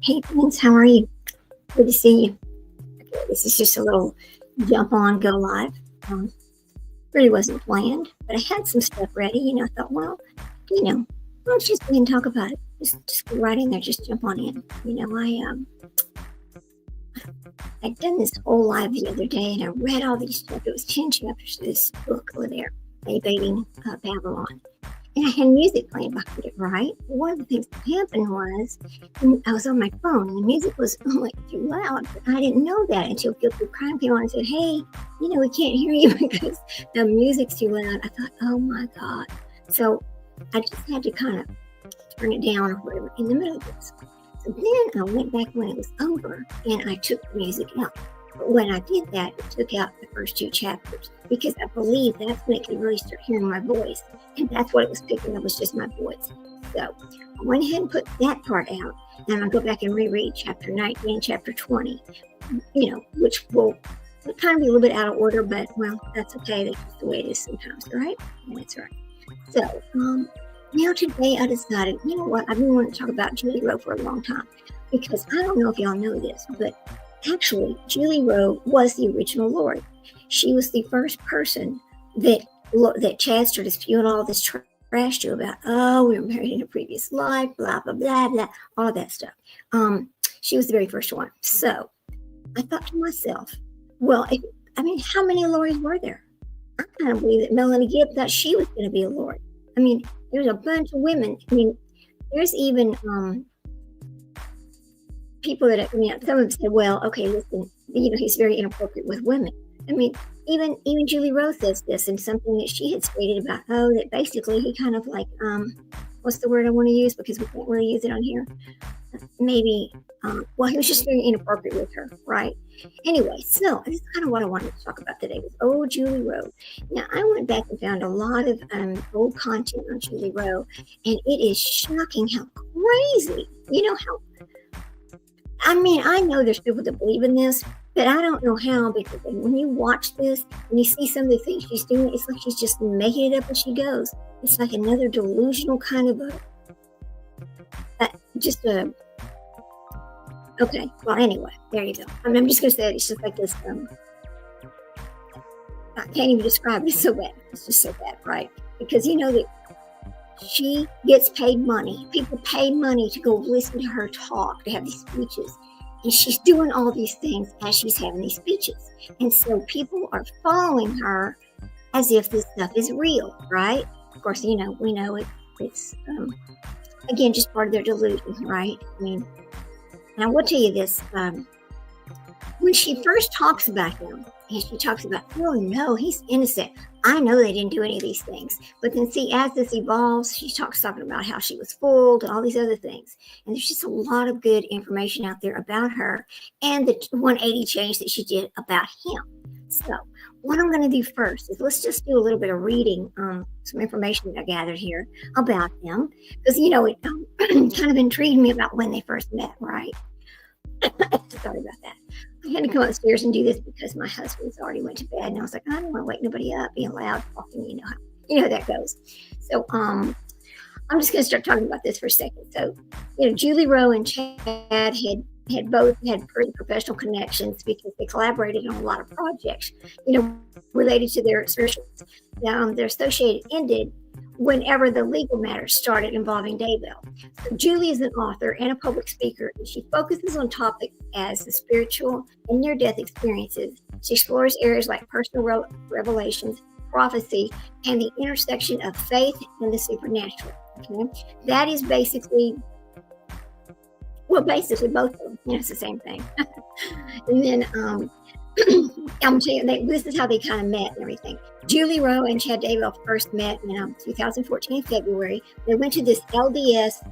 Hey, Vince, how are you? Good to see you. Okay, this is just a little jump on, go live. Um, really wasn't planned, but I had some stuff ready. I thought, well, let's just go ahead and talk about it. Just go right in there, just jump on in. I'd done this whole live the other day, and I read all these stuff. It was 10 chapters of this book over there, Evading Babylon. And I had music playing behind it, right? One of the things that happened was I was on my phone and the music was like too loud, but I didn't know that until Guilty Crime came on and said, hey, we can't hear you because the music's too loud. I thought, oh my God. So I just had to kind of turn it down or whatever in the middle of this. So then I went back when it was over and I took the music out. But when I did that, it took out the first 2 chapters because I believe that's when it could really start hearing my voice. And that's what it was picking up, was just my voice. So I went ahead and put that part out. And I'll go back and reread chapter 19 and chapter 20, which will kind of be a little bit out of order, but, well, that's okay. That's just the way it is sometimes, right? That's right. So now today I decided, you know what? I've been wanting to talk about Jule Rowe for a long time because I don't know if y'all know this, but actually, Jule Rowe was the original Lord. She was the first person that Chad started spewing all this trash to about, we were married in a previous life, blah, blah, blah, blah, all of that stuff. She was the very first one. So I thought to myself, well, how many Lords were there? I kind of believe that Melanie Gibb thought she was going to be a Lord. There's a bunch of women. There's even people that, some of them said, well, okay, listen, he's very inappropriate with women. Even Jule Rowe says this, and something that she had stated about, that basically he kind of like, what's the word I want to use? Because we can't really use it on here. Maybe, he was just very inappropriate with her, right? Anyway, so this is kind of what I wanted to talk about today was Jule Rowe. Now, I went back and found a lot of old content on Jule Rowe, and it is shocking how crazy, I know there's people that believe in this, but I don't know how, because when you watch this and you see some of the things she's doing, it's like she's just making it up as she goes. It's like another delusional kind of okay, well, anyway, there you go. I'm just going to say it's just like this, I can't even describe it. It's so bad. It's just so bad, right? Because that she gets paid money. People pay money to go listen to her talk, to have these speeches. And she's doing all these things as she's having these speeches. And so people are following her as if this stuff is real, right? Of course, we know it's, again, just part of their delusion, right? And I will tell you this, when she first talks about him, and she talks about, oh no, he's innocent. I know they didn't do any of these things. But then see, as this evolves, she's talking about how she was fooled and all these other things. And there's just a lot of good information out there about her and the 180 change that she did about him. So what I'm going to do first is let's just do a little bit of reading, some information that I gathered here about him. Because, it kind of intrigued me about when they first met, right? Sorry about that. I had to come upstairs and do this because my husband's already went to bed, and I was like, I don't want to wake nobody up, being loud, talking, how that goes. So I'm just going to start talking about this for a second. So, Jule Rowe and Chad had both had pretty professional connections because they collaborated on a lot of projects, related to their spirituals. Their association ended whenever the legal matters started involving Daybell. So Julie is an author and a public speaker, and she focuses on topics as the spiritual and near-death experiences. She explores areas like personal revelations, prophecy, and the intersection of faith and the supernatural. Okay? That is basically both of them. It's the same thing. And then I'm telling you, this is how they kind of met and everything. Jule Rowe and Chad Daybell first met in 2014 February. They went to this LDS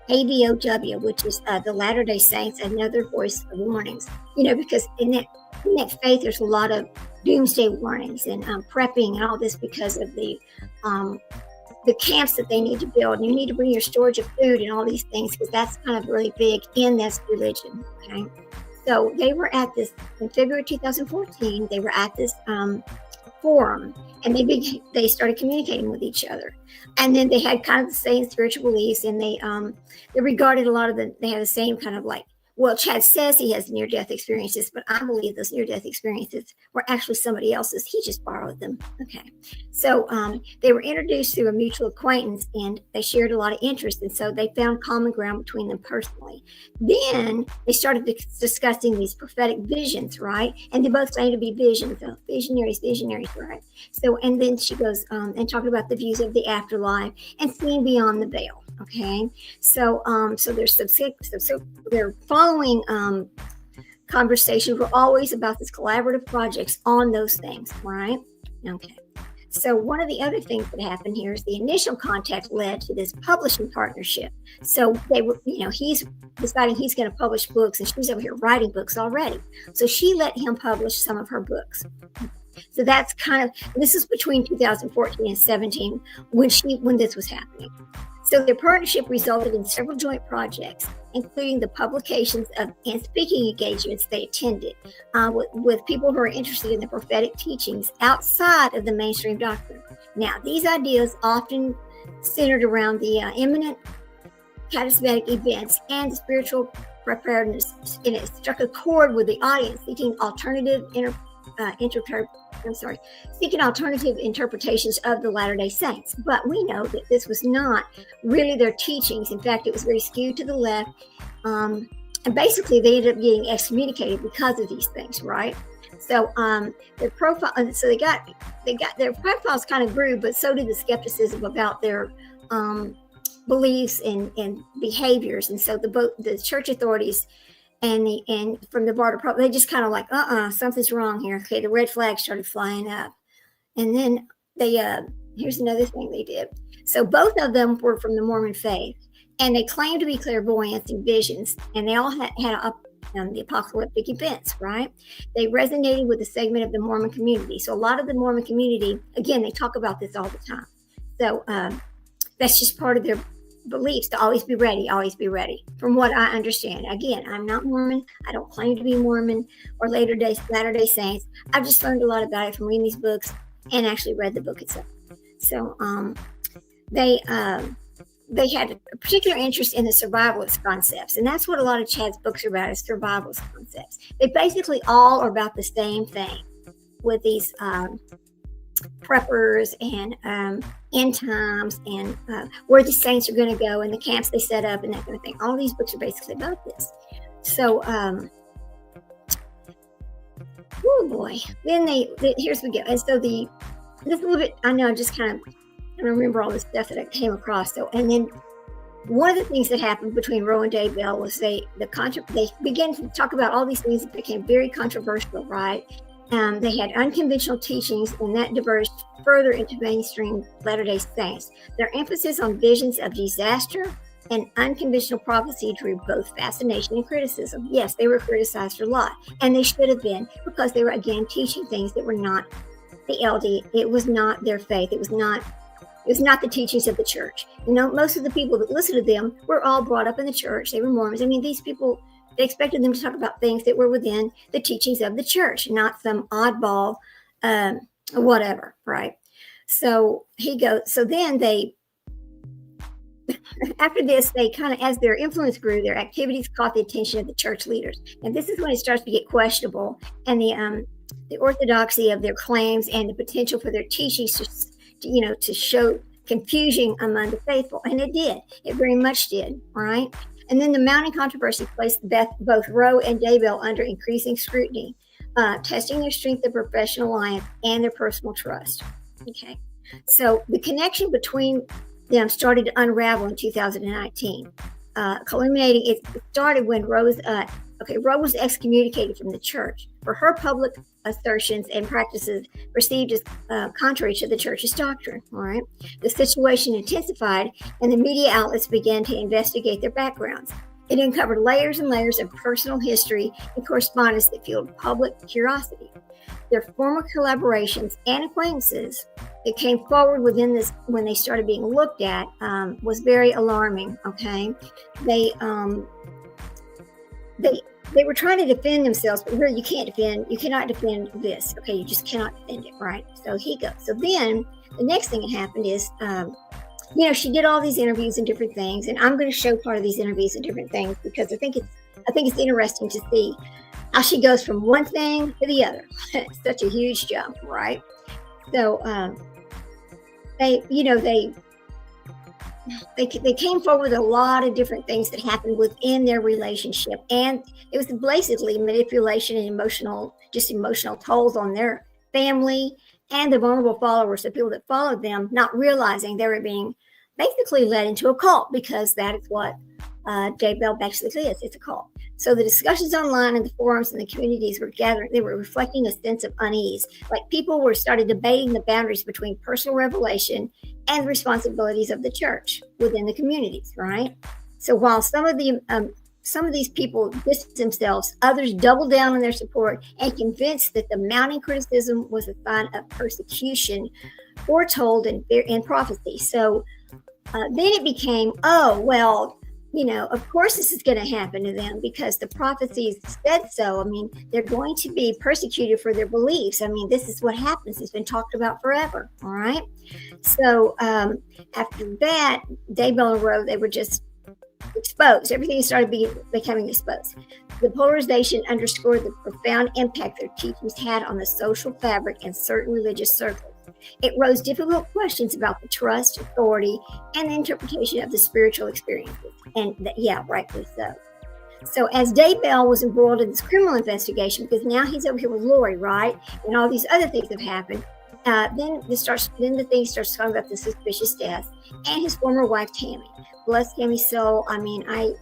ABOW, which is the Latter-day Saints, another voice of warnings. Because in that faith, there's a lot of doomsday warnings and prepping and all this because of the camps that they need to build. And you need to bring your storage of food and all these things because that's kind of really big in this religion. Okay. So they were at this, in February 2014, they were at this forum, and they started communicating with each other. And then they had kind of the same spiritual beliefs, and they regarded a lot of they had the same kind of like, well, Chad says he has near-death experiences, but I believe those near-death experiences were actually somebody else's. He just borrowed them. Okay. So they were introduced through a mutual acquaintance, and they shared a lot of interest, and so they found common ground between them personally. Then they started discussing these prophetic visions, right? And they both claim to be visions, so visionaries, right? So, and then she goes and talking about the views of the afterlife and seeing beyond the veil. Okay, so their following conversations were always about this collaborative projects on those things, right? Okay. So one of the other things that happened here is the initial contact led to this publishing partnership. So they were, he's deciding he's going to publish books, and she's over here writing books already. So she let him publish some of her books. So that's this is between 2014 and 17 when this was happening. So their partnership resulted in several joint projects, including the publications and speaking engagements they attended with people who are interested in the prophetic teachings outside of the mainstream doctrine. Now, these ideas often centered around the imminent charismatic events and the spiritual preparedness, and it struck a chord with the audience seeking alternative interpretations of the Latter-day Saints. But we know that this was not really their teachings. In fact, it was very skewed to the left. And basically, they ended up getting excommunicated because of these things, right? So their profile, so they got their profiles kind of grew, but so did the skepticism about their beliefs and behaviors. And so the church authorities and from the border, they just kind of like, something's wrong here. Okay, the red flag started flying up. And then here's another thing they did. So both of them were from the Mormon faith, and they claimed to be clairvoyants and visions, and they all had the apocalyptic events, right? They resonated with a segment of the Mormon community. So a lot of the Mormon community, again, they talk about this all the time. So that's just part of their beliefs, to always be ready, from what I understand. Again, I'm not Mormon. I don't claim to be Mormon or Latter-day Saints. I've just learned a lot about it from reading these books and actually read the book itself. So they had a particular interest in the survivalist concepts, and that's what a lot of Chad's books are about, is survivalist concepts. They basically all are about the same thing with these preppers and end times and where the saints are going to go and the camps they set up and that kind of thing. All these books are basically about this. So, oh boy. Then here's we go. And so this a little bit, I know, just kind of, I don't remember all this stuff that I came across. So, and then one of the things that happened between Rowe and Daybell was they began to talk about all these things that became very controversial, right? They had unconventional teachings, and that diverged further into mainstream Latter-day Saints. Their emphasis on visions of disaster and unconventional prophecy drew both fascination and criticism. Yes, they were criticized a lot, and they should have been, because they were, again, teaching things that were not the LD. It was not their faith. It was not the teachings of the church. Most of the people that listened to them were all brought up in the church. They were Mormons. I mean, these people, they expected them to talk about things that were within the teachings of the church, not some oddball, whatever, right? So then after this, they kind of, as their influence grew, their activities caught the attention of the church leaders. And this is when it starts to get questionable, and the orthodoxy of their claims and the potential for their teachings to show confusion among the faithful. And it did. It very much did, right? And then the mounting controversy placed both Rowe and Daybell under increasing scrutiny, testing their strength of professional alliance and their personal trust. Okay, so the connection between them started to unravel in 2019, culminating. It started when Rowe was excommunicated from the church for her public assertions and practices perceived as contrary to the church's doctrine. All right, the situation intensified, and the media outlets began to investigate their backgrounds. It uncovered layers and layers of personal history and correspondence that fueled public curiosity. Their former collaborations and acquaintances that came forward within this, when they started being looked at, was very alarming. Okay, they were trying to defend themselves, but really you cannot defend this. Okay, you just cannot defend it, right? So he goes. So then the next thing that happened is, she did all these interviews and different things, and I'm going to show part of these interviews and different things because I think it's interesting to see how she goes from one thing to the other. It's such a huge jump, right? So they came forward with a lot of different things that happened within their relationship, and it was basically manipulation and emotional tolls on their family and the vulnerable followers, the people that followed them, not realizing they were being basically led into a cult, because that is what J. Bell basically is. It's a cult. So the discussions online and the forums and the communities were gathering. They were reflecting a sense of unease. Like people started debating the boundaries between personal revelation and the responsibilities of the church within the communities, right? So while some of these people distanced themselves, others doubled down on their support and convinced that the mounting criticism was a sign of persecution foretold in prophecy. So then it became, of course this is going to happen to them because the prophecies said so. I mean, they're going to be persecuted for their beliefs. I mean, this is what happens. It's been talked about forever. All right. So after that, Daybell and Rowe, they were just exposed. Everything started becoming exposed. The polarization underscored the profound impact their teachings had on the social fabric in certain religious circles. It rose difficult questions about the trust, authority, and the interpretation of the spiritual experiences. And rightly so. So as Daybell was embroiled in this criminal investigation, because now he's over here with Lori, right? And all these other things have happened. Then the thing starts talking about the suspicious death and his former wife, Tammy. Bless Tammy's soul. I mean, I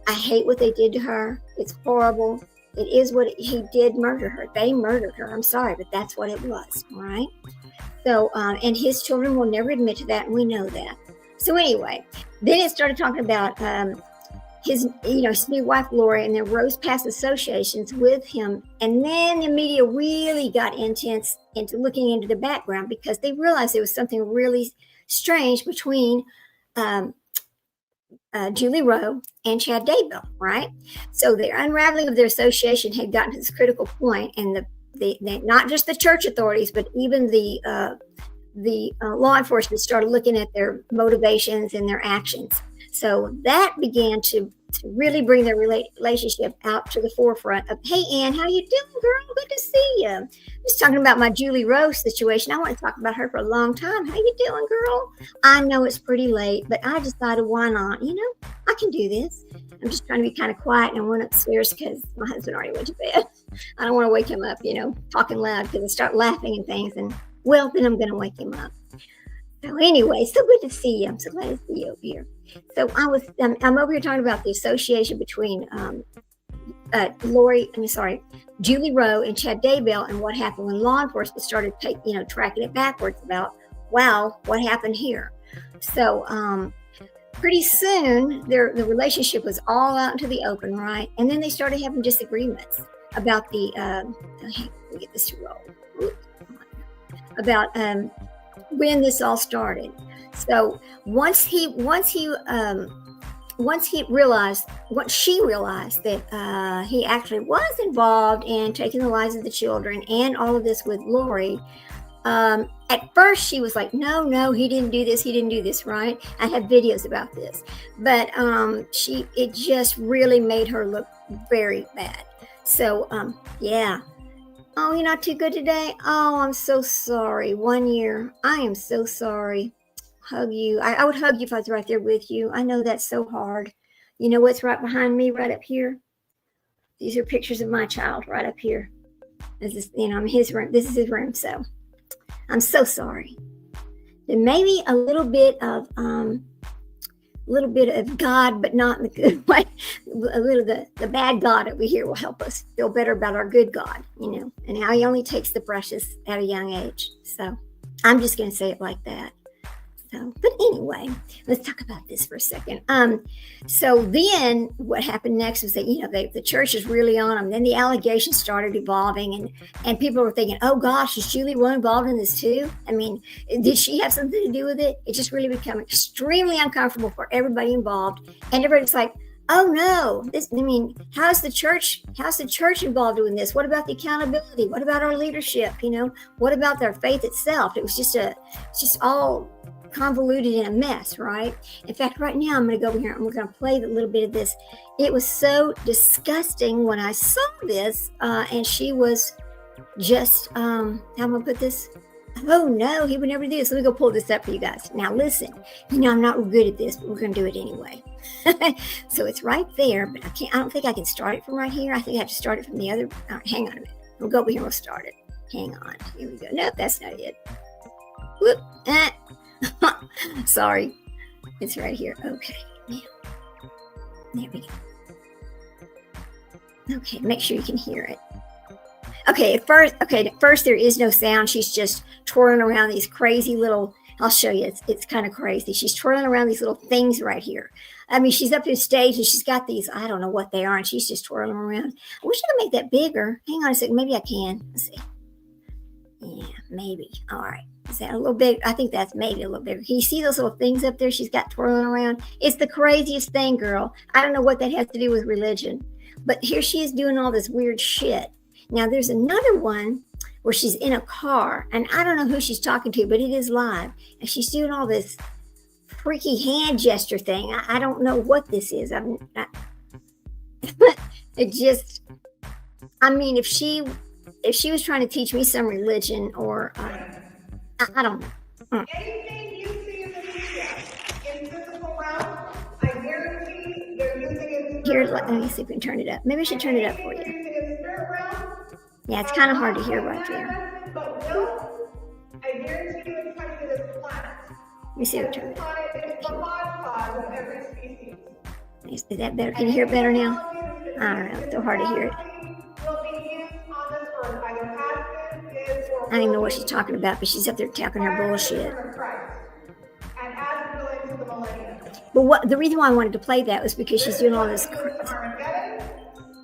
hate what they did to her. It's horrible. It is what he did murder her. They murdered her. I'm sorry, but that's what it was, right? So, and his children will never admit to that, and we know that. So anyway, then it started talking about his new wife, Lori, and there rose past associations with him. And then the media really got intense into looking into the background because they realized there was something really strange between Jule Rowe and Chad Daybell, right? So the unraveling of their association had gotten to this critical point, and the not just the church authorities, but even the law enforcement started looking at their motivations and their actions. So that began to really bring their relationship out to the forefront of, hey, Ann, how you doing, girl? Good to see you. Just talking about my Jule Rowe situation. I want to talk about her for a long time. How you doing, girl? I know it's pretty late, but I decided why not? I can do this. I'm just trying to be kind of quiet, and I went upstairs because my husband already went to bed. I don't want to wake him up, talking loud, because I start laughing and things, and then I'm going to wake him up. So anyway, so good to see you. I'm so glad to see you over here. So I'm over here talking about the association between Jule Rowe and Chad Daybell, and what happened when law enforcement started tracking it backwards about, wow, what happened here? So pretty soon the relationship was all out into the open, right? And then they started having disagreements about the let me get this to roll. About when this all started. So once she realized that he actually was involved in taking the lives of the children and all of this with Lori, at first she was like, no, he didn't do this, right? I have videos about this, but it just really made her look very bad. So yeah. Oh, you're not too good today? Oh, I'm so sorry. 1 year. I am so sorry. Hug you. I would hug you if I was right there with you. I know that's so hard. You know what's right behind me, right up here? These are pictures of my child right up here. This is, I'm his room. This is his room. So I'm so sorry. And maybe a little bit of God, but not in the good way. A little the bad God over here will help us feel better about our good God, and how he only takes the precious at a young age. So I'm just going to say it like that. So, but anyway, let's talk about this for a second. So then what happened next was that, the church is really on them. Then the allegations started evolving, and people were thinking, oh gosh, is Jule Rowe involved in this too? I mean, did she have something to do with it? It just really became extremely uncomfortable for everybody involved. And everybody's like, Oh no, how's the church involved in this? What about the accountability? What about our leadership? What about their faith itself? It's just all convoluted in a mess, right? In fact, right now I'm going to go over here and we're going to play a little bit of this. It was so disgusting when I saw this, and she was just, how am I going to put this? Oh no, he would never do this. Let me go pull this up for you guys. Now listen, I'm not real good at this, but we're going to do it anyway. So it's right there, but I don't think I can start it from right here. I think I have to start it from the other. Hang on a minute. We'll go over here and we'll start it. Hang on. Here we go. Nope, that's not it. Whoop. Sorry. It's right here. Okay. Now. There we go. Okay, make sure you can hear it. Okay, at first there is no sound. She's just twirling around these crazy little, I'll show you, it's kind of crazy. She's twirling around these little things right here. She's up on stage and she's got these, I don't know what they are, and she's just twirling them around. I wish I could make that bigger. Hang on a second, maybe I can. Let's see. Yeah, maybe. All right. Is that a little big? I think that's maybe a little bigger. Can you see those little things up there she's got twirling around? It's the craziest thing, girl. I don't know what that has to do with religion, but here she is doing all this weird shit. Now, there's another one where she's in a car, and I don't know who she's talking to, but it is live, and she's doing all this freaky hand gesture thing. I don't know what this is. It just, if she was trying to teach me some religion, or I don't know. Anything you see in the media in physical realm, I guarantee they're using it in Here, let me see if we can turn it up. Maybe I should turn it up for you. Yeah, it's kind of hard to hear right there. But Will, I guarantee you it's coming to this planet. Let me see if I turn it up. It's the hodgepodge of every species. Is that better? Can you hear it better now? I don't know. It's so hard to hear it. I don't even know what she's talking about, but she's up there talking her bullshit. But the reason why I wanted to play that was because she's doing all this,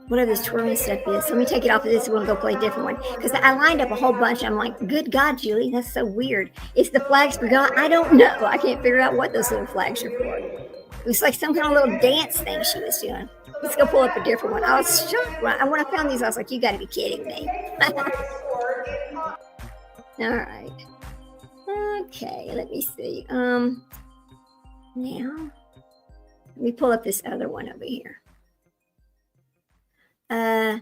whatever this twirling stuff is. So let me take it off of this and we'll go play a different one. Because I lined up a whole bunch. I'm like, good God, Julie, that's so weird. It's the flags for God. I don't know. I can't figure out what those little flags are for. It was like some kind of little dance thing she was doing. Let's go pull up a different one. I was shocked. When I found these, I was like, you got to be kidding me. All right. Okay, let me see. Now, let me pull up this other one over here. How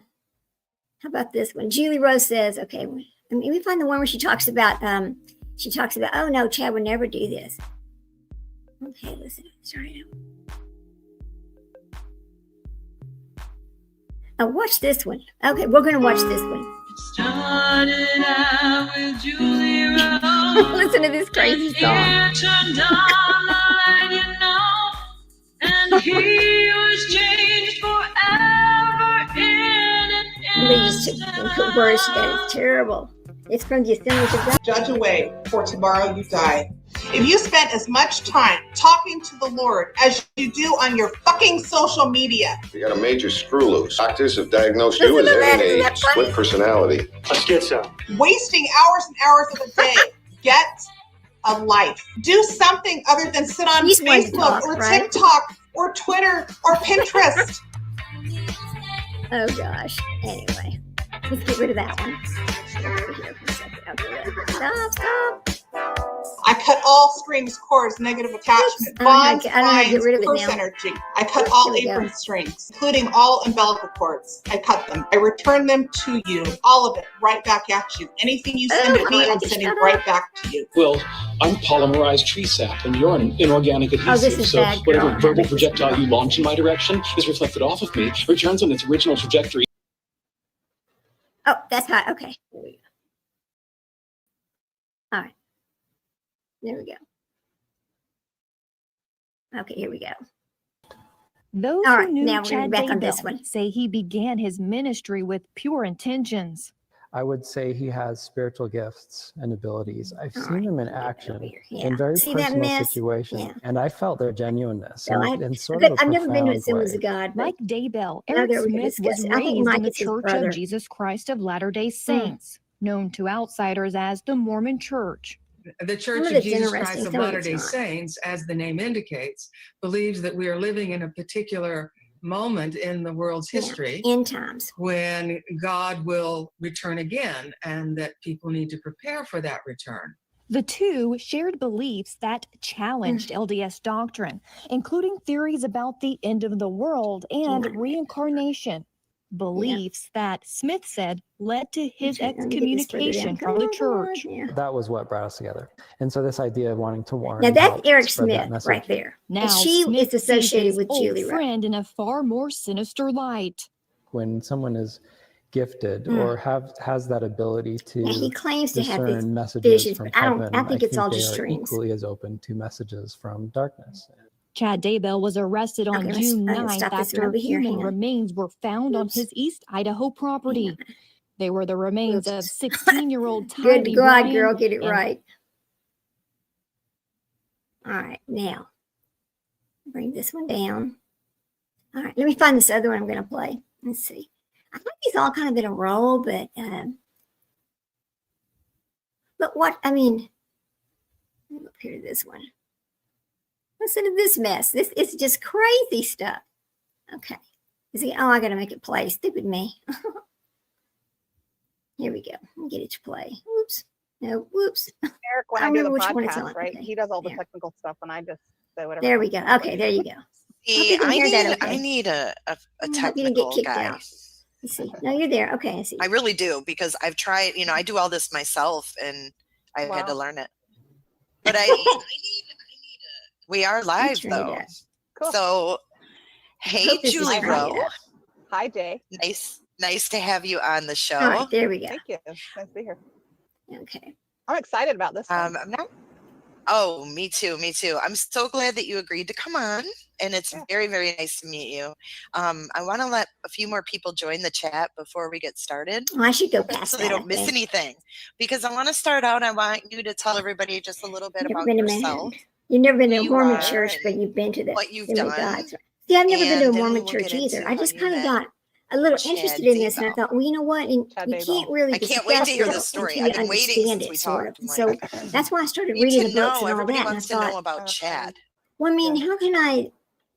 about this one? Jule Rowe says, okay, let me find the one where she talks about, oh no, Chad would never do this. Okay, listen, sorry. Oh, watch this one. Okay, we're going to watch this one. Started out with Jule Rowe. Listen to this crazy song. Turned on the light, and he was changed forever in an Please, words that is terrible. It's from the Assemblies of God. Judge away, for tomorrow you die. If you spent as much time talking to the Lord as you do on your fucking social media. You got a major screw loose. Doctors have diagnosed you as having a split personality. A schizo. Wasting hours and hours of the day. Get a life. Do something other than sit on Facebook or TikTok or Twitter or Pinterest. Oh gosh. Anyway, let's get rid of that one. Stop. I cut all strings, cords, negative attachment, bonds, lines, purse energy. I cut all apron strings, including all umbilical cords. I cut them. I return them to you, all of it, right back at you. Anything you send at me, I'm sending right back to you. Well, I'm polymerized tree sap, and you're an inorganic adhesive. So whatever verbal projectile you launch in my direction is reflected off of me, returns on its original trajectory. Oh, that's hot. Okay. There we go. All right. There we go. Okay, here we go. Those All right, who knew now we're Chad back on this Daybell one. say he began his ministry with pure intentions. I would say he has spiritual gifts and abilities. I've seen him in action in very personal situations, and I felt their genuineness. So I've never been to Assemblies of God. Like Daybell, Eric Smith was raised in the Church of Jesus Christ of Latter-day Saints, known to outsiders as the Mormon Church. The Church of Jesus Christ of Latter-day Saints, as the name indicates, believes that we are living in a particular moment in the world's history, end times, when God will return again, and that people need to prepare for that return. The two shared beliefs that challenged LDS doctrine, including theories about the end of the world and reincarnation. Beliefs that Smith said led to his excommunication from the church. That was what brought us together. And so this idea of wanting to warn. Now that's Eric Smith right there. Now and she Smith is associated sees with his Jule old Rowe. friend in a far more sinister light. When someone is gifted or has that ability to he claims to have discern these messages visions, from but heaven, I think it's all they just are dreams. equally as open to messages from darkness. Chad Daybell was arrested on June 9th after human remains were found on his East Idaho property. They were the remains of 16-year-old Tylee Good God, Ryan girl, get it right. All right, now bring this one down. All right, let me find this other one I'm going to play. Let's see. I think these all kind of in a row, but what I mean. Let me go up here to this one. Listen to this mess. This is just crazy stuff. Okay. I got to make it play. Stupid me. Here we go. Let me get it to play. Whoops. No, whoops. Eric, when I do the podcast, right? Okay. He does all the technical stuff, and I just say whatever. There we go. Okay, there you go. See, I need a technical guy. Out. Let's see. No, you're there. Okay, I see. I really do, because I've tried, I do all this myself, and I've had to learn it. But we are live though. Cool. So, hey, Jule Rowe. Hi, Jay. Nice to have you on the show. All right, there we go. Thank you. Nice to be here. Okay. I'm excited about this one. Oh, me too. I'm so glad that you agreed to come on, and it's very, very nice to meet you. I want to let a few more people join the chat before we get started. Well, I should go past so they don't miss anything, because I want to start out. I want you to tell everybody just a little bit about yourself. You've never been to a Mormon church, but you've been to what you've done. See, I've never been to a Mormon church either. I just kind of got a little interested in this, and I thought, well, you know what? And you can't really. I can't wait to hear the story. I've been waiting since we talked. So that's why I started reading the books and all everybody that. Wants and I to thought, know about Chad. Well, I mean, how can I?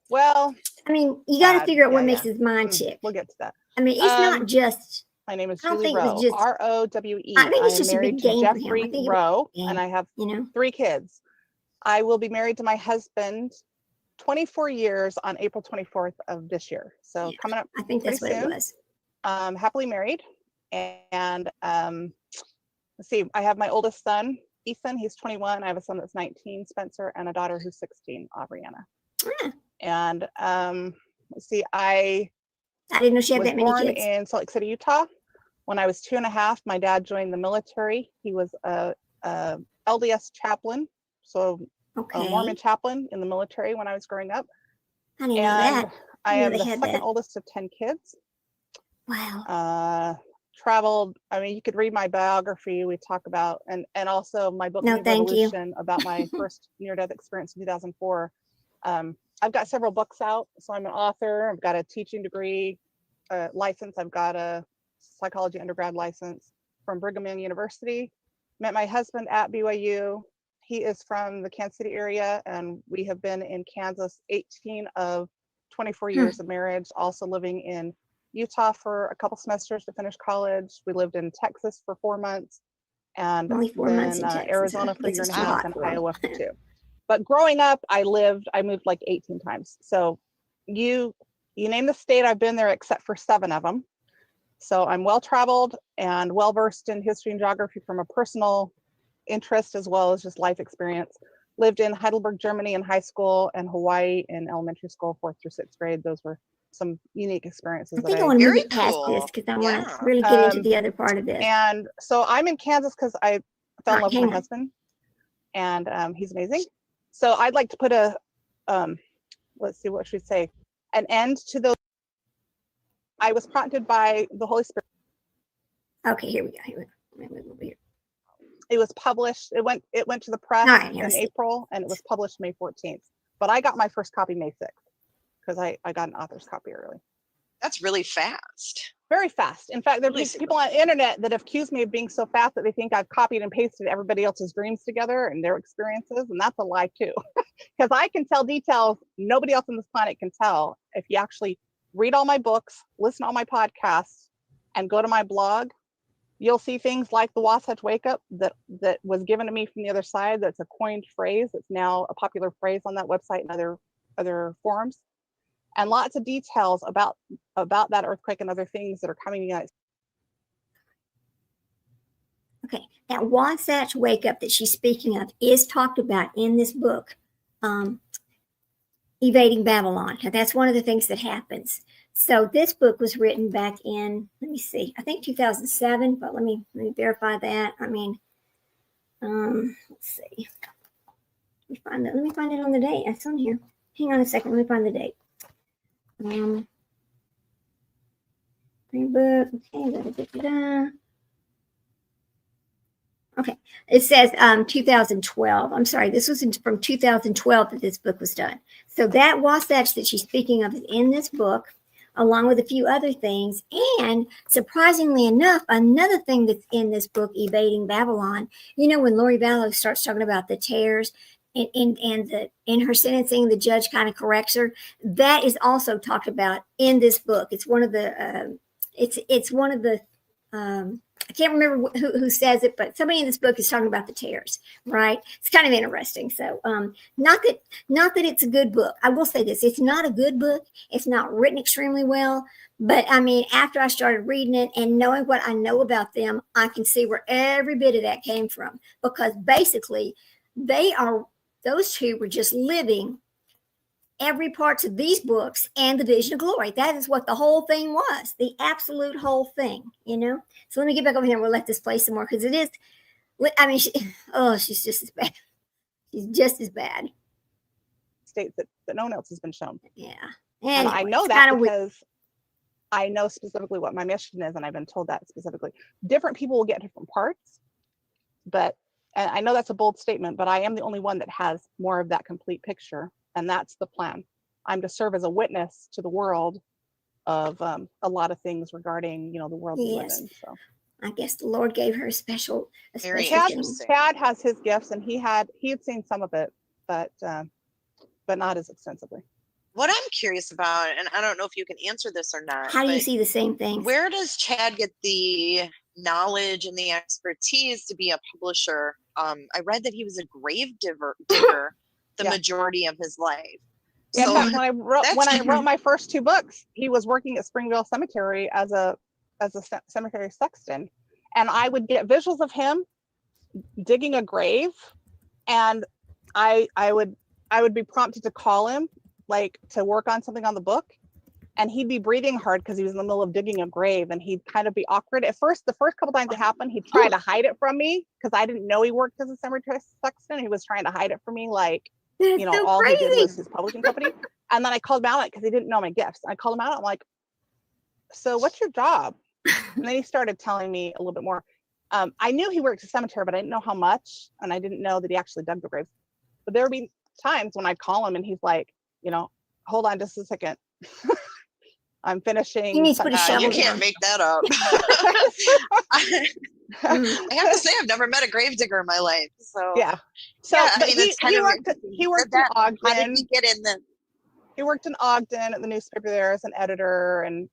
Well, I mean, you got to figure out what makes his mind tick. We'll get to that. I mean, it's not just. My name is Jule Rowe. R-O-W-E. I think it's just married a big game to Jeffrey Rowe, and I have 3 kids. I will be married to my husband 24 years on April 24th of this year. So coming up. I think that's what it was. Happily married, and let's see, I have my oldest son, Ethan. He's 21. I have a son that's 19, Spencer, and a daughter who's 16, Aubriana. And let's see, I didn't know she had that many born kids. In Salt Lake City, Utah. When I was 2.5, my dad joined the military. He was a LDS chaplain, so a Mormon chaplain in the military when I was growing up. I didn't know that. I am the second oldest of 10 kids. Wow. Traveled. I mean, you could read my biography. We talk about and also my book Delusion about my first near-death experience in 2004. I've got several books out, so I'm an author. I've got a teaching degree license. I've got a psychology undergrad license from Brigham Young University. Met my husband at BYU. He is from the Kansas City area, and we have been in Kansas 18 of 24 years of marriage. Also living in Utah for a couple semesters to finish college. We lived in Texas for 4 months, and then Arizona for a year and a half, and Iowa for 2. But growing up, I moved like 18 times. So you name the state, I've been there except for 7 of them. So I'm well traveled and well versed in history and geography from a personal interest as well as just life experience. Lived in Heidelberg, Germany in high school, and Hawaii in elementary school, 4th through 6th grade. Those were some unique experiences. I think I want to move past this because I want to really get into the other part of this. And so I'm in Kansas because I fell in love with my husband, and he's amazing. So I'd like to put a, let's see, what should we say, an end to those. I was prompted by the Holy Spirit. Okay, here we go. It was published. It went to the press in April, and it was published May 14th. But I got my first copy May 6th because I got an author's copy early. That's really fast. Very fast. In fact, there are people on the internet that have accused me of being so fast that they think I've copied and pasted everybody else's dreams together and their experiences, and that's a lie too. Because I can tell details nobody else on this planet can tell if you actually read all my books, listen to all my podcasts, and go to my blog, you'll see things like the Wasatch Wake Up that was given to me from the other side. That's a coined phrase. It's now a popular phrase on that website and other forums. And lots of details about that earthquake and other things that are coming to the United States. Okay, that Wasatch Wake Up that she's speaking of is talked about in this book, Evading Babylon. Now, that's one of the things that happens. So this book was written back in, let me see, I think 2007, but let me verify that. I mean, let's see. Let me find it on the date. It's on here. Hang on a second. Let me find the date. Book. Okay. Okay. It says 2012. I'm sorry. This was from 2012 that this book was done. So that Wasatch that she's speaking of is in this book, along with a few other things. And surprisingly enough, another thing that's in this book, Evading Babylon, you know, when Lori Vallow starts talking about the tears in her sentencing, the judge kind of corrects her. That is also talked about in this book. It's one of the, it's one of the, I can't remember who says it, but somebody in this book is talking about the tears, right? It's kind of interesting. So, not that it's a good book. I will say this: it's not a good book. It's not written extremely well. But I mean, after I started reading it and knowing what I know about them, I can see where every bit of that came from. Because basically, those two were just living every parts of these books and the Vision of Glory. That is what the whole thing was, the absolute whole thing, you know? So let me get back over here and we'll let this play some more, because it is, I mean, she's just as bad. She's just as bad. States that no one else has been shown. Yeah. And I know that because I know specifically what my mission is, and I've been told that specifically. Different people will get different parts, but, and I know that's a bold statement, but I am the only one that has more of that complete picture. And that's the plan. I'm to serve as a witness to the world of a lot of things regarding, you know, the world we live in. So I guess the Lord gave her a special Chad has his gifts, and he had seen some of it, but not as extensively. What I'm curious about, and I don't know if you can answer this or not. How do you see the same thing? Where does Chad get the knowledge and the expertise to be a publisher? I read that he was a grave digger the majority of his life. Yeah, so, in fact, when I wrote my first two books, he was working at Springville Cemetery as a cemetery sexton, and I would get visuals of him digging a grave, and I would be prompted to call him, like, to work on something on the book, and he'd be breathing hard because he was in the middle of digging a grave, and he'd kind of be awkward at first. The first couple times it happened, he'd try to hide it from me because I didn't know he worked as a cemetery sexton. He was trying to hide it from me, like, you know, all he did was his publishing company. And then I called him out because he didn't know my gifts. I called him out. I'm like, so what's your job? And then he started telling me a little bit more. I knew he worked at a cemetery, but I didn't know how much. And I didn't know that he actually dug the graves. But there would be times when I'd call him and he's like, you know, hold on just a second. I'm finishing. You can't make that up. I have to say, I've never met a gravedigger in my life. So yeah. So yeah, I mean, he worked in Ogden. How did he get in then? He worked in Ogden at the newspaper there as an editor, and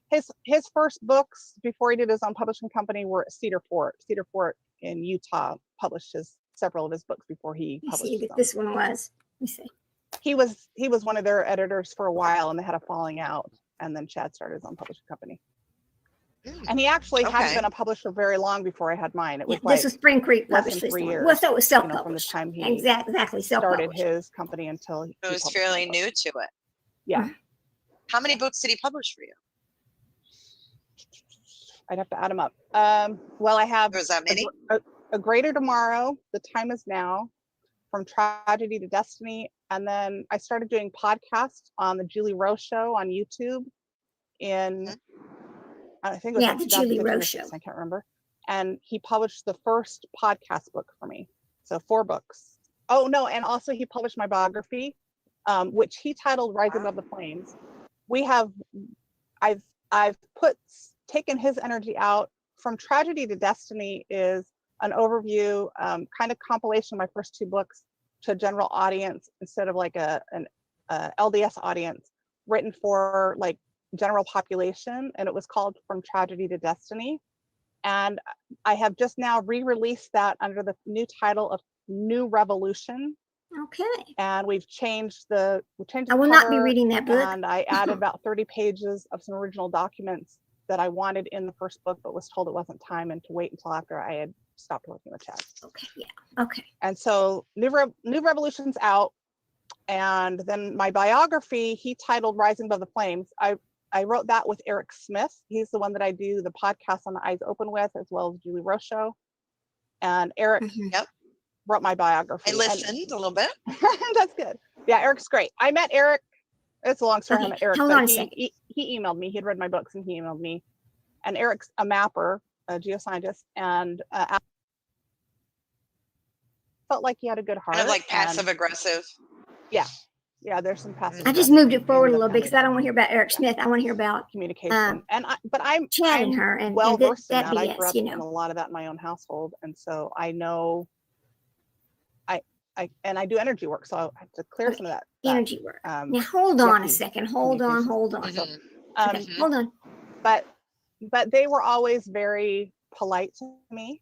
his first books before he did his own publishing company were at Cedar Fort. Cedar Fort in Utah published several of his books before he published them. This one was. Let me see. He was one of their editors for a while, and they had a falling out, and then Chad started his own publishing company. And he actually hadn't been a publisher very long before I had mine. It was this was Spring Creek published this 3 years. Well, so it was self-published. From the time he exactly started his company until he was fairly new to it. Yeah. How many books did he publish for you? I'd have to add them up. Well, I have was that many? A Greater Tomorrow, The Time Is Now, From Tragedy to Destiny, and then I started doing podcasts on the Jule Rowe Show on YouTube in I think it was the Jule Rowe Show. I can't remember. And he published the first podcast book for me. So 4 books. Oh no, and also he published my biography, which he titled Rise Above the Flames. I've taken his energy out. From Tragedy to Destiny is an overview, kind of compilation of my first 2 books to a general audience instead of like an LDS audience. written for like general population, and it was called From Tragedy to Destiny. And I have just now re-released that under the new title of New Revolution. Okay. And we've changed the I will not be reading that book. And I added about 30 pages of some original documents that I wanted in the first book, but was told it wasn't time and to wait until after I had stopped working with Chad. Okay, yeah, okay. And so New Revolution's out. And then my biography, he titled Rising Above the Flames. I wrote that with Eric Smith. He's the one that I do the podcast on the Eyes Open with, as well as Jule Rowe show. And Eric wrote my biography. I listened a little bit. That's good. Yeah, Eric's great. I met Eric. It's a long story. Okay, I met Eric. hold on a second. He emailed me. He had read my books and he emailed me. And Eric's a mapper, a geoscientist, and felt like he had a good heart. Kind of like passive aggressive. Yeah. Yeah, there's some passive. I just moved it forward a little bit because I don't want to hear about Eric Smith. I want to hear about communication. But I'm Chad and her and well versed in that. BS, I grew up in a lot of that in my own household, and so I know. I do energy work, so I have to clear some of that energy work. Now hold on a second. Hold on. Hold on. Hold on. But they were always very polite to me,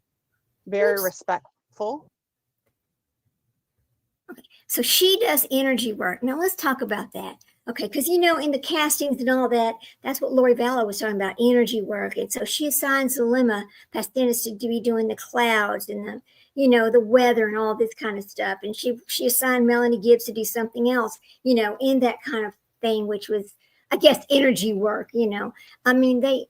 very respectful. Okay, so she does energy work. Now let's talk about that. Okay, because in the castings and all that, that's what Lori Vallow was talking about, energy work. And so she assigns Zelima Pasthenis to be doing the clouds and the weather and all this kind of stuff. And she assigned Melanie Gibbs to do something else, in that kind of thing, which was, I guess, energy work. I mean,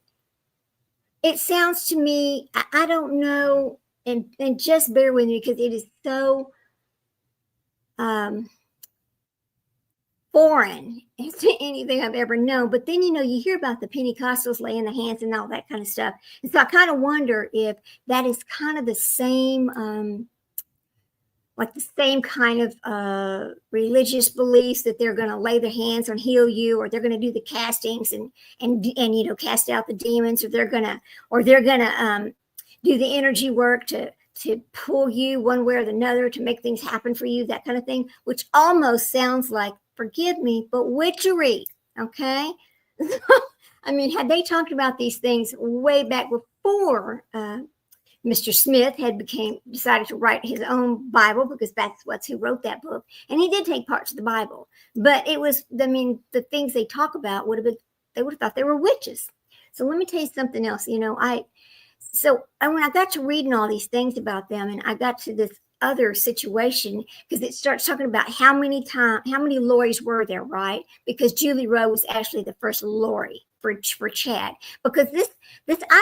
it sounds to me, I don't know, and just bear with me because it is so foreign to anything I've ever known. But then, you hear about the Pentecostals laying the hands and all that kind of stuff. And so I kind of wonder if that is kind of the same, like the same kind of religious beliefs that they're going to lay their hands on, heal you, or they're going to do the castings and cast out the demons, or they're going to do the energy work to pull you one way or another to make things happen for you, that kind of thing, which almost sounds like, forgive me, but witchery. Okay. I mean, had they talked about these things way back before Mr. Smith had decided to write his own Bible, because that's who wrote that book. And he did take parts of the Bible, but it was, the things they talk about they would have thought they were witches. So let me tell you something else. So when I got to reading all these things about them, and I got to this other situation, because it starts talking about how many Loris were there, right? Because Jule Rowe was actually the first Lori for Chad, because this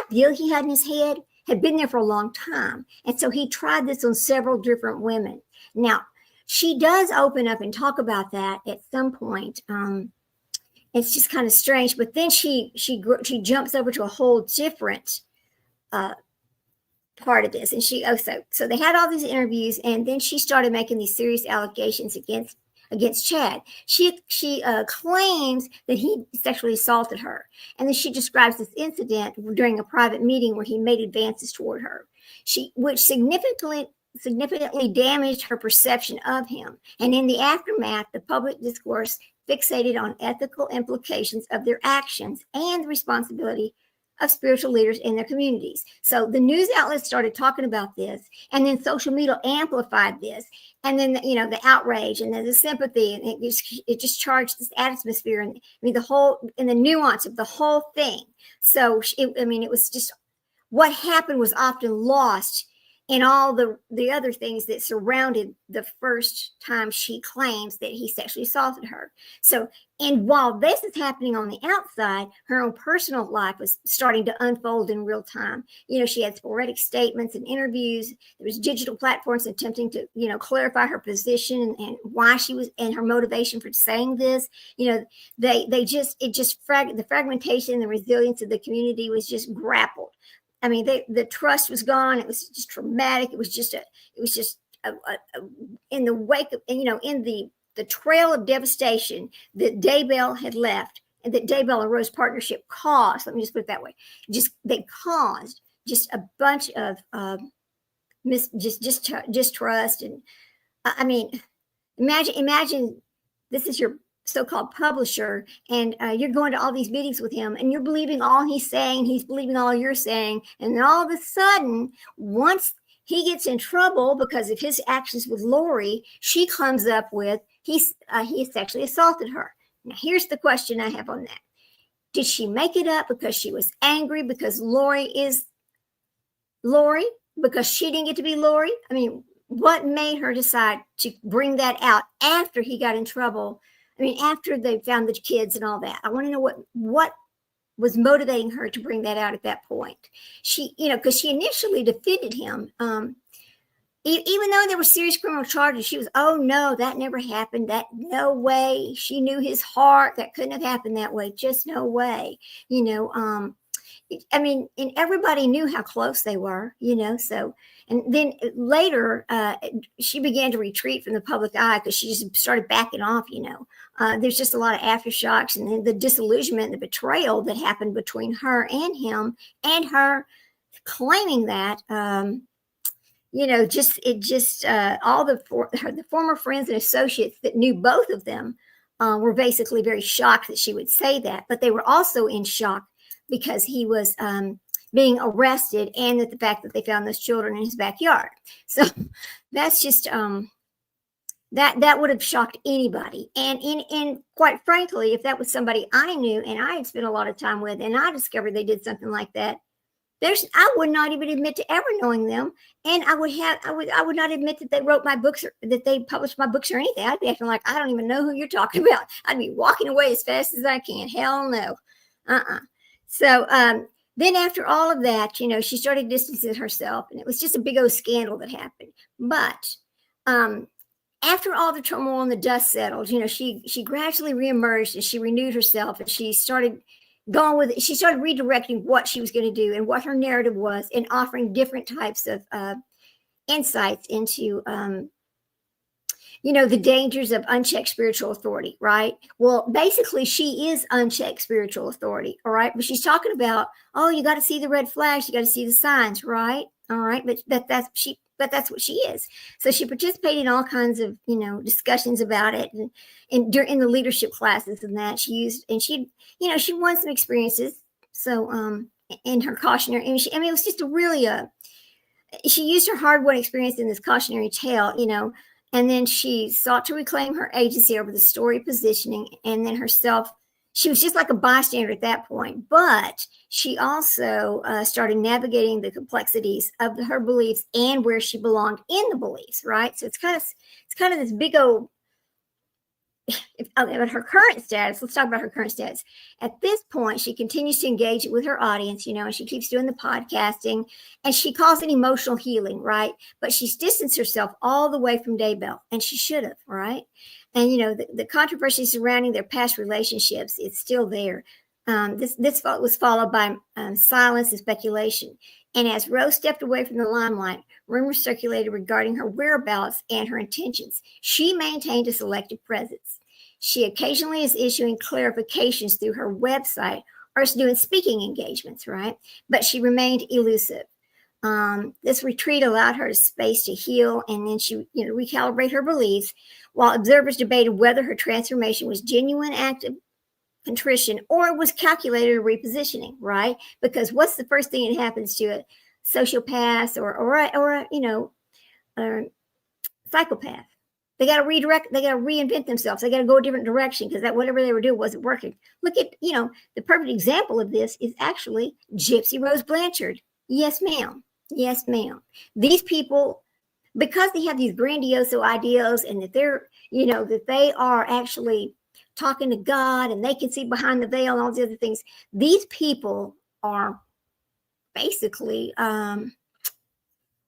ideal he had in his head had been there for a long time. And so he tried this on several different women. Now, she does open up and talk about that at some point. It's just kind of strange, but then she jumps over to a whole different part of this, and so they had all these interviews, and then she started making these serious allegations against Chad. She claims that he sexually assaulted her, and then she describes this incident during a private meeting where he made advances toward her, which significantly damaged her perception of him. And in the aftermath, the public discourse fixated on ethical implications of their actions and the responsibility of spiritual leaders in their communities. So the news outlets started talking about this, and then social media amplified this, and then the outrage and the sympathy, and it just charged this atmosphere, and the nuance of the whole thing. So it was just, what happened was often lost in all the other things that surrounded the first time she claims that he sexually assaulted her. So, and while this is happening on the outside, her own personal life was starting to unfold in real time. She had sporadic statements and interviews. There was digital platforms attempting to, clarify her position and why she was, and her motivation for saying this. The fragmentation and the resilience of the community was just grappled. I mean, the trust was gone. It was just traumatic. It was just in the wake of, in the trail of devastation that Daybell had left, and that Daybell and Rose partnership caused. Let me just put it that way. They caused just a bunch of distrust, and I mean, imagine this is your so-called publisher, and you're going to all these meetings with him, and you're believing all he's saying, he's believing all you're saying, and then all of a sudden, once he gets in trouble because of his actions with Lori, she comes up with he sexually assaulted her. Now, here's the question I have on that. Did she make it up because she was angry because Lori is Lori? Because she didn't get to be Lori? I mean, what made her decide to bring that out after he got in trouble? I mean, after they found the kids and all that. I want to know what was motivating her to bring that out at that point. She, because she initially defended him. Even though there were serious criminal charges, she was, oh no, that never happened. That no way. She knew his heart. That couldn't have happened that way. Just no way. I mean, and everybody knew how close they were, so, and then later she began to retreat from the public eye because she just started backing off, there's just a lot of aftershocks, and then the disillusionment, the betrayal that happened between her and him, and her claiming that, all the former friends and associates that knew both of them were basically very shocked that she would say that, but they were also in shock because he was being arrested, and that the fact that they found those children in his backyard. So that's just that would have shocked anybody. And quite frankly, if that was somebody I knew and I had spent a lot of time with, and I discovered they did something like that, I would not even admit to ever knowing them, and I would not admit that they wrote my books or that they published my books or anything. I'd be acting like I don't even know who you're talking about. I'd be walking away as fast as I can. Hell no. So then after all of that, she started distancing herself, and it was just a big old scandal that happened. But after all the turmoil and the dust settled, she gradually reemerged, and she renewed herself, and she started going with it. She started redirecting what she was going to do and what her narrative was, and offering different types of insights into the dangers of unchecked spiritual authority, right? Well, basically, she is unchecked spiritual authority, all right? But she's talking about, you got to see the red flags, you got to see the signs, right? All right, but that's what she is. So she participated in all kinds of, discussions about it, and during the leadership classes and that she won some experiences. So in her cautionary, it was just she used her hard-won experience in this cautionary tale, and then she sought to reclaim her agency over the story positioning, and then herself, she was just like a bystander at that point. But she also started navigating the complexities of her beliefs and where she belonged in the beliefs, right? So it's kind of this big old, about her current status. Let's talk about her current status. At this point, she continues to engage with her audience, and she keeps doing the podcasting, and she calls it emotional healing, right? But she's distanced herself all the way from Daybell, and she should have, right? And the controversy surrounding their past relationships is still there. This was followed by silence and speculation. And as Rose stepped away from the limelight, rumors circulated regarding her whereabouts and her intentions. She maintained a selective presence. She occasionally is issuing clarifications through her website or is doing speaking engagements, right? But she remained elusive. This retreat allowed her space to heal, and then she, recalibrate her beliefs, while observers debated whether her transformation was genuine act of contrition or was calculated repositioning, right? Because what's the first thing that happens to a sociopath or a psychopath? They got to redirect. They got to reinvent themselves. They got to go a different direction because that whatever they were doing wasn't working. Look at, the perfect example of this is actually Gypsy Rose Blanchard. Yes, ma'am. Yes, ma'am. These people, because they have these grandiose ideals, and that they're, that they are actually talking to God, and they can see behind the veil and all these other things. These people are basically,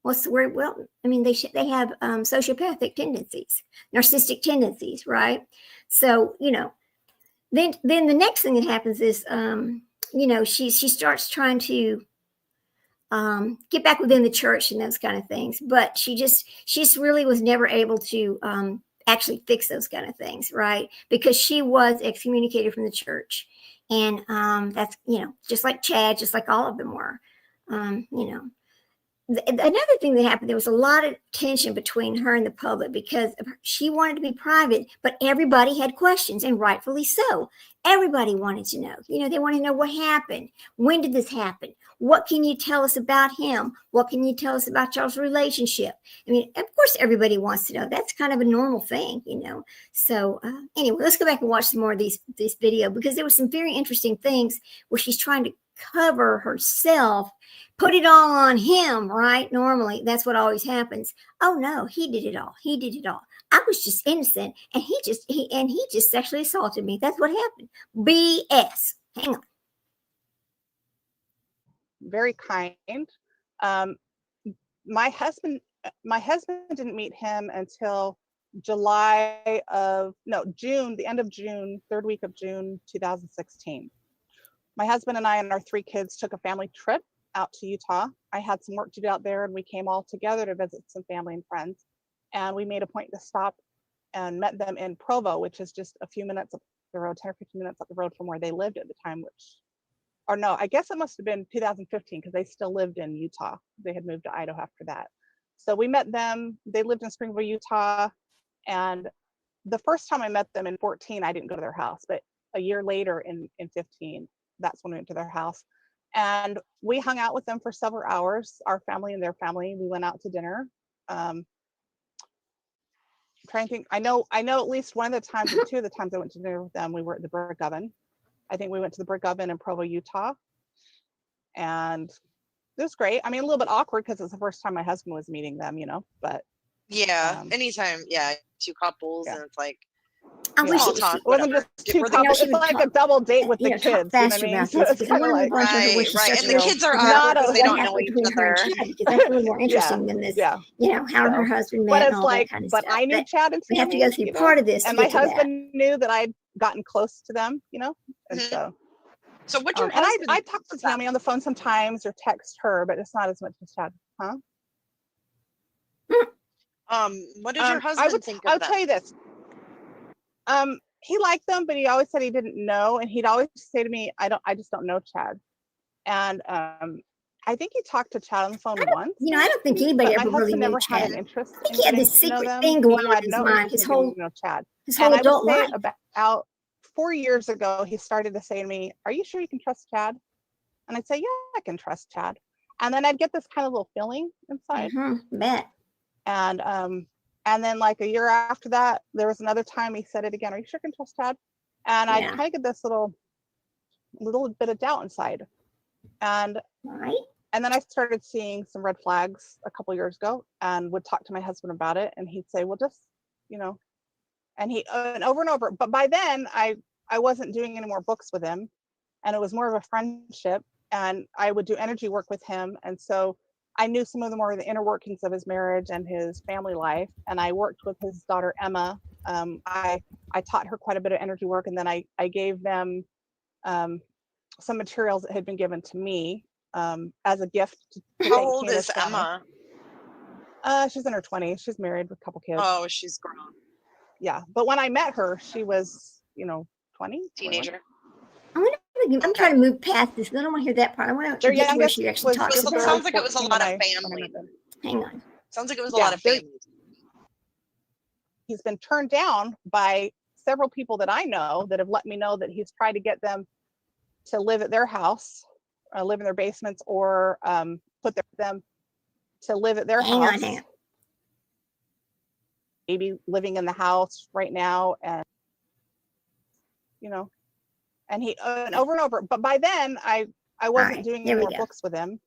what's the word? Well, they have sociopathic tendencies, narcissistic tendencies, right? So, then the next thing that happens is, she starts trying to get back within the church and those kind of things, but she just really was never able to actually fix those kind of things, right? Because she was excommunicated from the church, and that's just like Chad, just like all of them were, another thing that happened, there was a lot of tension between her and the public because she wanted to be private, but everybody had questions, and rightfully so. Everybody wanted to know. They want to know what happened. When did this happen? What can you tell us about him? What can you tell us about y'all's relationship? I mean, of course, everybody wants to know. That's kind of a normal thing, So anyway, let's go back and watch some more of this video, because there were some very interesting things where she's trying to cover herself, put it all on him, right? Normally, that's what always happens. Oh no, he did it all. He did it all. I was just innocent, and he just sexually assaulted me. That's what happened. BS. Hang on. Very kind. My husband didn't meet him until June, the end of June, third week of June, 2016. My husband and I and our 3 kids took a family trip out to Utah. I had some work to do out there, and we came all together to visit some family and friends. And we made a point to stop and met them in Provo, which is just a few minutes up the road, 10 or 15 minutes up the road from where they lived at the time, I guess it must have been 2015, because they still lived in Utah. They had moved to Idaho after that. So we met them. They lived in Springville, Utah. And the first time I met them in 14, I didn't go to their house, but a year later in 15, that's when we went to their house. And we hung out with them for several hours, our family and their family. We went out to dinner. I'm trying to think. I know at least one of the times, or 2 of the times I went to dinner with them, we were at the Brick Oven. I think we went to the Brick Oven in Provo, Utah. And it was great. I mean, a little bit awkward because it's the first time my husband was meeting them, but. Yeah, anytime, 2 couples, and it's like, I wish it wasn't just 2 couples. It's like a double date with the kids. Talk faster about this, because I want to right. And the kids are awkward because they don't know each other. Because that's really more interesting than this. How her husband met and all that kind of stuff. But I knew Chad and Tammy. We have to go through part of this, and my husband knew that I'd gotten close to them. And so. So what's your and husband? I talk to Tammy on the phone sometimes, or text her, but it's not as much as Chad. Huh? What did your husband think of them? I'll tell you this. He liked them, but he always said he didn't know, and he'd always say to me, I just don't know Chad. And I think he talked to Chad on the phone once. I don't think anybody ever really knew Chad. Had an interest. I think he had this secret thing going on in his mind. His whole adult life. About 4 years ago, he started to say to me, "Are you sure you can trust Chad?" And I'd say, "Yeah, I can trust Chad." And then I'd get this kind of little feeling inside. Bet. And then like a year after that, there was another time he said it again. "Are you sure you can trust Chad?" And I kind of get this little bit of doubt inside. And then I started seeing some red flags a couple years ago, and would talk to my husband about it, and he'd say, "Well, just, and he and over and over. But by then I wasn't doing any more books with him, and it was more of a friendship, and I would do energy work with him. And so I knew some of the more of the inner workings of his marriage and his family life. And I worked with his daughter, Emma. I taught her quite a bit of energy work. And then I gave them some materials that had been given to me as a gift. How old is Emma? She's in her 20s. She's married with a couple kids. Oh, she's grown. Yeah. But when I met her, she was, 20? Teenager. I'm trying to move past this. I don't want to hear that part. I want to get to where she actually talks about it. Sounds like it was a lot of family. Hang on. Sounds like it was a lot of family. He's been turned down by several people that I know that have let me know that he's tried to get them to live at their house, live in their basements, or put them to live at their house. Hang on. Maybe living in the house right now, and and he and over and over. But by then I wasn't doing any more books with him,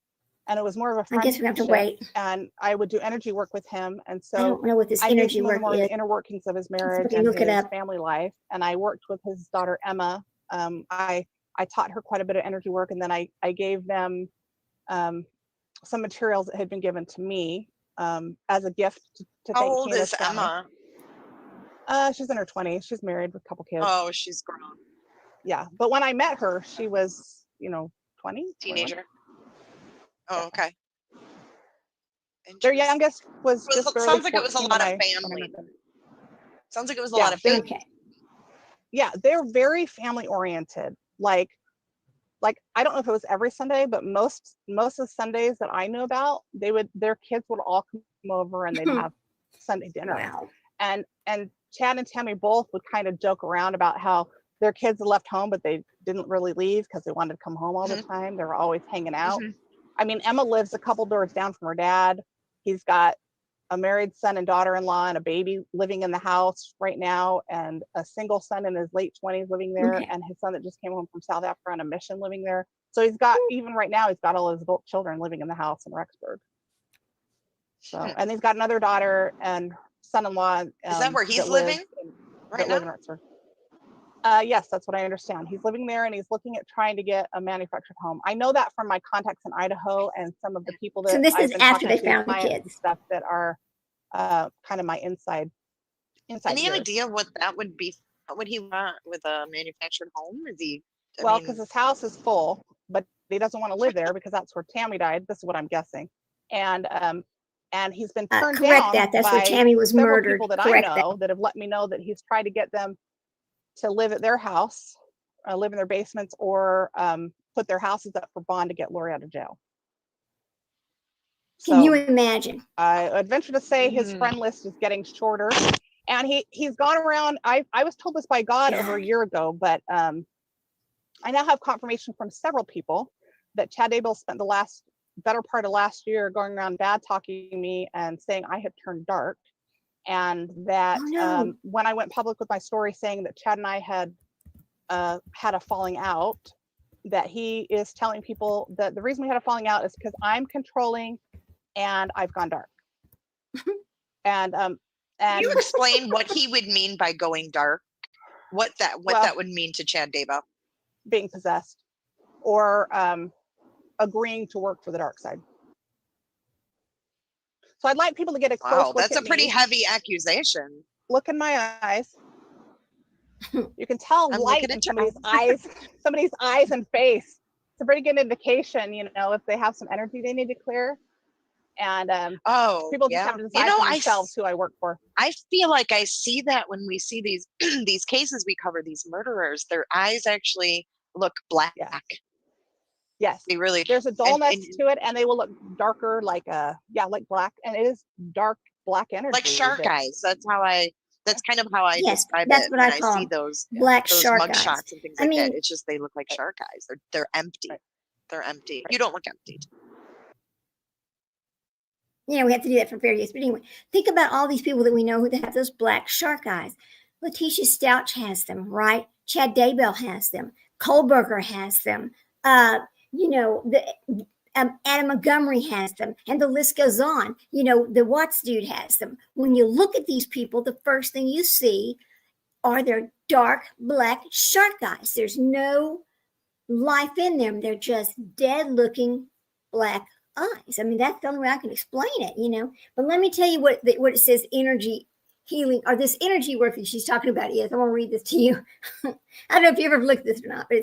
and it was more of a friendship. I guess we have to wait. And I would do energy work with him, and so I don't know what this energy work is. The inner workings of his marriage and his family life. And I worked with his daughter, Emma. I taught her quite a bit of energy work, and then I gave them some materials that had been given to me as a gift to How old is Emma? She's in her 20s. She's married with a couple kids. Oh, she's grown. Yeah, but when I met her, she was 20. Teenager. 21. Oh, okay. Their youngest was just sounds like it was a lot of family. Sounds like it was a lot of family. Okay. Yeah, they're very family oriented. Like like, I don't know if it was every Sunday, but most of the Sundays that I knew about, their kids would all come over and they'd have Sunday dinner. Wow. And Chad and Tammy both would kind of joke around about how their kids had left home, but they didn't really leave because they wanted to come home all the time. They were always hanging out. I mean, Emma lives a couple doors down from her dad. He's got a married son and daughter-in-law and a baby living in the house right now, and a single son in his late 20s living there, and his son that just came home from South Africa on a mission living there. So he's got, even right now, he's got all his adult children living in the house in Rexburg. So, and he's got another daughter and son-in-law. Is that where he's living right now? Live in Rexburg. Yes, that's what I understand. He's living there and he's looking at trying to get a manufactured home. I know that from my contacts in Idaho and some of the people that so this I've is been after talking they found the kids and stuff that are kind of my inside. Any idea what that would be? What would he want with a manufactured home? Is he? Well, because his house is full, but he doesn't want to live there because that's where Tammy died. This is what I'm guessing. And he's been turned down. That's where Tammy was murdered. People that I know that have let me know that he's tried to get them to live at their house, live in their basements, or put their houses up for bond to get Lori out of jail. Can you imagine? I'd venture to say his friend list is getting shorter, and he's gone around. I was told this by God over a year ago, but I now have confirmation from several people that Chad Daybell spent the better part of last year going around bad talking me and saying I had turned dark. And that when I went public with my story saying that Chad and I had had a falling out, that he is telling people that the reason we had a falling out is because I'm controlling and I've gone dark. and Can you explain what he would mean by going dark? What that would mean to Chad Daybell? Being possessed or agreeing to work for the dark side. So I'd like people to get a close look that's at a pretty me. heavy accusation. Look in my eyes. You can tell light in somebody's eyes and face. It's a pretty good indication, if they have some energy they need to clear. And people just have to decide for themselves who I work for. I feel like I see that when we see these these cases we cover, these murderers, their eyes actually look black. Yeah. Yes, they really. There's a dullness to it, and they will look darker, like black, and it is dark black energy, like shark eyes. That's kind of how I describe that's it what when I call see those black those shark mug eyes. shots and things like that. It's just they look like shark eyes. They're empty. Right. They're empty. Right. You don't look empty. We have to do that for fair use. But anyway, think about all these people that we know who have those black shark eyes. Letitia Stouch has them, right? Chad Daybell has them. Kohlberger has them. Adam Montgomery has them, and the list goes on. The Watts dude has them. When you look at these people, the first thing you see are their dark black shark eyes. There's no life in them. They're just dead-looking black eyes. I mean, that's the only way I can explain it, But let me tell you what it says energy healing, or this energy work that she's talking about is. I want to read this to you. I don't know if you ever looked at this or not, but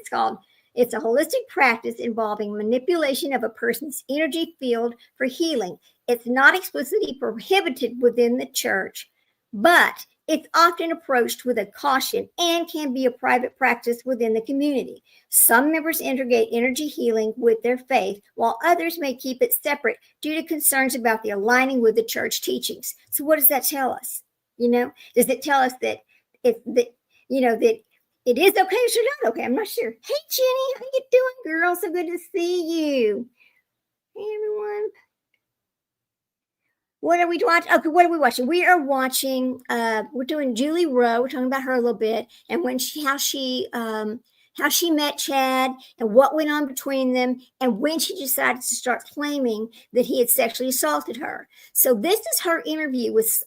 it's a holistic practice involving manipulation of a person's energy field for healing. It's not explicitly prohibited within the church, but it's often approached with a caution and can be a private practice within the community. Some members integrate energy healing with their faith, while others may keep it separate due to concerns about the aligning with the church teachings. So what does that tell us? Does it tell us that that it is okay or not okay? I'm not sure. Hey, Jenny, how you doing, girl? So good to see you. Hey, everyone. What are we watching? Okay, what are we watching? We are watching, we're doing Jule Rowe. We're talking about her a little bit, and how she met Chad and what went on between them, and when she decided to start claiming that he had sexually assaulted her. So this is her interview with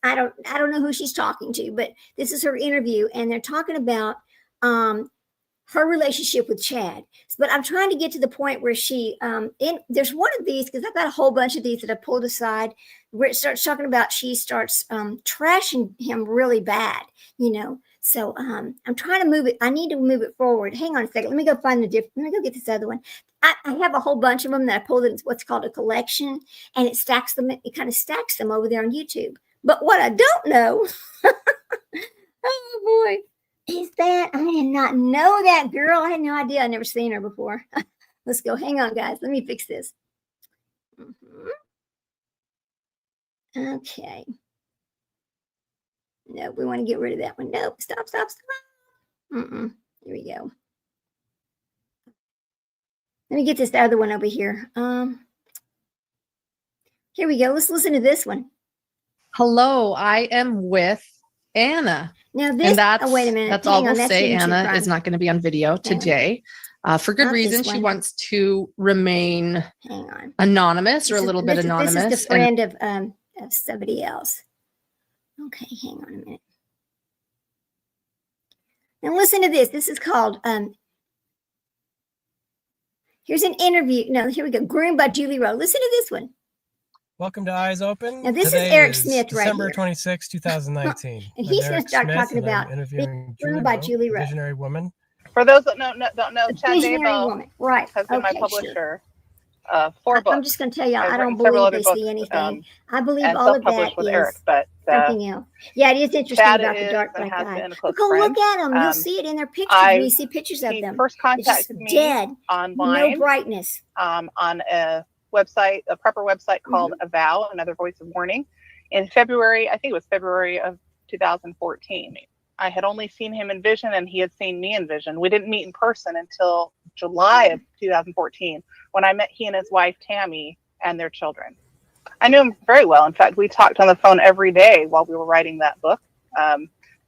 I don't know who she's talking to, but this is her interview, and they're talking about her relationship with Chad. But I'm trying to get to the point where there's one of these, because I've got a whole bunch of these that I pulled aside, where it starts talking about she starts trashing him really bad, So I'm trying to move it. I need to move it forward. Hang on a second. Let me go find let me go get this other one. I have a whole bunch of them that I pulled in what's called a collection, and it stacks them. It kind of stacks them over there on YouTube. But what I don't know, oh boy, is that? I did not know that girl. I had no idea. I never seen her before. Let's go. Hang on, guys. Let me fix this. Okay. No, we want to get rid of that one. Nope. Stop. Here we go. Let me get this other one over here. Here we go. Let's listen to this one. Hello, I am with Anna. Now this, wait a minute. That's all we'll say. Anna is not going to be on video today. For good reason. She wants to remain anonymous or a little bit anonymous. This is the friend of somebody else. Okay, hang on a minute. Now listen to this. This is called, here's an interview. No, here we go. Groomed by Jule Rowe. Listen to this one. Welcome to Eyes Open. Now this is Eric Smith right December here. 26, 2019. And he's going to start talking about being groomed by Jule Rowe. Visionary woman. For those that don't know, Chad Visionary woman. Right. has been my publisher. 4 books. I'm just going to tell y'all, I don't believe they see anything. I believe all of that is Eric, but, something else. Yeah, it is interesting Chad about the dark black eye. Go friend. look at them. You'll see it in their pictures. When you see pictures of them. First contacted me dead. Online. No brightness. On a website, a prepper website called Avow, Another Voice of Warning. In February, I think it was February of 2014. I had only seen him in vision and he had seen me in vision. We didn't meet in person until July of 2014 when I met he and his wife, Tammy, and their children. I knew him very well. In fact, we talked on the phone every day while we were writing that book.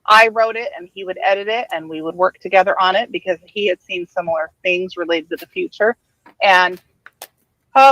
I wrote it and he would edit it and we would work together on it because he had seen similar things related to the future. And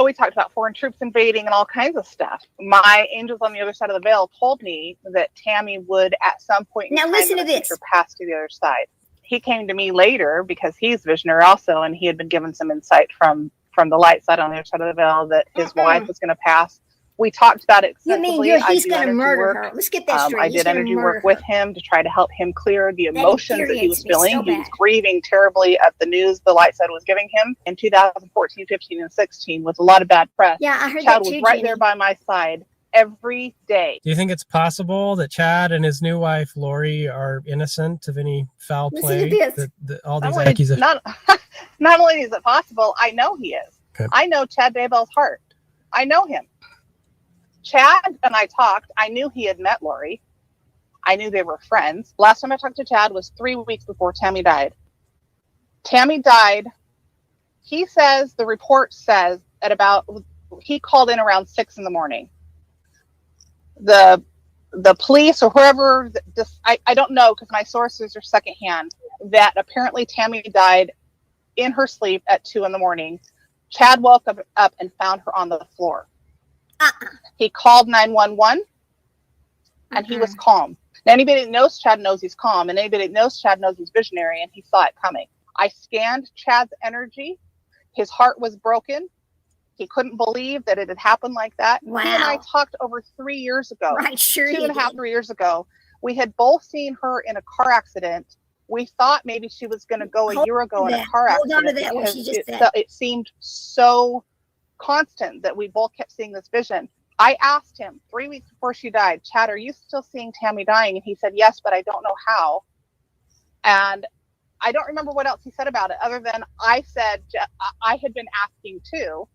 we talked about foreign troops invading and all kinds of stuff. My angels on the other side of the veil told me that Tammy would at some point in time listen to this. pass to the other side. He came to me later because he's visionary also, and he had been given some insight from the light side on the other side of the veil that his wife was going to pass. We talked about it extensively. You mean he's going to murder her? Let's get that straight. I did energy work with him to try to help him clear the emotions that he was feeling. He was grieving terribly at the news the light side was giving him in 2014, 15, and 16 with a lot of bad press. Yeah, I heard Chad that too, was right there by my side every day. Do you think it's possible that Chad and his new wife, Lori, are innocent of any foul play? All these accusations. Not only is it possible, I know he is. Okay. I know Chad Daybell's heart. I know him. Chad and I talked. I knew he had met Lori. I knew they were friends. Last time I talked to Chad was 3 weeks before Tammy died. Tammy died. He says, the report says he called in around 6 a.m. The police or whoever, I don't know because my sources are secondhand, that apparently Tammy died in her sleep at 2 a.m. Chad woke up and found her on the floor. He called 911 and he was calm. Now, anybody that knows Chad knows he's calm, and anybody that knows Chad knows he's visionary, and he saw it coming. I scanned Chad's energy. His heart was broken. He couldn't believe that it had happened like that. Wow. He and I talked over 3 years ago. Right, sure. 2.5, 3 years ago. We had both seen her in a car accident. We thought maybe she was going to go a year ago in a car accident. Hold on to that, what she just said. It seemed so constant that we both kept seeing this vision. I asked him 3 weeks before she died, Chad, are you still seeing Tammy dying? And he said, yes, but I don't know how. And I don't remember what else he said about it other than I said, I had been asking too.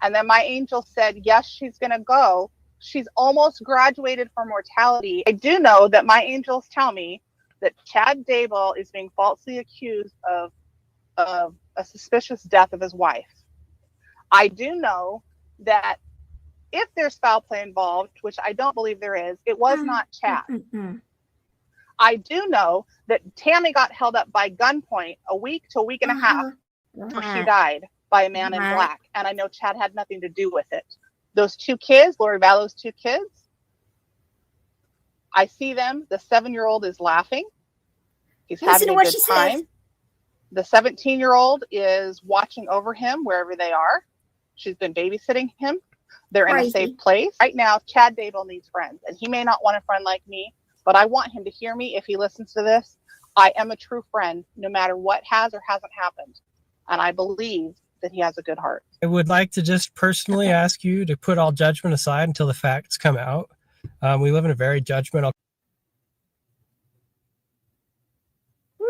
And then my angel said, yes, she's going to go. She's almost graduated from mortality. I do know that my angels tell me that Chad Daybell is being falsely accused of a suspicious death of his wife. I do know that if there's foul play involved, which I don't believe there is, it was not Chad. I do know that Tammy got held up by gunpoint a week to a week and a half before she died by a man in black. And I know Chad had nothing to do with it. Those 2 kids, Lori Vallow's 2 kids, I see them. The 7-year-old is laughing. He's having a good time. The 17-year-old is watching over him wherever they are. She's been babysitting him. They're in a safe place. Right now, Chad Daybell needs friends, and he may not want a friend like me, but I want him to hear me if he listens to this. I am a true friend, no matter what has or hasn't happened, and I believe that he has a good heart. I would like to just personally ask you to put all judgment aside until the facts come out. We live in a very judgmental.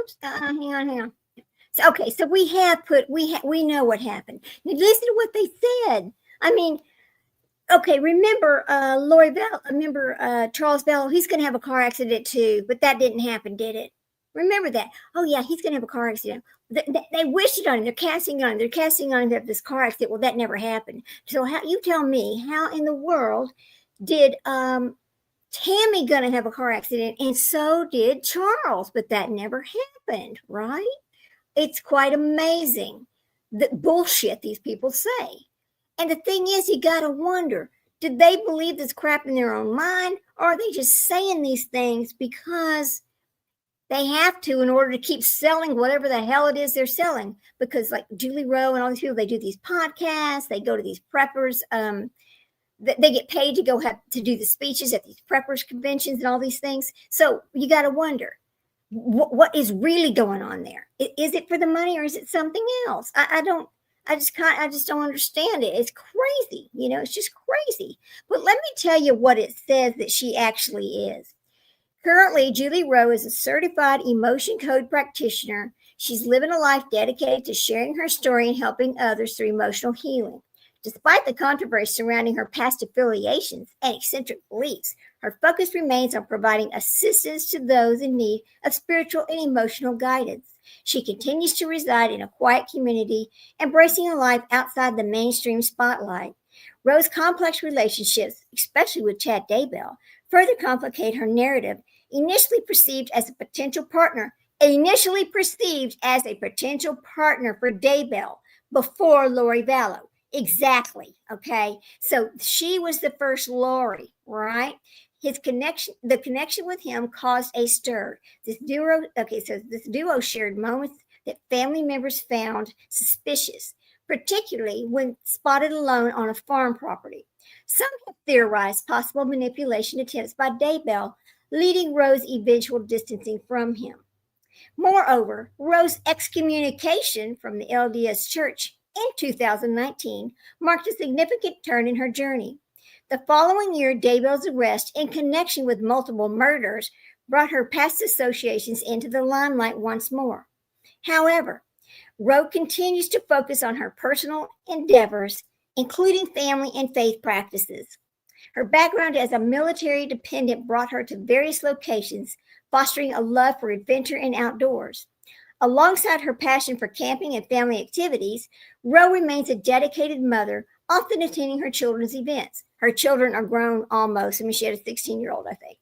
Whoops. Hang on. So, okay, so we know what happened. Now, listen to what they said. I mean, okay, remember Charles Bell, he's going to have a car accident too, but that didn't happen, did it? Remember that. Oh, yeah, he's going to have a car accident. They wished it on him. They're casting on him to have this car accident. Well, that never happened. So you tell me, how in the world did Tammy going to have a car accident? And so did Charles, but that never happened, right? It's quite amazing the bullshit these people say. And the thing is, you got to wonder, did they believe this crap in their own mind, or are they just saying these things because they have to in order to keep selling whatever the hell it is they're selling? Because like Jule Rowe and all these people, they do these podcasts, they go to these preppers, they get paid to go to do the speeches at these preppers conventions and all these things. So you got to wonder, what is really going on there? Is it for the money, or is it something else? I just don't understand it. It's crazy. It's just crazy. But let me tell you what it says that she actually is. Currently, Jule Rowe is a certified emotion code practitioner. She's living a life dedicated to sharing her story and helping others through emotional healing. Despite the controversy surrounding her past affiliations and eccentric beliefs, her focus remains on providing assistance to those in need of spiritual and emotional guidance. She continues to reside in a quiet community, embracing a life outside the mainstream spotlight. Rowe's complex relationships, especially with Chad Daybell, further complicate her narrative. Initially perceived as a potential partner for Daybell before Lori Vallow. Exactly. Okay. So she was the first Lori, right? The connection with him caused a stir. This duo shared moments that family members found suspicious, particularly when spotted alone on a farm property. Some have theorized possible manipulation attempts by Daybell, leading Rowe's eventual distancing from him. Moreover, Rowe's excommunication from the LDS Church in 2019 marked a significant turn in her journey. The following year, Daybell's arrest in connection with multiple murders brought her past associations into the limelight once more. However, Rowe continues to focus on her personal endeavors, including family and faith practices. Her background as a military dependent brought her to various locations, fostering a love for adventure and outdoors. Alongside her passion for camping and family activities, Rowe remains a dedicated mother, often attending her children's events. Her children are grown almost. She had a 16-year-old, I think.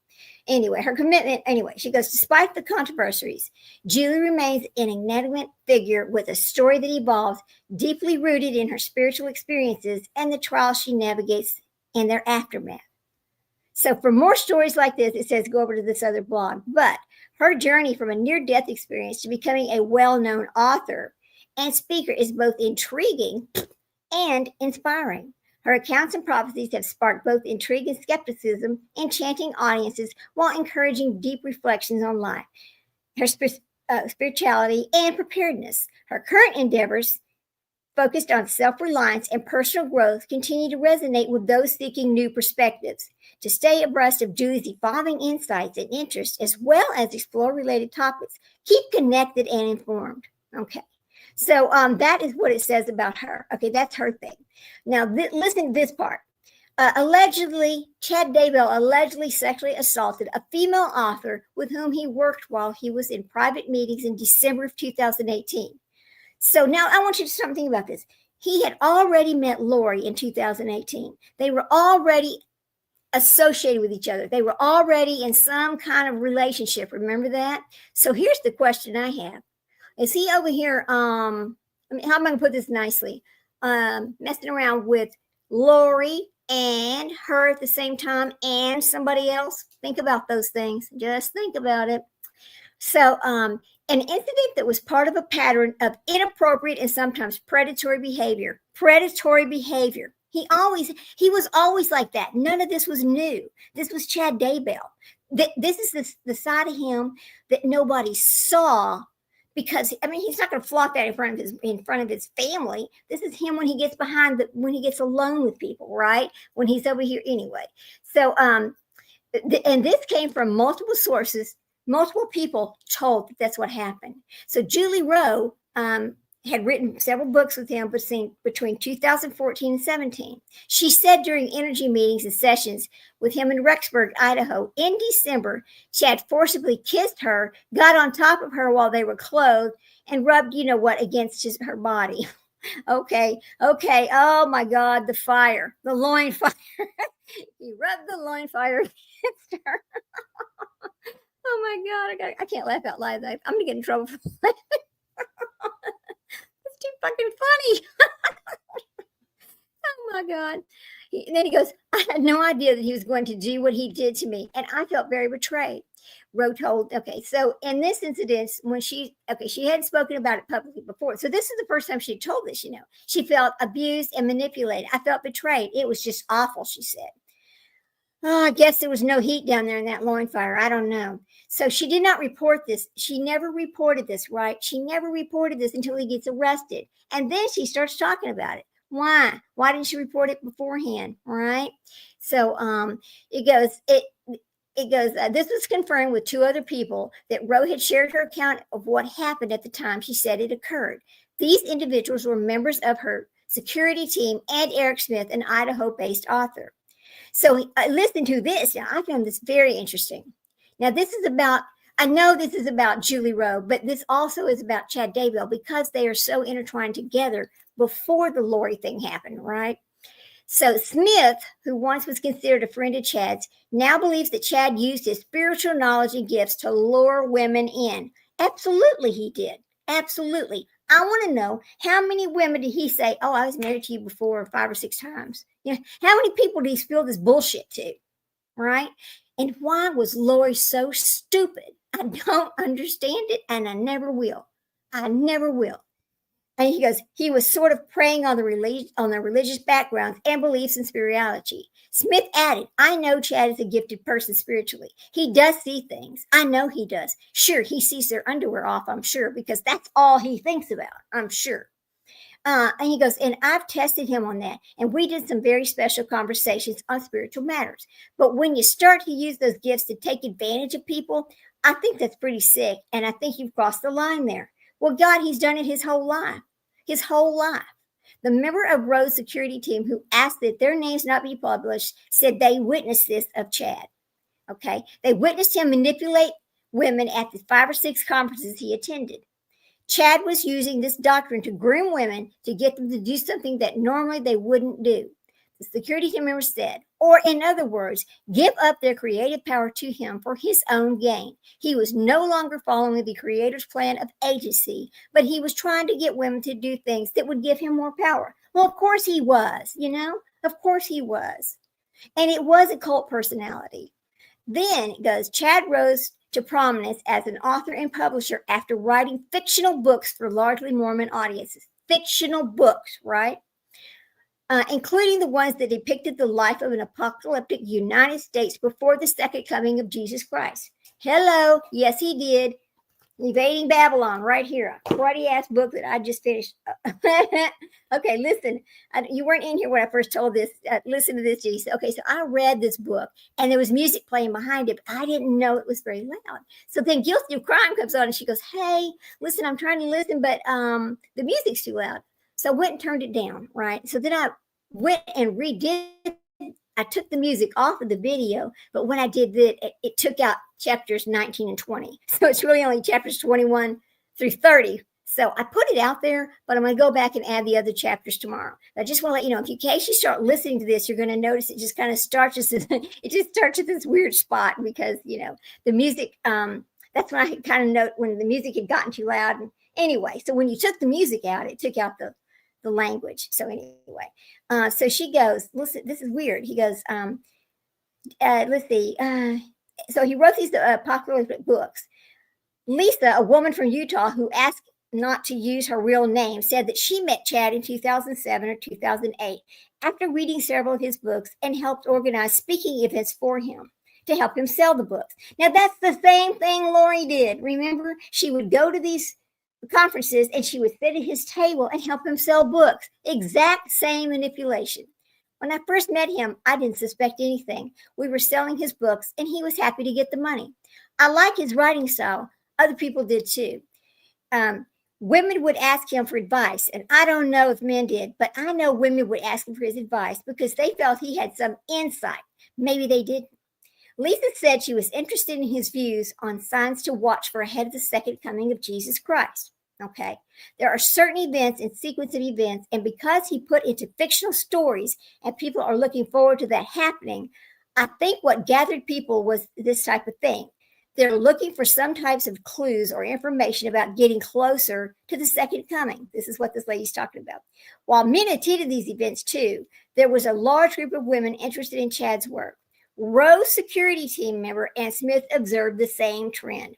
Her commitment, she goes, despite the controversies, Jule remains an enigmatic figure with a story that evolves, deeply rooted in her spiritual experiences and the trials she navigates in their aftermath. So for more stories like this, it says go over to this other blog. But her journey from a near-death experience to becoming a well-known author and speaker is both intriguing and inspiring. Her accounts and prophecies have sparked both intrigue and skepticism, enchanting audiences while encouraging deep reflections on life, her spirituality, and preparedness. Her current endeavors, focused on self-reliance and personal growth, continue to resonate with those seeking new perspectives. To stay abreast of Jule's evolving insights and interests, as well as explore related topics, keep connected and informed. Okay. So that is what it says about her. Okay, that's her thing. Now, listen to this part. Allegedly, Chad Daybell allegedly sexually assaulted a female author with whom he worked while he was in private meetings in December of 2018. So now I want you to think about this. He had already met Lori in 2018. They were already associated with each other. They were already in some kind of relationship. Remember that? So here's the question I have. Is he over here, how am I going to put this nicely? Messing around with Lori and her at the same time and somebody else? Think about those things. Just think about it. So an incident that was part of a pattern of inappropriate and sometimes predatory behavior. He was always like that. None of this was new. This was Chad Daybell. This is the side of him that nobody saw, because he's not going to flaunt that in front of his family. This is him when he gets when he gets alone with people, right? When he's over here anyway. So and this came from multiple sources Multiple people told that that's what happened. So Jule Rowe had written several books with him between 2014 and 17. She said during energy meetings and sessions with him in Rexburg, Idaho, in December, Chad forcibly kissed her, got on top of her while they were clothed, and rubbed, against her body. Okay. Oh my God, the fire, the loin fire. He rubbed the loin fire against her. Oh my God, I can't laugh out loud. I'm gonna get in trouble for that. It's too fucking funny. Oh my God. And then he goes, I had no idea that he was going to do what he did to me, and I felt very betrayed. Rowe told, so in this incident, when she hadn't spoken about it publicly before. So this is the first time she told this, She felt abused and manipulated. I felt betrayed. It was just awful, she said. Oh, I guess there was no heat down there in that loin fire. I don't know. So she did not report this. She never reported this, right? She never reported this until he gets arrested. And then she starts talking about it. Why? Why didn't she report it beforehand? Right? So it goes, this was confirmed with 2 other people that Rowe had shared her account of what happened at the time she said it occurred. These individuals were members of her security team and Eric Smith, an Idaho-based author. So I listened to this. Now, I found this very interesting. Now, I know this is about Jule Rowe, but this also is about Chad Daybell because they are so intertwined together before the Lori thing happened, right? So Smith, who once was considered a friend of Chad's, now believes that Chad used his spiritual knowledge and gifts to lure women in. Absolutely, he did. Absolutely. I want to know, how many women did he say, oh, I was married to you before 5 or 6 times? How many people did he spill this bullshit to? Right? And why was Lori so stupid? I don't understand it, and I never will. I never will. And he goes, he was sort of preying on the religious backgrounds and beliefs in spirituality. Smith added, I know Chad is a gifted person spiritually. He does see things. I know he does. Sure, he sees their underwear off, I'm sure, because that's all he thinks about, I'm sure. And he goes, and I've tested him on that. And we did some very special conversations on spiritual matters. But when you start to use those gifts to take advantage of people, I think that's pretty sick. And I think you've crossed the line there. Well, God, he's done it his whole life. His whole life. The member of Rowe's security team who asked that their names not be published said they witnessed this of Chad. Okay. They witnessed him manipulate women at the 5 or 6 conferences he attended. Chad was using this doctrine to groom women to get them to do something that normally they wouldn't do. The security team member said, or in other words, give up their creative power to him for his own gain. He was no longer following the creator's plan of agency, but he was trying to get women to do things that would give him more power. Well, of course he was, of course he was. And it was a cult personality. Then it goes, Chad rose to prominence as an author and publisher after writing fictional books for largely Mormon audiences. Fictional books, right? Including the ones that depicted the life of an apocalyptic United States before the second coming of Jesus Christ. Hello. Yes, he did. Evading Babylon, right here. A cruddy-ass book that I just finished. Okay, listen. You weren't in here when I first told this. Listen to this, G. Okay, so I read this book, and there was music playing behind it, but I didn't know it was very loud. So then Guilty of Crime comes on, and she goes, hey, listen, I'm trying to listen, but the music's too loud. So I went and turned it down, right? So then I went and redid. I took the music off of the video, but when I did that, it took out chapters 19 and 20. So it's really only chapters 21 through 30. So I put it out there, but I'm going to go back and add the other chapters tomorrow. I just want to let you know, if you occasionally start listening to this, you're going to notice it just kind of starts at this weird spot because, the music, that's when I kind of note when the music had gotten too loud. And anyway, so when you took the music out, it took out the language. So anyway, so she goes, listen, this is weird. He goes, let's see. So he wrote these apocalyptic books. Lisa, a woman from Utah who asked not to use her real name, said that she met Chad in 2007 or 2008 after reading several of his books and helped organize speaking events for him to help him sell the books. Now, that's the same thing Lori did. Remember, she would go to these conferences and she would sit at his table and help him sell books. Exact same manipulation. When I first met him, I didn't suspect anything. We were selling his books, and he was happy to get the money. I like his writing style. Other people did too. Women would ask him for advice, and I don't know if men did, but I know women would ask him for his advice because they felt he had some insight. Maybe they didn't. Lisa said she was interested in his views on signs to watch for ahead of the second coming of Jesus Christ. Okay, there are certain events and sequence of events, and because he put into fictional stories and people are looking forward to that happening, I think what gathered people was this type of thing. They're looking for some types of clues or information about getting closer to the second coming. This is what this lady's talking about. While men attended these events too, there was a large group of women interested in Chad's work. Rowe's security team member and Smith observed the same trend.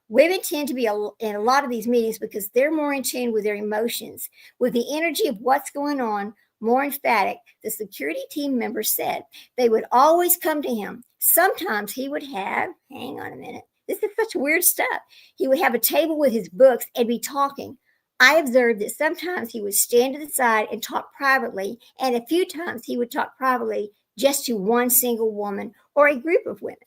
Women tend to be in a lot of these meetings because they're more in tune with their emotions, with the energy of what's going on, more emphatic. The security team member said they would always come to him. Sometimes he would have, hang on a minute, this is such weird stuff. He would have a table with his books and be talking. I observed that sometimes he would stand to the side and talk privately, and a few times he would talk privately just to one single woman or a group of women.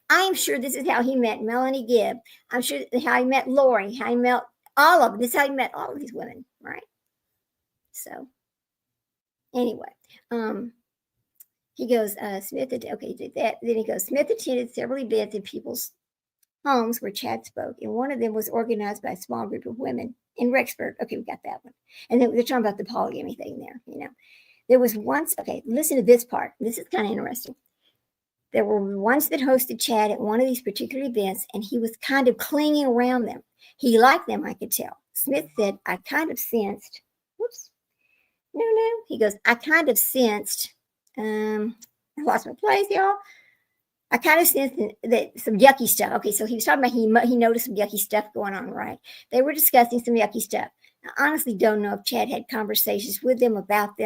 I am sure this is how he met Melanie Gibb. I'm sure this is how he met Lori, how he met all of them. This is how he met all of these women, right? So, anyway, he goes, Smith, okay, he did that. Then he goes, Smith attended several events in people's homes where Chad spoke, and one of them was organized by a small group of women in Rexburg. Okay, we got that one. And then they're talking about the polygamy thing there, you know. There was once, okay, listen to this part. This is kind of interesting. There were ones that hosted Chad at one of these particular events, and he was kind of clinging around them. He liked them, I could tell. Smith said, I kind of sensed, he goes, I kind of sensed, I lost my place, y'all. I kind of sensed that some yucky stuff. Okay, so he was talking about he noticed some yucky stuff going on, right? They were discussing some yucky stuff. I honestly don't know if Chad had conversations with them about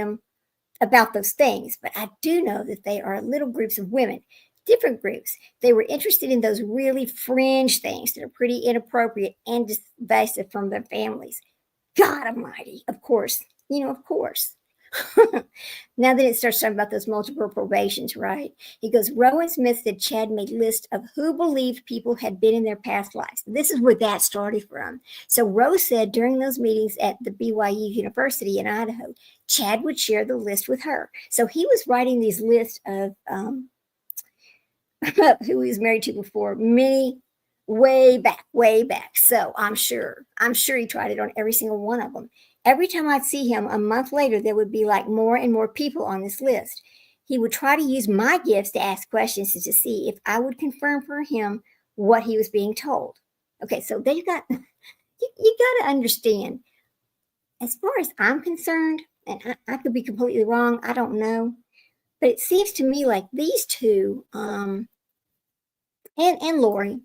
those things, but I do know that they are little groups of women, different groups. They were interested in those really fringe things that are pretty inappropriate and divisive from their families. God almighty, of course, of course. Now that it starts talking about those multiple probations, right? He goes, Rowe and Smith said Chad made lists of who believed people had been in their past lives. This is where that started from. So Rowe said during those meetings at the BYU University in Idaho, Chad would share the list with her. So he was writing these lists of who he was married to before, many way back. So I'm sure he tried it on every single one of them. Every time I'd see him a month later, there would be like more and more people on this list. He would try to use my gifts to ask questions to see if I would confirm for him what he was being told. Okay, so you got to understand, as far as I'm concerned, and I could be completely wrong, I don't know, but it seems to me like these two, and Lori,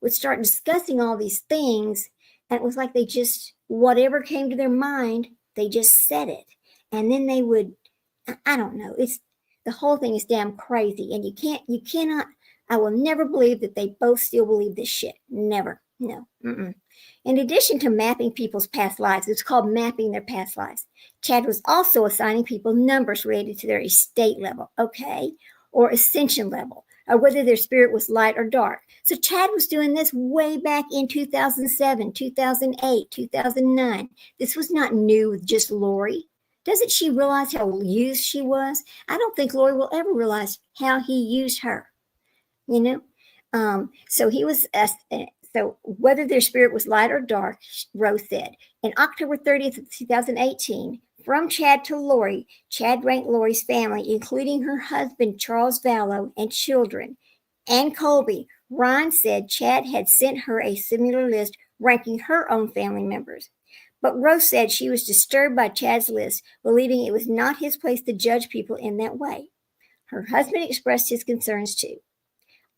would start discussing all these things, and it was like they just, whatever came to their mind, they just said it. And then they would, I don't know, the whole thing is damn crazy. And you cannot, I will never believe that they both still believe this shit. Never. No. In addition to mapping people's past lives, it's called mapping their past lives. Chad was also assigning people numbers related to their estate level, okay, or ascension level, or whether their spirit was light or dark. So Chad was doing this way back in 2007, 2008, 2009. This was not new with just Lori. Doesn't she realize how used she was? I don't think Lori will ever realize how he used her, So he was, so whether their spirit was light or dark, Rowe said. In October 30th of 2018, from Chad to Lori, Chad ranked Lori's family, including her husband, Charles Vallow, and children, and Colby. Ron said Chad had sent her a similar list ranking her own family members. But Rose said she was disturbed by Chad's list, believing it was not his place to judge people in that way. Her husband expressed his concerns too.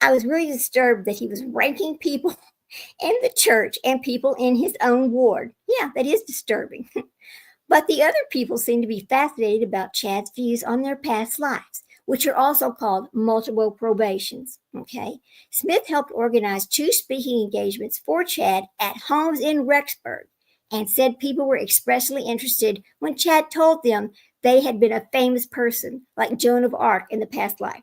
I was really disturbed that he was ranking people in the church and people in his own ward. Yeah, that is disturbing. But the other people seem to be fascinated about Chad's views on their past lives, which are also called multiple probations. Okay. Smith helped organize 2 speaking engagements for Chad at homes in Rexburg and said people were expressly interested when Chad told them they had been a famous person like Joan of Arc in the past life.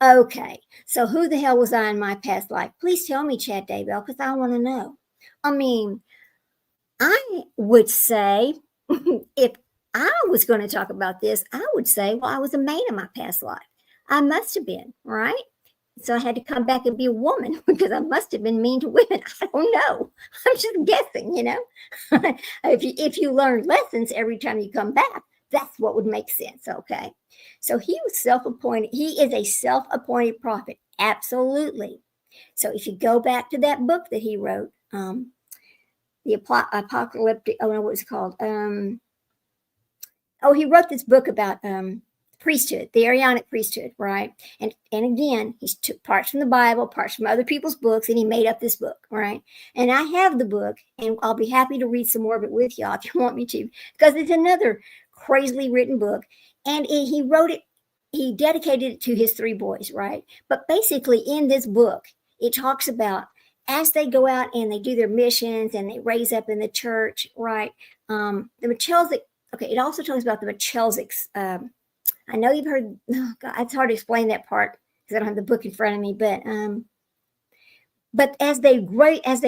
Okay, so who the hell was I in my past life? Please tell me, Chad Daybell, because I want to know. I mean, I would say if I was going to talk about this, I would say, well, I was a man in my past life. I must have been, right? So I had to come back and be a woman because I must have been mean to women. I don't know. I'm just guessing, you know. if you learn lessons every time you come back, that's what would make sense, okay? So he was self-appointed. He is a self-appointed prophet, absolutely. So if you go back to that book that he wrote, the apocalyptic, oh no, what was it called? He wrote this book about priesthood, the Aaronic priesthood, right? And again, he took parts from the Bible, parts from other people's books, and he made up this book, right? And I have the book, and I'll be happy to read some more of it with y'all if you want me to, because it's another crazily written book. And he wrote it, he dedicated it to his 3 boys, right? But basically in this book, it talks about as they go out and they do their missions and they raise up in the church, right? The Machelsic, okay, it also talks about the Machelsics. I know you've heard, oh God, it's hard to explain that part because I don't have the book in front of me, but as they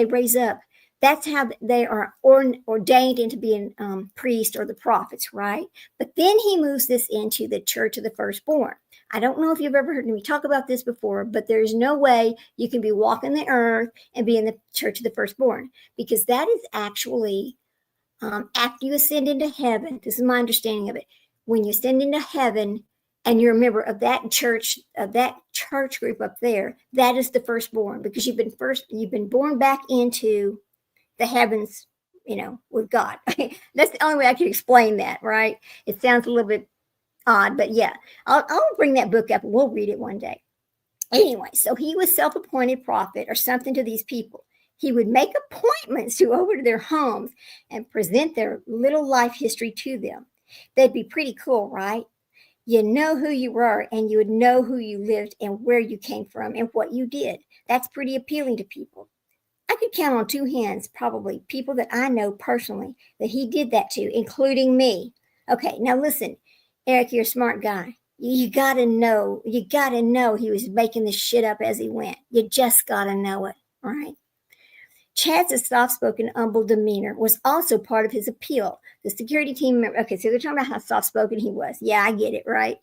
raise up, that's how they are ordained into being priests or the prophets, right? But then he moves this into the church of the firstborn. I don't know if you've ever heard me talk about this before, but there's no way you can be walking the earth and be in the church of the firstborn, because that is actually after you ascend into heaven. This is my understanding of it. When you ascend into heaven and you're a member of that church group up there, that is the firstborn, because you've been born back into the heavens, you know, with God. That's the only way I can explain that, right? It sounds a little bit odd, but yeah, I'll bring that book up and we'll read it one day. Anyway, so he was self-appointed prophet or something to these people. He would make appointments to go over to their homes and present their little life history to them. They'd be pretty cool, right? You know who you were, and you would know who you lived and where you came from and what you did. That's pretty appealing to people. I could count on 2 hands, probably, people that I know personally that he did that to, including me. Okay, now listen, Eric, you're a smart guy. You gotta know he was making this shit up as he went. You just gotta know it, all right? Chad's soft-spoken, humble demeanor was also part of his appeal. The security team, okay, so they're talking about how soft-spoken he was. Yeah, I get it, right?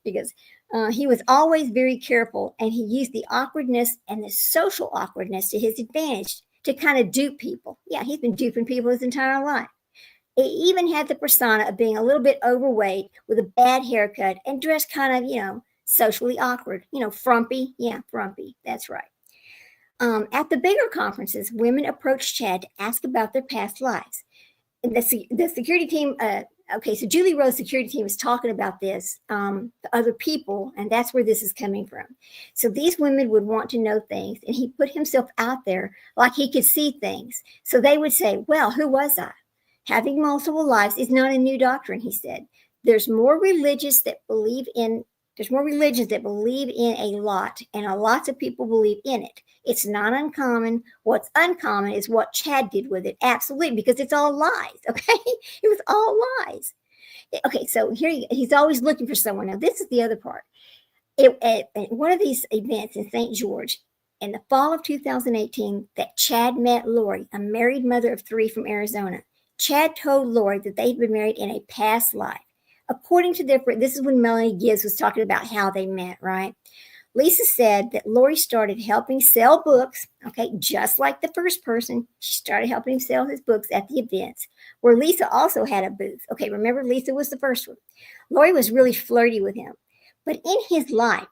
Because he was always very careful, and he used the awkwardness and the social awkwardness to his advantage to kind of dupe people. Yeah, he's been duping people his entire life. He even had the persona of being a little bit overweight with a bad haircut and dressed kind of, you know, socially awkward. You know, frumpy. Yeah, frumpy. That's right. At the bigger conferences, women approached Chad to ask about their past lives. And the security team, okay, so Jule Rowe's security team is talking about this to other people, and that's where this is coming from. So these women would want to know things, and he put himself out there like he could see things. So they would say, well, who was I? Having multiple lives is not a new doctrine, he said. There's more religions that believe in a lot, and lots of people believe in it. It's not uncommon. What's uncommon is what Chad did with it. Absolutely, because it's all lies, okay? It was all lies. Okay, so here he's always looking for someone. Now, this is the other part. At one of these events in St. George, in the fall of 2018, that Chad met Lori, a married mother of 3 from Arizona. Chad told Lori that they'd been married in a past life. According to this is when Melanie Gibbs was talking about how they met, right? Lisa said that Lori started helping sell books, okay, just like the first person. She started helping him sell his books at the events, where Lisa also had a booth. Okay, remember, Lisa was the first one. Lori was really flirty with him. But in his life,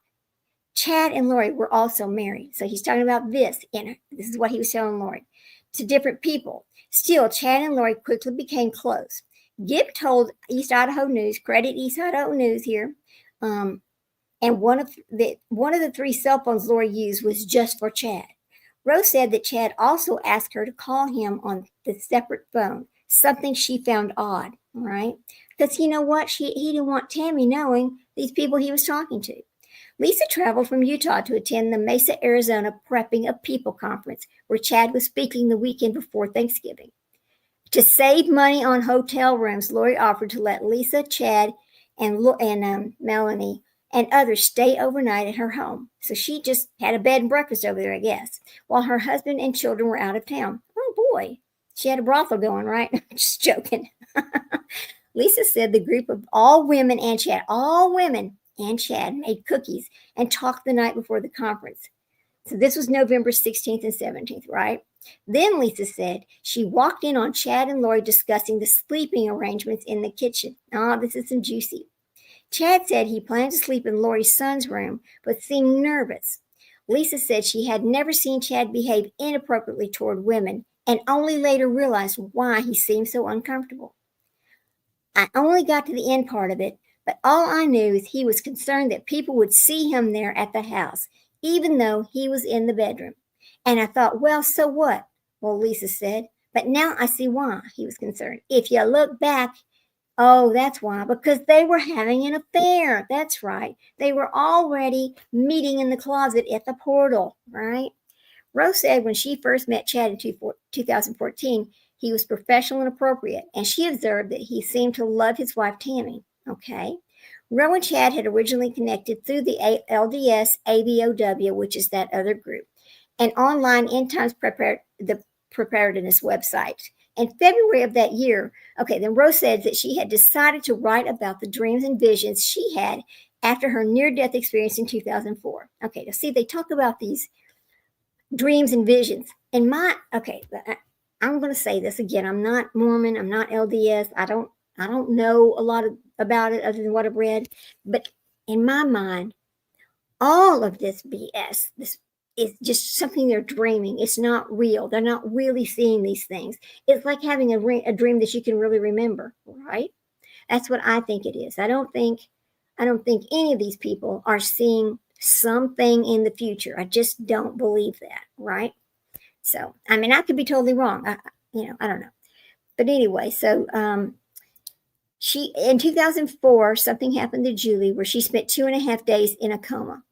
Chad and Lori were also married. So he's talking about this, and this is what he was telling Lori, to different people. Still, Chad and Lori quickly became close. Gibb told East Idaho News, credit East Idaho News here, and one of the 3 cell phones Lori used was just for Chad. Rose said that Chad also asked her to call him on the separate phone, something she found odd, right? Because you know what? He didn't want Tammy knowing these people he was talking to. Lisa traveled from Utah to attend the Mesa, Arizona Prepping a People conference, where Chad was speaking the weekend before Thanksgiving. To save money on hotel rooms, Lori offered to let Lisa, Chad, and Melanie and others stay overnight at her home. So she just had a bed and breakfast over there, I guess, while her husband and children were out of town. Oh, boy. She had a brothel going, right? Just joking. Lisa said the group of all women and Chad made cookies and talked the night before the conference. So this was November 16th and 17th, right? Then Lisa said she walked in on Chad and Lori discussing the sleeping arrangements in the kitchen. Oh, this is some juicy. Chad said he planned to sleep in Lori's son's room, but seemed nervous. Lisa said she had never seen Chad behave inappropriately toward women and only later realized why he seemed so uncomfortable. I only got to the end part of it, but all I knew is he was concerned that people would see him there at the house, even though he was in the bedroom. And I thought, well, so what? Well, Lisa said, but now I see why he was concerned. If you look back, oh, that's why, because they were having an affair. That's right. They were already meeting in the closet at the portal, right? Rose said when she first met Chad in 2014, he was professional and appropriate, and she observed that he seemed to love his wife, Tammy. Okay. Rowe and Chad had originally connected through the LDS ABOW, which is that other group, an online end times preparedness website. In February of that year, then Rose said that she had decided to write about the dreams and visions she had after her near-death experience in 2004. Okay, now see, they talk about these dreams and visions. I'm going to say this again. I'm not Mormon. I'm not LDS. I don't know a lot about it other than what I've read. But in my mind, all of this BS, this is just something they're dreaming. It's not real. They're not really seeing these things. It's like having a dream that you can really remember, right? That's what I think it is. I don't think any of these people are seeing something in the future. I just don't believe that, right? So, I mean, I could be totally wrong. I don't know. But anyway, so in 2004, something happened to Julie where she spent 2.5 days in a coma.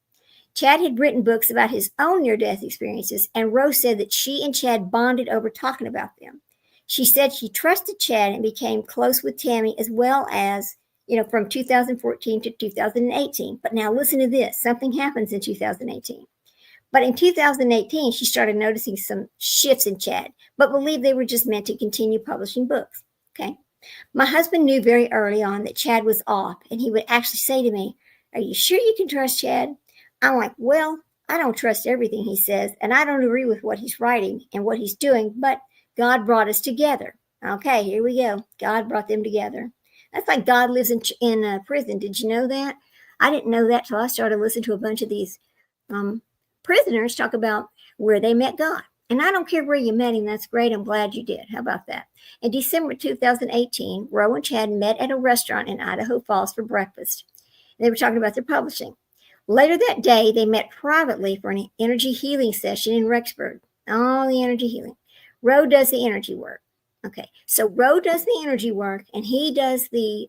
Chad had written books about his own near-death experiences, and Rose said that she and Chad bonded over talking about them. She said she trusted Chad and became close with Tammy as well as, from 2014 to 2018. But now listen to this. Something happens in 2018. But in 2018, she started noticing some shifts in Chad, but believed they were just meant to continue publishing books. Okay. My husband knew very early on that Chad was off, and he would actually say to me, "Are you sure you can trust Chad?" I'm like, well, I don't trust everything he says, and I don't agree with what he's writing and what he's doing, but God brought us together. Okay, here we go. God brought them together. That's like God lives in prison. Did you know that? I didn't know that till I started listening to a bunch of these prisoners talk about where they met God. And I don't care where you met him. That's great. I'm glad you did. How about that? In December 2018, Rowe and Chad met at a restaurant in Idaho Falls for breakfast. They were talking about their publishing. Later that day, they met privately for an energy healing session in Rexburg. Oh, the energy healing. Rowe does the energy work. Okay, so Rowe does the energy work, and he does the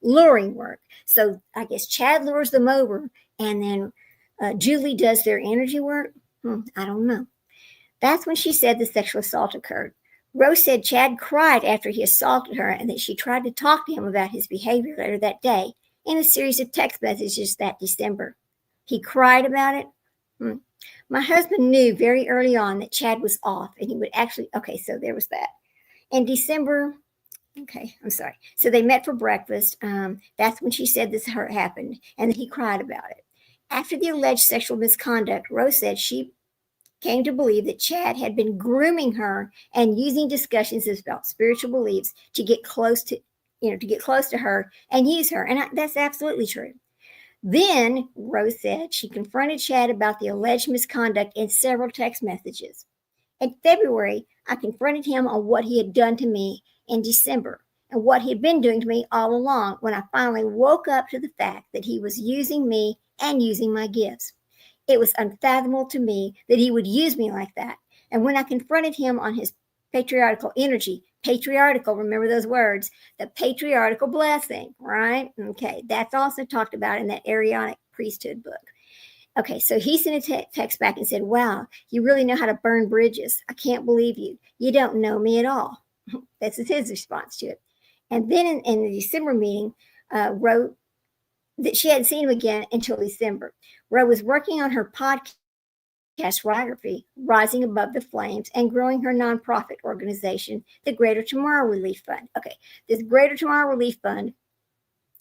luring work. So I guess Chad lures them over, and then Julie does their energy work. I don't know. That's when she said the sexual assault occurred. Rowe said Chad cried after he assaulted her, and that she tried to talk to him about his behavior later that day in a series of text messages that December. He cried about it. My husband knew very early on that Chad was off, and he would actually, so there was that. In December, so they met for breakfast. That's when she said this happened, and he cried about it. After the alleged sexual misconduct, Rose said she came to believe that Chad had been grooming her and using discussions about spiritual beliefs to get close to her and use her. And that's absolutely true. Then, Rose said, she confronted Chad about the alleged misconduct in several text messages. In February, I confronted him on what he had done to me in December and what he had been doing to me all along when I finally woke up to the fact that he was using me and using my gifts. It was unfathomable to me that he would use me like that. And when I confronted him on his patriarchal energy, patriarchal, remember those words, the patriarchal blessing, right? Okay, that's also talked about in that Arianic priesthood book. Okay, so he sent a text back and said, "Wow, you really know how to burn bridges. I can't believe you. You don't know me at all." This is his response to it. And then in the December meeting, wrote that she hadn't seen him again until December. Rowe was working on her podcast biography, Rising Above the Flames, and growing her nonprofit organization, the Greater Tomorrow Relief Fund. Okay, this Greater Tomorrow Relief Fund,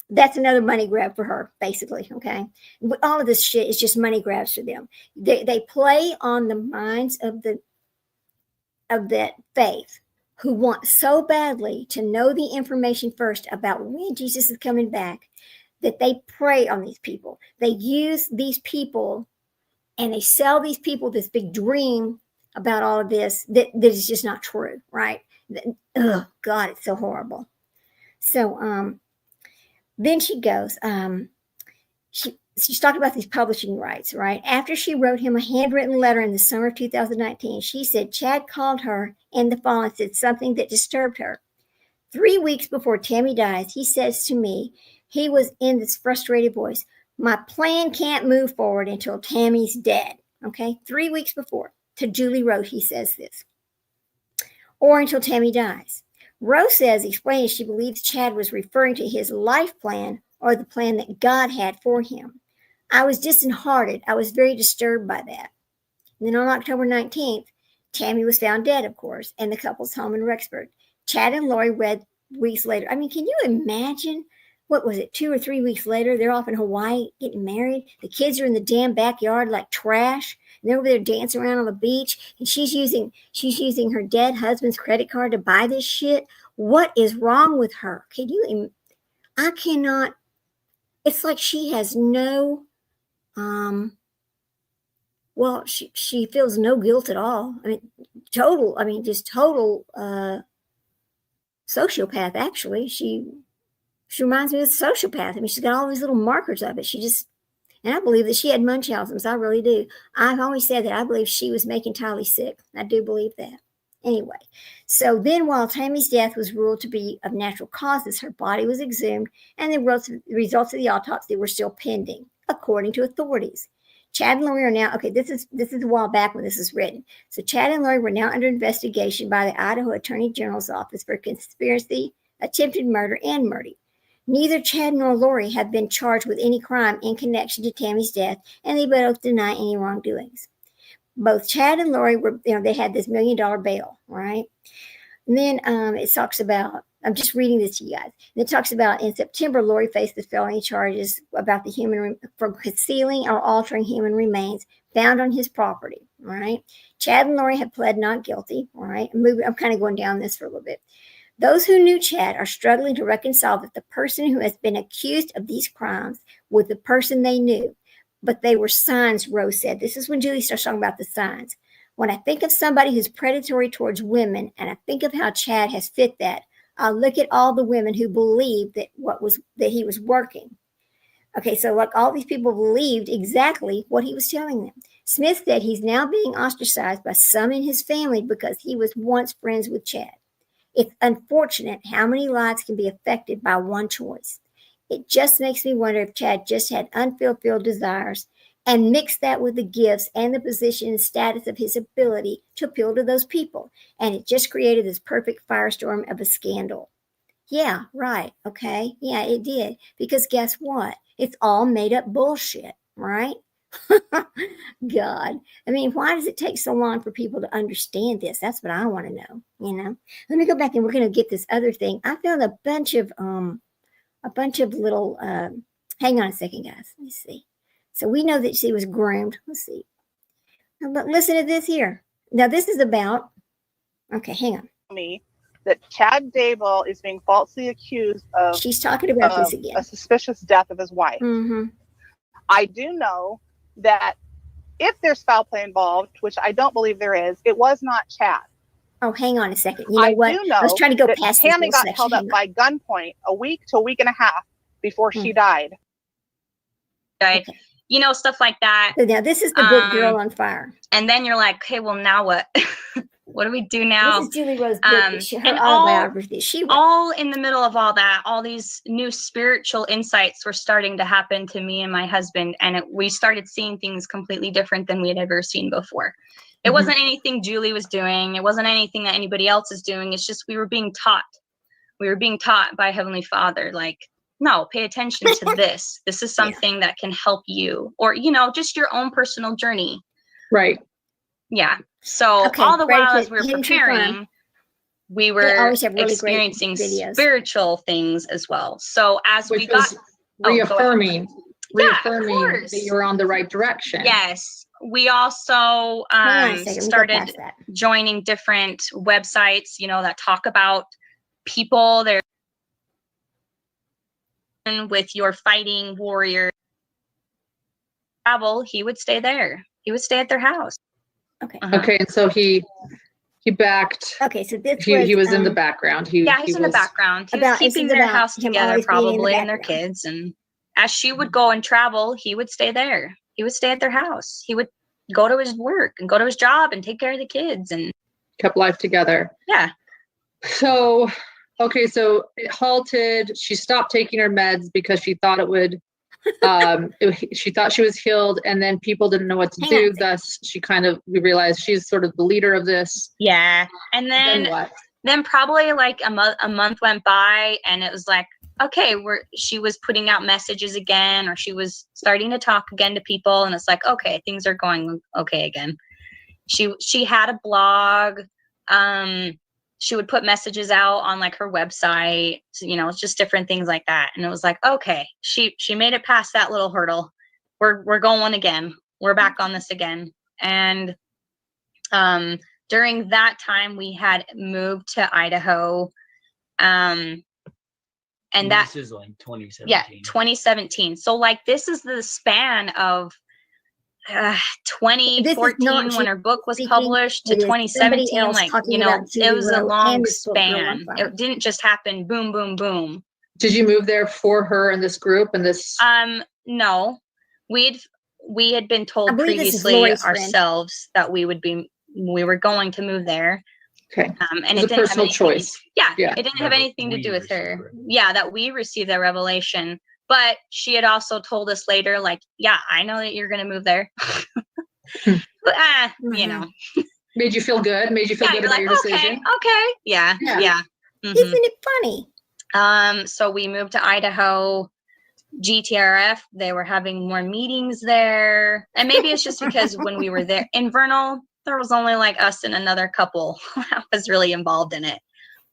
that's another money grab for her, basically, okay? All of this shit is just money grabs for them. They play on the minds of that faith who want so badly to know the information first about when Jesus is coming back that they prey on these people. They use these people and they sell these people this big dream about all of this that is just not true, right? Oh, God, it's so horrible. So then she goes, she's talking about these publishing rights, right? After she wrote him a handwritten letter in the summer of 2019, she said Chad called her in the fall and said something that disturbed her. 3 weeks before Tammy dies, he says to me, he was in this frustrated voice, my plan can't move forward until Tammy's dead. Okay, 3 weeks before. To Jule Rowe, he says this. Or until Tammy dies. Rowe says, explaining she believes Chad was referring to his life plan or the plan that God had for him. I was disheartened. I was very disturbed by that. And then on October 19th, Tammy was found dead, of course, in the couple's home in Rexburg. Chad and Lori wed weeks later. I mean, can you imagine? What was it, 2 or 3 weeks later, they're off in Hawaii getting married. The kids are in the damn backyard like trash. And they're over there dancing around on the beach. And she's using her dead husband's credit card to buy this shit. What is wrong with her? I cannot. It's like she has no, she feels no guilt at all. Just total sociopath, actually. She reminds me of a sociopath. I mean, she's got all these little markers of it. And I believe that she had Munchausen's. I really do. I've always said that I believe she was making Tylee sick. I do believe that. Anyway, so then while Tammy's death was ruled to be of natural causes, her body was exhumed and the results of the autopsy were still pending, according to authorities. Chad and Lori are now, okay, this is a while back when this is written. So Chad and Lori were now under investigation by the Idaho Attorney General's office for conspiracy, attempted murder, and murder. Neither Chad nor Lori have been charged with any crime in connection to Tammy's death, and they both deny any wrongdoings. Both Chad and Lori were, they had this $1 million bail, right? And then it talks about, I'm just reading this to you guys. And it talks about in September, Lori faced the felony charges about for concealing or altering human remains found on his property, right? Chad and Lori have pled not guilty, right? I'm kind of going down this for a little bit. Those who knew Chad are struggling to reconcile that the person who has been accused of these crimes was the person they knew. But they were signs, Rose said. This is when Julie starts talking about the signs. When I think of somebody who's predatory towards women, and I think of how Chad has fit that, I look at all the women who believed that he was working. Okay, so like all these people believed exactly what he was telling them. Smith said he's now being ostracized by some in his family because he was once friends with Chad. It's unfortunate how many lives can be affected by one choice. It just makes me wonder if Chad just had unfulfilled desires and mixed that with the gifts and the position and status of his ability to appeal to those people. And it just created this perfect firestorm of a scandal. Yeah, right. Okay. Yeah, it did. Because guess what? It's all made up bullshit, right? God. I mean, why does it take so long for people to understand this? That's what I want to know, Let me go back and we're going to get this other thing. I found a bunch of little, hang on a second, guys. Let me see. So we know that she was groomed. Let's see. But listen to this here. Now this is about, okay, hang on. Me that Chad Dable is being falsely accused of. She's talking about this again. A suspicious death of his wife. Mm-hmm. I do know that if there's foul play involved, which I don't believe there is, it was not Chad. Oh, hang on a second. You know what? Do know I was trying to go past this Tammy got held up by gunpoint a week to a week and a half before she died. Okay. Stuff like that. So now this is the big girl on fire. And then you're like, okay, well, now what? What do we do now? This is Jule Rowe's book, her and autobiography. She wrote. All in the middle of all that, all these new spiritual insights were starting to happen to me and my husband, and we started seeing things completely different than we had ever seen before. It wasn't anything Julie was doing. It wasn't anything that anybody else is doing. It's just we were being taught. We were being taught by Heavenly Father, like, no, pay attention to this. This is something that can help you, or, you know, just your own personal journey. Right. Yeah. So all the while as we were preparing, we were experiencing spiritual things as well. So as we got reaffirming that you're on the right direction. Yes. We also started joining different websites, you know, that talk about people there with your fighting warrior travel. He would stay there. He would stay at their house. Okay. Okay. And so he backed. Okay. So this he was in the background. He's in the background. He was keeping their house together, probably, and their kids. And as she would go and travel, he would stay there. He would stay at their house. He would go to his work and go to his job and take care of the kids and kept life together. Yeah. So, okay. So it halted. She stopped taking her meds because she thought it would, she thought she was healed, and then people didn't know what to do. Thus, we realized she's sort of the leader of this. Yeah. And then what? Then probably like a month went by, and it was like, okay, she was putting out messages again, or she was starting to talk again to people, and it's like, okay, things are going okay again. She had a blog. She would put messages out on like her website, you know, it's just different things like that. And it was like, okay, she made it past that little hurdle. We're going again. We're back on this again. And during that time, we had moved to Idaho. And this is like 2017. Yeah, 2017. So like this is the span of 2014 when her book was published to 2017. Like, you know, it was a long span. It didn't just happen boom, boom, boom. Did you move there for her and this group and this? No, we had been told previously ourselves that we were going to move there. Okay. And it didn't personal have choice. Yeah. It didn't have anything to do with her. Yeah. That we received that revelation. But she had also told us later, like, yeah, I know that you're going to move there. But, you know. Made you feel good? Made you feel good about your decision? Okay. Yeah. Isn't it funny? So we moved to Idaho. GTRF, they were having more meetings there. And maybe it's just because when we were there in Vernal, there was only like us and another couple that was really involved in it.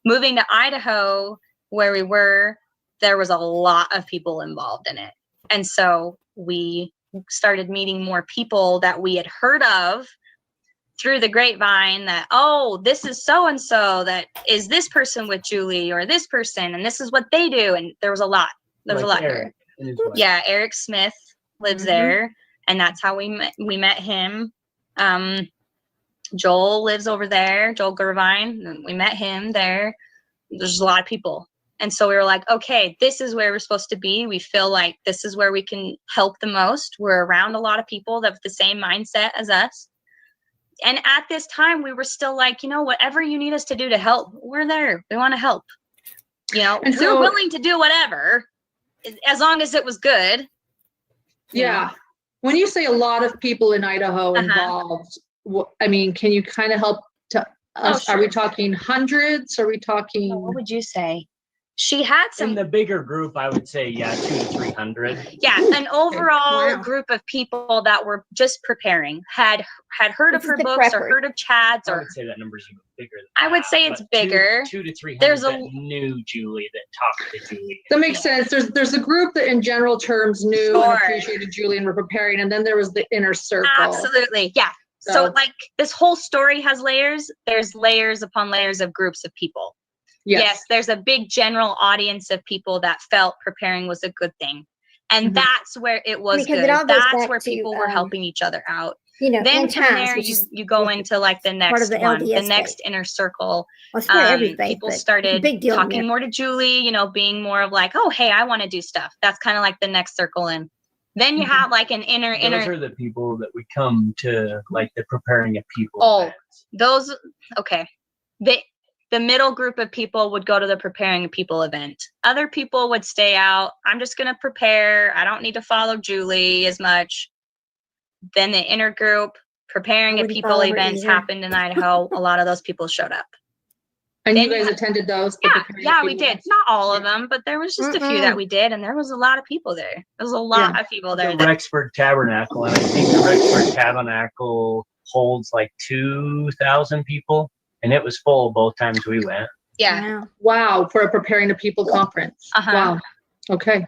Moving to Idaho, where we were, there was a lot of people involved in it. And so we started meeting more people that we had heard of through the grapevine that, oh, this is so-and-so that is this person with Julie or this person, and this is what they do. And there was a lot. There was a lot there. Yeah, Eric Smith lives there, and that's how we met him. Joel lives over there, Joel Gervine. We met him there. There's a lot of people. And so we were like, okay, this is where we're supposed to be. We feel like this is where we can help the most. We're around a lot of people that have the same mindset as us. And at this time, we were still like, you know, whatever you need us to do to help, we're there. We want to help. You know, and we're willing to do whatever, as long as it was good. Yeah. When you say a lot of people in Idaho involved, I mean, can you kind of help to us? Sure. Are we talking hundreds? Are we talking? What would you say? She had some. In the bigger group, I would say, 200 to 300. Yeah, an overall group of people that were just preparing, had heard of her books or heard of Chad's. I would say that number's even bigger than I would say it's bigger. 200 to 300 There's that knew Julie, that talked to Julie. That makes sense. There's a group that in general terms knew and appreciated Julie and were preparing, and then there was the inner circle. Absolutely, yeah. So like this whole story has layers. There's layers upon layers of groups of people. Yes, there's a big general audience of people that felt preparing was a good thing. And that's where it was good. That's where people were helping each other out. You know, then from there, you go into like the next one, the next inner circle. People started talking more to Julie, you know, being more of like, oh, hey, I want to do stuff. That's kind of like the next circle in. Then you have like an inner. Those are the people that would come to like the preparing of people. Oh, events. those. Okay. The middle group of people would go to the preparing of people event. Other people would stay out. I'm just going to prepare. I don't need to follow Julie as much. Then the inner group preparing of people events happened in Idaho. A lot of those people showed up. And then you guys attended those? Yeah, we did. Not all of them, but there was just a few that we did, and there was a lot of people there. There was a lot of people there. The Rexburg Tabernacle, and I think the Rexburg Tabernacle holds like 2,000 people, and it was full both times we went. Yeah. Wow, for a preparing the people conference. Wow. Okay.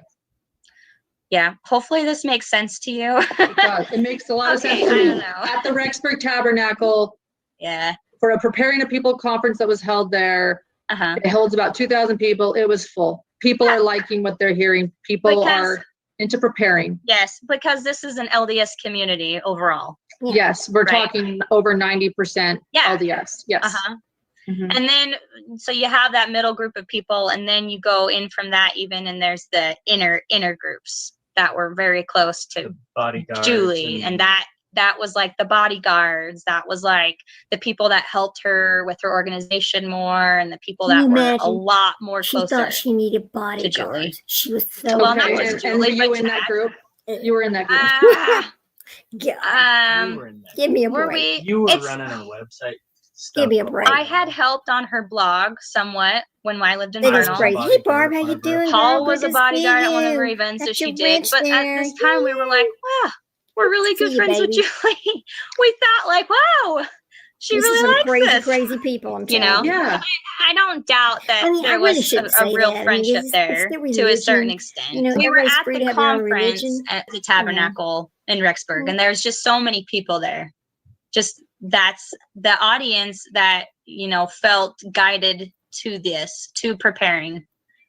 Yeah. Hopefully this makes sense to you. It does. It makes a lot of sense to me. At the Rexburg Tabernacle. Yeah. For a preparing a people conference that was held there. It holds about 2,000 people. It was full. People are liking what they're hearing. People are into preparing. Yes, because this is an LDS community overall. Yes, we're talking over 90% LDS. Yes. And then, so you have that middle group of people, and then you go in from that even, and there's the inner groups that were very close to Julie, and that was like the bodyguards. That was like the people that helped her with her organization more, and the people that were a lot more closer. She thought she needed bodyguards. She was so well, not just Julie, and were you in that group? You were in that group. Give me a break. You were running a website. Give me a break. I had helped on her blog somewhat when I lived in That is Vernal. great. Hey, Barb, how you doing? Paul was a bodyguard at one of her events that she did. But at this time, we were like, wow, we're really good friends with Julie. We thought like, wow, she really likes this. Crazy people, I'm telling you. Yeah. I don't doubt that there was a real friendship there to a certain extent. We were at the conference at the Tabernacle in Rexburg, and there's just so many people there. Just that's the audience that, felt guided to this, to preparing.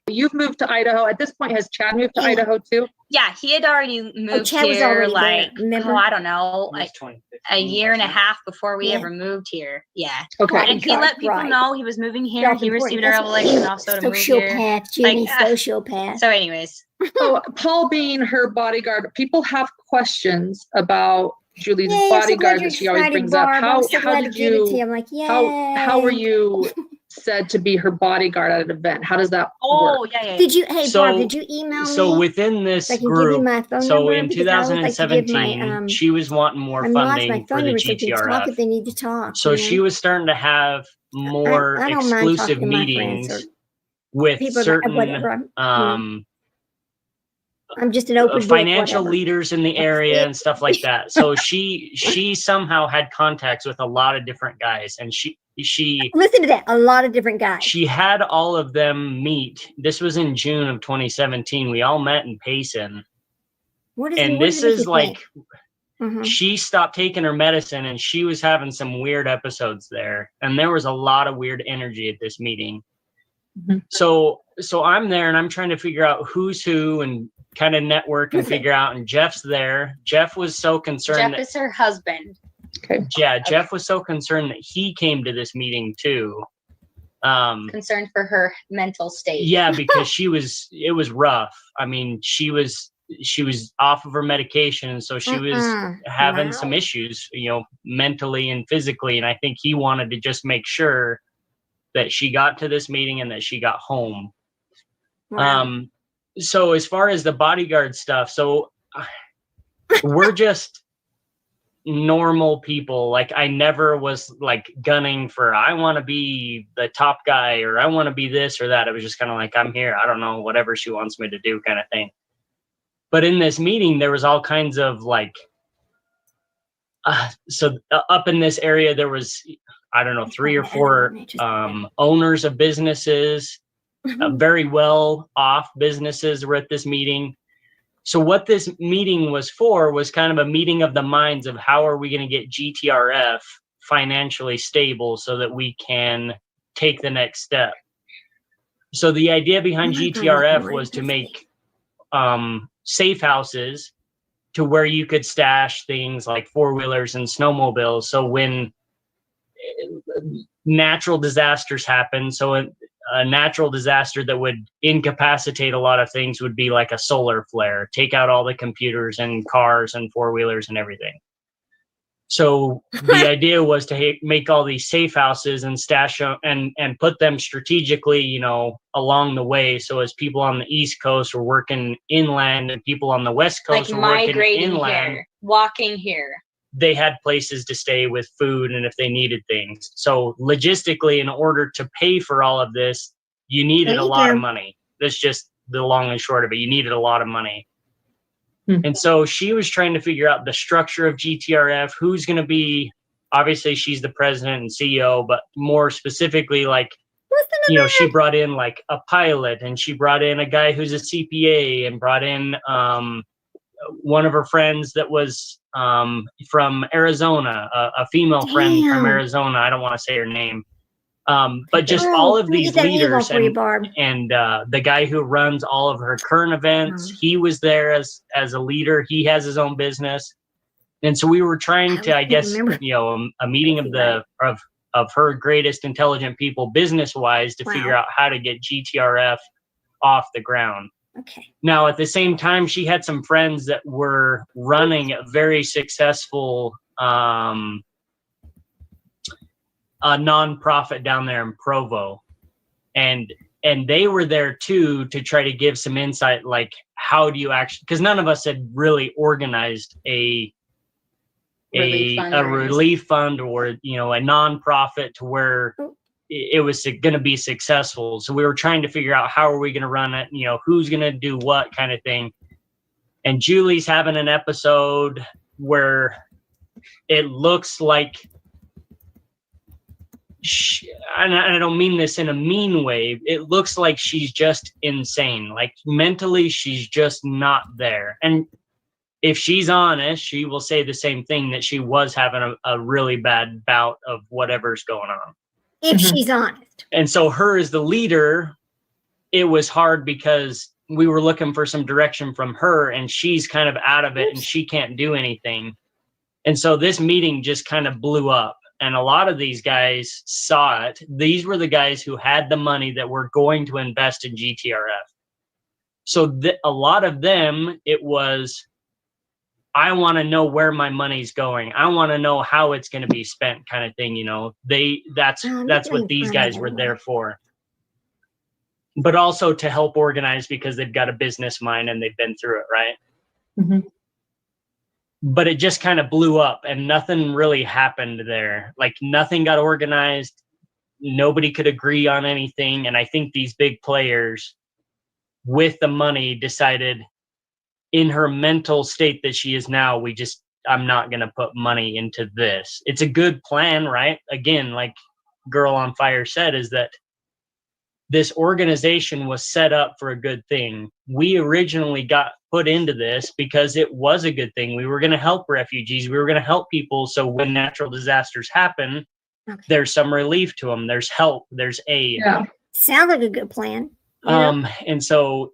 You've moved to Idaho. At this point, has Chad moved to Idaho too? Yeah, he had already moved here like, I don't know, like a year and a half before we ever moved here. Yeah. Okay. And he let people know he was moving here. He received a revelation also to move here. Sociopath. So anyways. So Paul being her bodyguard, people have questions about Julie's bodyguard that she always brings up. How did you? I'm like, how were you said to be her bodyguard at an event? How does that work? Yeah. Did you? Hey, Barb, did you email me? So within this group, so in 2017, she was wanting more funding for the GTRF. They need to talk. So she was starting to have more exclusive meetings with certain I'm just an open financial leaders in the area and stuff like that. So she somehow had contacts with a lot of different guys, and she listen to that, a lot of different guys. She had all of them meet. This was in June of 2017. We all met in Payson. She stopped taking her medicine, and she was having some weird episodes there, and there was a lot of weird energy at this meeting. So I'm there, and I'm trying to figure out who's who and kind of network and figure out. And Jeff's there. Jeff was so concerned. Jeff is her husband. Okay. Yeah, Jeff was so concerned that he came to this meeting too. Concerned for her mental state. Yeah, because it was rough. I mean, she was off of her medication, and so she was having some issues, mentally and physically. And I think he wanted to just make sure that she got to this meeting and that she got home. Wow. So as far as the bodyguard stuff, so we're just normal people. Like, I never was like gunning for, I want to be the top guy, or I want to be this or that. It was just kind of like, I'm here. I don't know, whatever she wants me to do kind of thing. But in this meeting, there was all kinds of like, up in this area, there was, I don't know, 3 or 4 owners of businesses, very well off businesses were at this meeting. So what this meeting was for was kind of a meeting of the minds of how are we going to get GTRF financially stable so that we can take the next step. So the idea behind GTRF was to make safe houses to where you could stash things like 4-wheelers and snowmobiles. So when natural disasters happen, so a natural disaster that would incapacitate a lot of things would be like a solar flare, take out all the computers and cars and four-wheelers and everything. So the idea was to make all these safe houses and stash them and put them strategically, you know, along the way. So as people on the East Coast were working inland and people on the West Coast like were working migrating inland, here, walking here. they had places to stay with food and if they needed things. So logistically, in order to pay for all of this, you needed a lot of money. That's just the long and short of it. You needed a lot of money. And so she was trying to figure out the structure of GTRF, who's going to be, obviously she's the president and CEO, but more specifically, like, you know, she brought in like a pilot and she brought in a guy who's a CPA and brought in one of her friends that was from Arizona, a female friend from Arizona. I don't want to say her name. But just all of these leaders and the guy who runs all of her current events, he was there as a leader. He has his own business. And so we were trying to, I guess, you know, a meeting of her greatest intelligent people business wise to figure out how to get GTRF off the ground. Okay. Now, at the same time, she had some friends that were running a very successful a nonprofit down there in Provo, and they were there too to try to give some insight, like how do you actually, because none of us had really organized a relief fund or, you know, a nonprofit to where it was going to be successful. So we were trying to figure out how are we going to run it, you know, who's going to do what kind of thing. And Julie's having an episode where it looks like and I don't mean this in a mean way, it looks like she's just insane. Like mentally, she's just not there. And if she's honest, she will say the same thing, that she was having a really bad bout of whatever's going on. If she's honest. And so her as the leader, it was hard because we were looking for some direction from her and she's kind of out of it and she can't do anything. And so this meeting just kind of blew up. And a lot of these guys saw it. These were the guys who had the money that were going to invest in GTRF. So a lot of them, it was, I want to know where my money's going. I want to know how it's going to be spent, kind of thing. You know, that's what these guys were there for. But also to help organize because they've got a business mind and they've been through it, right? Mm-hmm. But it just kind of blew up and nothing really happened there. Like nothing got organized. Nobody could agree on anything. And I think these big players with the money decided, in her mental state that she is now, I'm not going to put money into this. It's a good plan, right? Again, like Girl on Fire said, is that this organization was set up for a good thing. We originally got put into this because it was a good thing. We were going to help refugees. We were going to help people. So when natural disasters happen, there's some relief to them. There's help. There's aid. Yeah. Sounds like a good plan. And so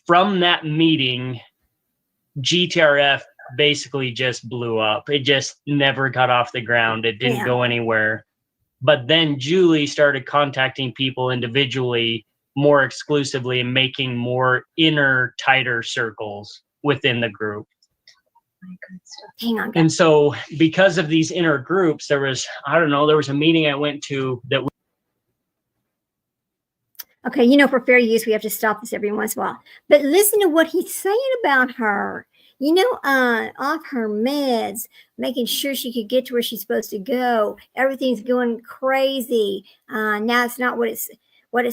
from that meeting, GTRF basically just blew up. It just never got off the ground. It didn't go anywhere. But then Julie started contacting people individually more exclusively and making more inner, tighter circles within the group. Hang on. And so because of these inner groups, there was a meeting I went to that. Okay, you know, for fair use, we have to stop this every once in a while. But listen to what he's saying about her. You know, off her meds, making sure she could get to where she's supposed to go. Everything's going crazy. Now it's not what it's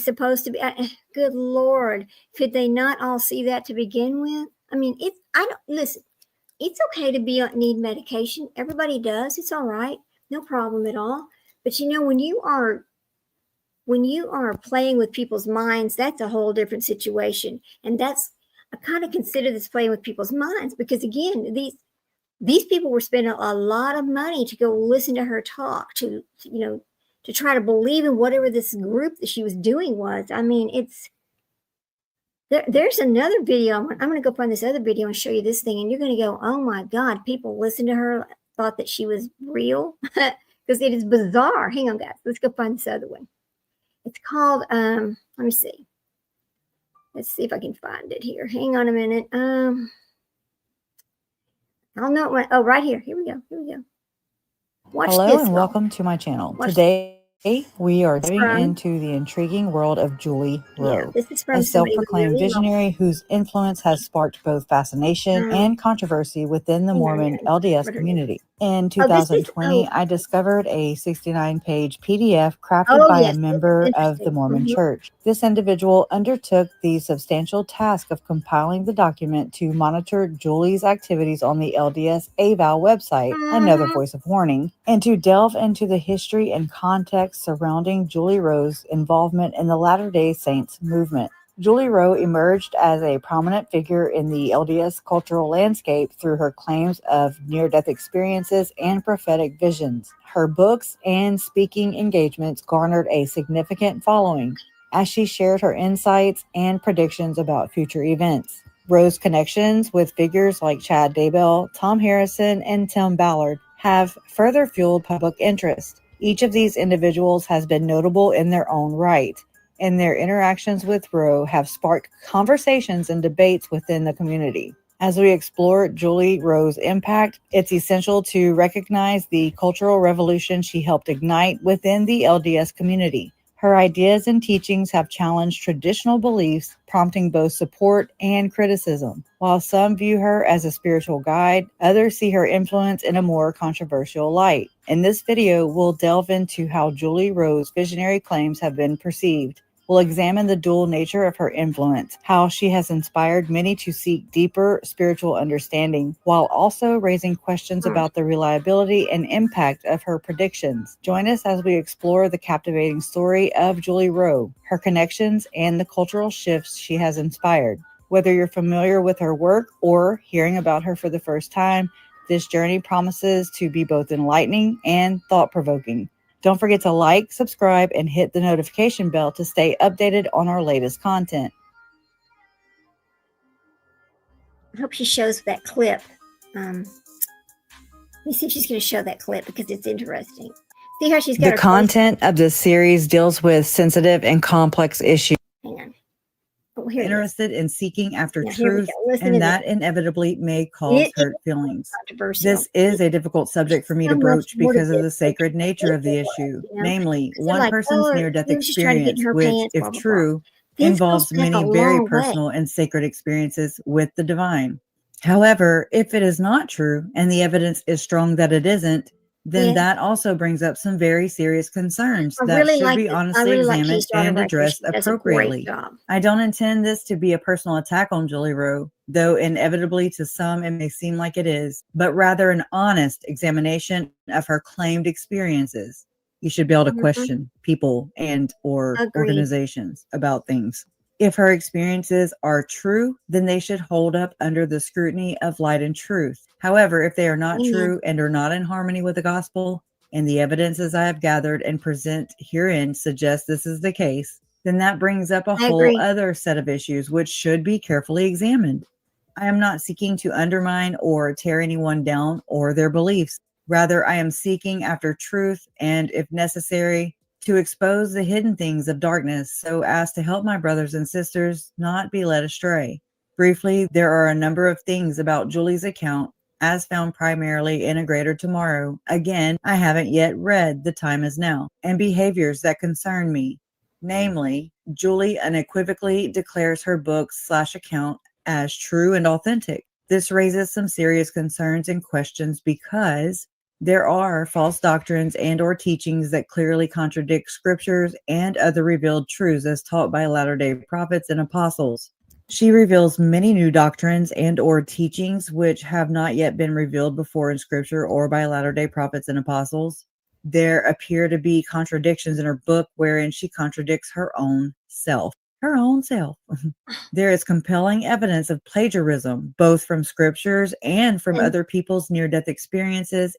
supposed to be. Good Lord, could they not all see that to begin with? I mean, listen. It's okay to need medication. Everybody does. It's all right. No problem at all. But you know, when you are playing with people's minds, that's a whole different situation. And I kind of consider this playing with people's minds because, again, these people were spending a lot of money to go listen to her talk, to try to believe in whatever this group that she was doing was. I mean, there's another video. I'm going to go find this other video and show you this thing, and you're going to go, oh my God, people listened to her, thought that she was real, because it is bizarre. Hang on, guys. Let's go find this other one. It's called, let me see. Let's see if I can find it here. Hang on a minute. I don't know what, oh, right here. Here we go. Watch Hello this. and welcome to my channel. Today we are diving into the intriguing world of Jule Rowe, this is from a self-proclaimed visionary whose influence has sparked both fascination and controversy within the Mormon LDS community. In 2020, I discovered a 69-page PDF crafted by a member of the Mormon Church. This individual undertook the substantial task of compiling the document to monitor Jule's activities on the LDS AVOW website, another voice of warning, and to delve into the history and context surrounding Jule Rowe's involvement in the Latter-day Saints movement. Jule Rowe emerged as a prominent figure in the LDS cultural landscape through her claims of near-death experiences and prophetic visions. Her books and speaking engagements garnered a significant following as she shared her insights and predictions about future events. Rowe's connections with figures like Chad Daybell, Tom Harrison, and Tim Ballard have further fueled public interest. Each of these individuals has been notable in their own right, and their interactions with Rowe have sparked conversations and debates within the community. As we explore Jule Rowe's impact, it's essential to recognize the cultural revolution she helped ignite within the LDS community. Her ideas and teachings have challenged traditional beliefs, prompting both support and criticism. While some view her as a spiritual guide, others see her influence in a more controversial light. In this video, we'll delve into how Jule Rowe's visionary claims have been perceived. We'll examine the dual nature of her influence, how she has inspired many to seek deeper spiritual understanding, while also raising questions about the reliability and impact of her predictions. Join us as we explore the captivating story of Jule Rowe, her connections, and the cultural shifts she has inspired. Whether you're familiar with her work or hearing about her for the first time, this journey promises to be both enlightening and thought-provoking. Don't forget to like, subscribe, and hit the notification bell to stay updated on our latest content. I hope she shows that clip. Let me see if she's going to show that clip because it's interesting. See how she's got the content of this series deals with sensitive and complex issues. Hang on. Interested in seeking after truth, and that inevitably may cause hurt feelings. This is a difficult subject for me to broach because of the sacred nature of the issue, namely one person's near-death experience, which, if true, involves many very personal and sacred experiences with the divine. However, if it is not true, and the evidence is strong that it isn't, then that also brings up some very serious concerns that should be honestly examined and addressed appropriately. I don't intend this to be a personal attack on Jule Rowe, though inevitably to some it may seem like it is, but rather an honest examination of her claimed experiences. You should be able to question people and or organizations about things. If her experiences are true, then they should hold up under the scrutiny of light and truth. However, if they are not true and are not in harmony with the gospel, and the evidences I have gathered and present herein suggest this is the case, then that brings up a whole other set of issues which should be carefully examined. I am not seeking to undermine or tear anyone down or their beliefs. Rather, I am seeking after truth and, if necessary, to expose the hidden things of darkness so as to help my brothers and sisters not be led astray. Briefly, there are a number of things about Jule's account, as found primarily in A Greater Tomorrow. Again, I haven't yet read The Time Is Now, and behaviors that concern me. Namely, Jule unequivocally declares her book/account as true and authentic. This raises some serious concerns and questions because there are false doctrines and or teachings that clearly contradict scriptures and other revealed truths as taught by Latter-day Prophets and apostles. She reveals many new doctrines and or teachings which have not yet been revealed before in scripture or by Latter-day Prophets and apostles. There appear to be contradictions in her book wherein she contradicts her own self. Her own self. There is compelling evidence of plagiarism, both from scriptures and from other people's near-death experiences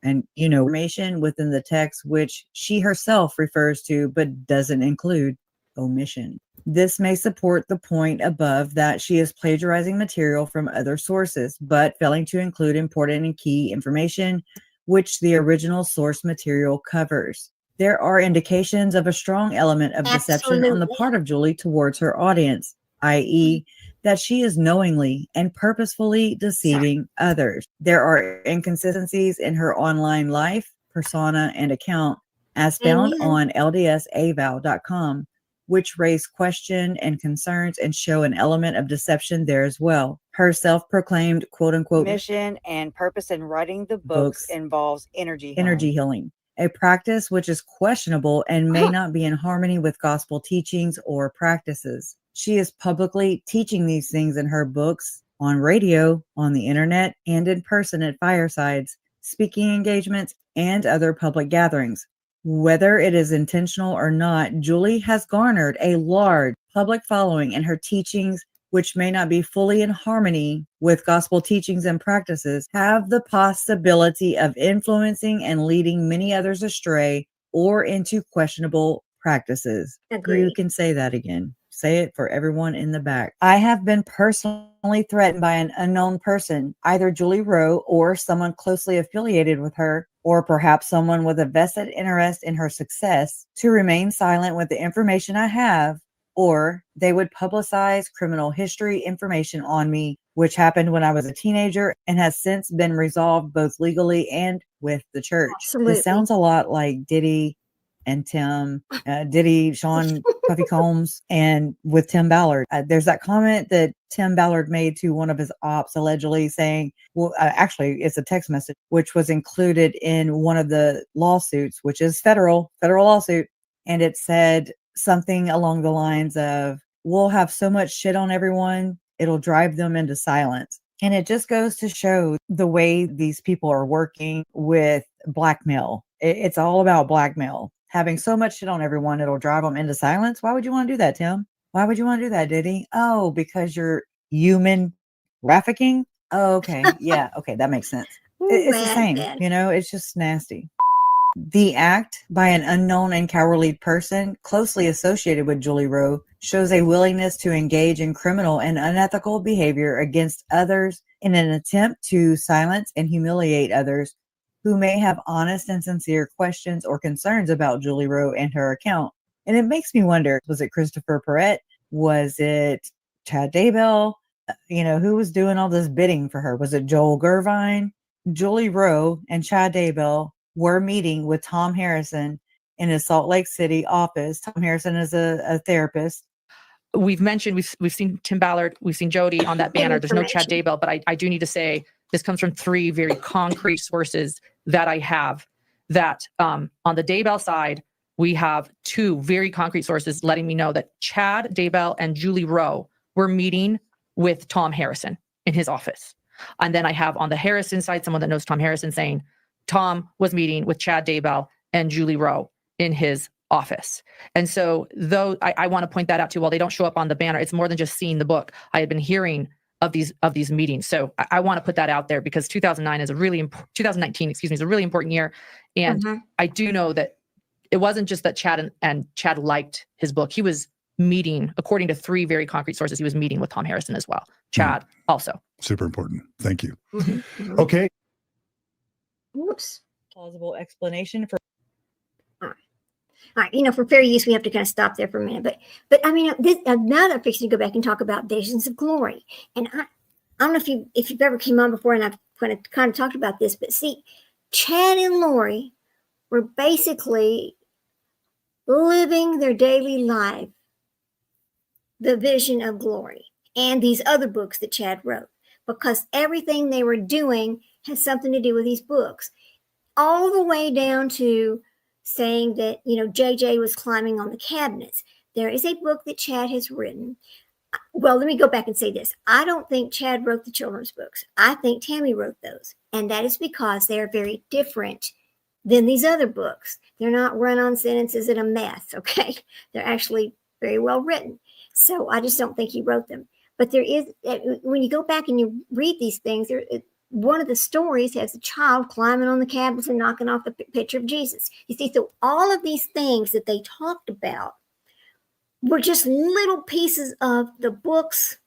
and, information within the text which she herself refers to but doesn't include omission. This may support the point above that she is plagiarizing material from other sources, but failing to include important and key information which the original source material covers. There are indications of a strong element of deception on the part of Julie towards her audience, i.e., that she is knowingly and purposefully deceiving others. There are inconsistencies in her online life, persona, and account, as found on ldsavow.com, which raise question and concerns and show an element of deception there as well. Her self-proclaimed quote-unquote mission and purpose in writing the books involves energy healing, a practice which is questionable and may not be in harmony with gospel teachings or practices. She is publicly teaching these things in her books, on radio, on the internet, and in person at firesides, speaking engagements, and other public gatherings. Whether it is intentional or not, Julie has garnered a large public following, and her teachings, which may not be fully in harmony with gospel teachings and practices, have the possibility of influencing and leading many others astray or into questionable practices. Agreed. You can say that again. Say it for everyone in the back. I have been personally threatened by an unknown person, either Jule Rowe or someone closely affiliated with her, or perhaps someone with a vested interest in her success, to remain silent with the information I have, or they would publicize criminal history information on me, which happened when I was a teenager and has since been resolved both legally and with the church. Absolutely. This sounds a lot like Diddy and Tim, Sean Puffy Combs, and with Tim Ballard. There's that comment that Tim Ballard made to one of his ops, allegedly saying, well, actually, it's a text message, which was included in one of the lawsuits, which is federal lawsuit. And it said something along the lines of, we'll have so much shit on everyone, it'll drive them into silence. And it just goes to show the way these people are working with blackmail. It's all about blackmail. Having so much shit on everyone, it'll drive them into silence. Why would you want to do that, Tim? Why would you want to do that, Diddy? Oh, because you're human trafficking? Oh, okay. Yeah. Okay. That makes sense. It's the same, it's just nasty. The act by an unknown and cowardly person closely associated with Jule Rowe shows a willingness to engage in criminal and unethical behavior against others in an attempt to silence and humiliate others who may have honest and sincere questions or concerns about Jule Rowe and her account. And it makes me wonder, was it Christopher Perrette? Was it Chad Daybell? Who was doing all this bidding for her? Was it Joel Gervine? Jule Rowe and Chad Daybell were meeting with Tom Harrison in his Salt Lake City office. Tom Harrison is a therapist. We've mentioned, we've seen Tim Ballard, we've seen Jody on that banner. There's no Chad Daybell, but I do need to say, this comes from 3 very concrete sources that I have, that on the Daybell side, we have 2 very concrete sources letting me know that Chad Daybell and Jule Rowe were meeting with Tom Harrison in his office. And then I have on the Harrison side, someone that knows Tom Harrison saying Tom was meeting with Chad Daybell and Jule Rowe in his office. And so though I want to point that out too, while they don't show up on the banner, it's more than just seeing the book. I had been hearing of these meetings. So I want to put that out there because 2019 is a really important year. And I do know that it wasn't just that Chad and Chad liked his book. He was meeting, according to 3 very concrete sources, he was meeting with Tom Harrison as well. Chad also. Super important. Thank you. Okay. Whoops. Plausible explanation for. All right. For fair use, we have to kind of stop there for a minute. But I mean, now they're fixing to go back and talk about visions of glory. And I don't know if you've ever came on before, and I've kind of talked about this. But see, Chad and Lori were basically living their daily life, the vision of glory, and these other books that Chad wrote, because everything they were doing has something to do with these books, all the way down to saying that, JJ was climbing on the cabinets. There is a book that Chad has written. Well, let me go back and say this. I don't think Chad wrote the children's books. I think Tammy wrote those. And that is because they are very different than these other books. They're not run-on sentences and a mess, okay? They're actually very well written. So I just don't think he wrote them. But there is, when you go back and you read these things, one of the stories has a child climbing on the cabinets and knocking off the picture of Jesus. You see, so all of these things that they talked about were just little pieces of the books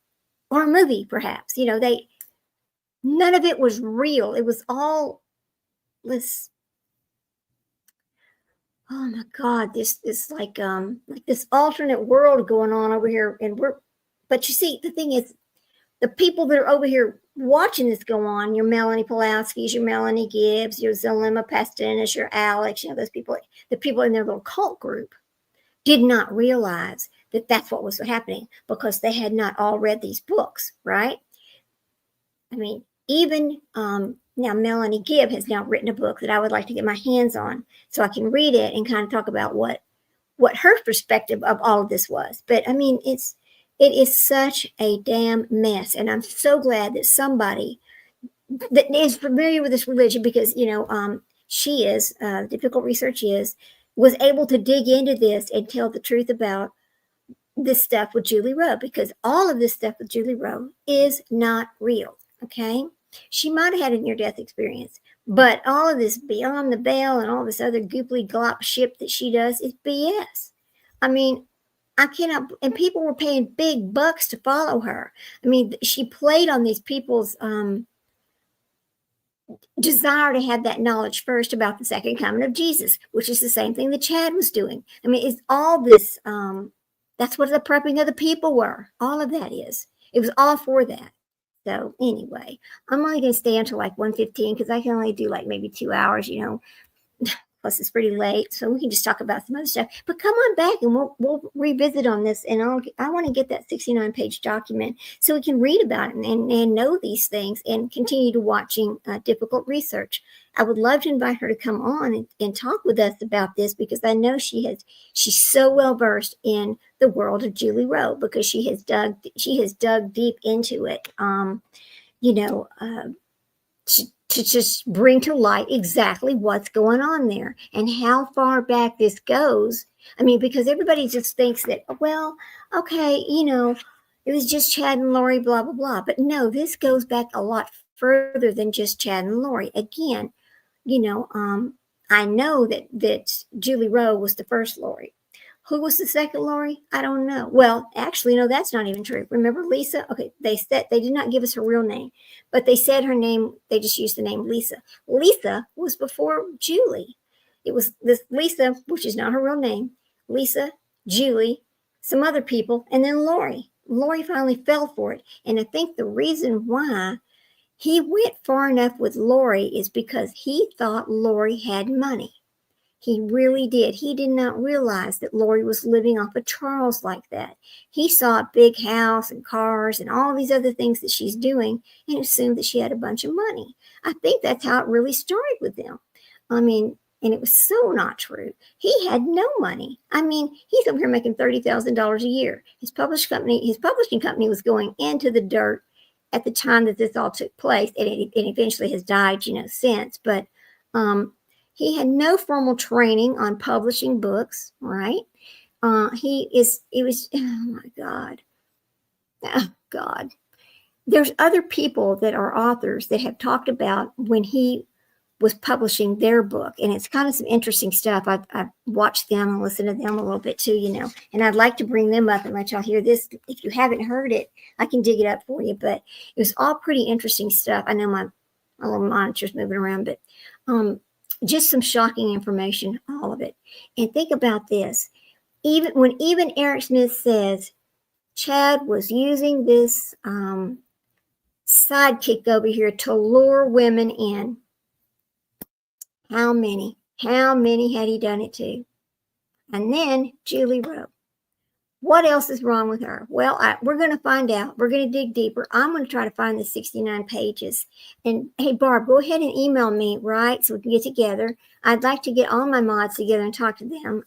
or a movie, perhaps. None of it was real. It was all this. oh my God, this like this alternate world going on over here, but you see, the thing is, the people that are over here watching this go on, your Melanie Pulaski's, your Melanie Gibbs, your Zelima Pastinas, your Alex, those people, the people in their little cult group, did not realize that that's what was happening because they had not all read these books, right? I mean, even now Melanie Gibb has now written a book that I would like to get my hands on so I can read it and kind of talk about what her perspective of all of this was. But I mean, it is such a damn mess. And I'm so glad that somebody that is familiar with this religion, because, she is, difficult research was able to dig into this and tell the truth about this stuff with Jule Rowe, because all of this stuff with Jule Rowe is not real. Okay. She might have had a near-death experience, but all of this beyond the veil and all this other gooply glop shit that she does is BS. I mean, I cannot, and people were paying big bucks to follow her. I mean, she played on these people's desire to have that knowledge first about the second coming of Jesus, which is the same thing that Chad was doing. I mean, it's all this, that's what the prepping of the people were. All of that is. It was all for that. So anyway, I'm only going to stay until like 1:15 because I can only do like maybe 2 hours, plus it's pretty late. So we can just talk about some other stuff. But come on back and we'll revisit on this. And I want to get that 69-page document so we can read about it and know these things and continue to watching difficult research. I would love to invite her to come on and talk with us about this, because I know she's so well versed in the world of Jule Rowe, because she has dug deep into it. To just bring to light exactly what's going on there and how far back this goes. I mean, because everybody just thinks that, well, okay, it was just Chad and Lori, blah, blah, blah. But no, this goes back a lot further than just Chad and Lori. Again, I know that Jule Rowe was the first Lori. Who was the second Lori? I don't know. Well, actually, no, that's not even true. Remember Lisa? Okay, they did not give us her real name, but they said her name. They just used the name Lisa. Lisa was before Julie. It was this Lisa, which is not her real name. Lisa, Julie, some other people, and then Lori. Lori finally fell for it. And I think the reason why he went far enough with Lori is because he thought Lori had money. He really did. He did not realize that Lori was living off of Charles like that. He saw a big house and cars and all these other things that she's doing and assumed that she had a bunch of money. I think that's how it really started with them. I mean, and it was so not true. He had no money. I mean, he's over here making $30,000 a year. His publishing company was going into the dirt at the time that this all took place, and it eventually has died, since. But he had no formal training on publishing books, right? Oh my God. Oh God. There's other people that are authors that have talked about when he was publishing their book. And it's kind of some interesting stuff. I've watched them and listened to them a little bit too, and I'd like to bring them up and let y'all hear this. If you haven't heard it, I can dig it up for you, but it was all pretty interesting stuff. I know my little monitor's moving around, but, just some shocking information, all of it. And think about this. Even Eric Smith says Chad was using this sidekick over here to lure women in. How many had he done it to? And then Jule Rowe. What else is wrong with her? Well, we're going to find out. We're going to dig deeper. I'm going to try to find the 69 pages. And hey, Barb, go ahead and email me, right? So we can get together. I'd like to get all my mods together and talk to them.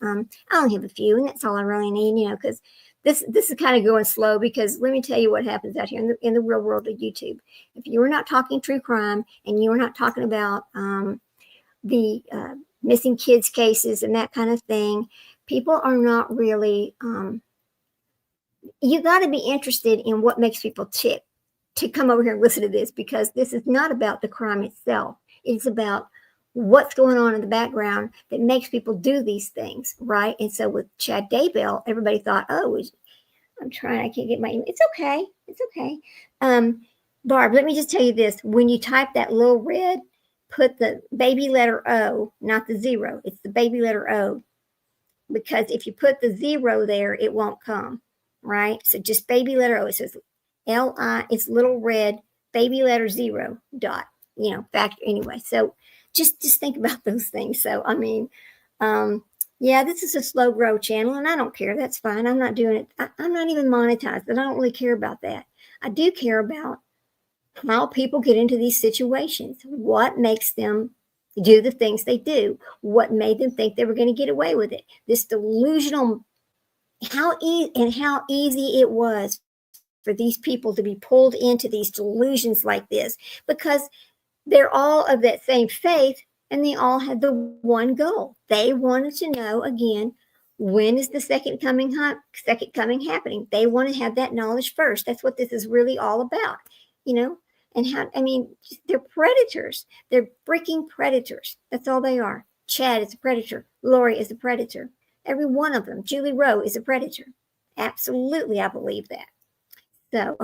I only have a few, and that's all I really need, because this is kind of going slow, because let me tell you what happens out here in the real world of YouTube. If you are not talking true crime and you are not talking about the missing kids cases and that kind of thing, people are not really... you got to be interested in what makes people tick to come over here and listen to this, because this is not about the crime itself. It's about what's going on in the background that makes people do these things, right? And so with Chad Daybell, everybody thought, oh, I'm trying, I can't get my email. It's okay. Barb, let me just tell you this. When you type that little red, put the baby letter O, not the zero. It's the baby letter O. because if you put the 0 there, it won't come, right? So just baby letter O. It says L-I, it's little red, baby letter 0, dot, factor anyway. So just think about those things. So, I mean, yeah, this is a slow grow channel, and I don't care. That's fine. I'm not doing it. I'm not even monetized, and I don't really care about that. I do care about how people get into these situations. What makes them do the things they do? What made them think they were going to get away with it? This delusional, how easy it was for these people to be pulled into these delusions like this, because they're all of that same faith, and they all had the one goal. They wanted to know, again, when is the second coming happening? They want to have that knowledge first. That's what this is really all about, and how, I mean, they're predators. They're freaking predators. That's all they are. Chad is a predator. Lori is a predator. Every one of them. Jule Rowe is a predator. Absolutely, I believe that. So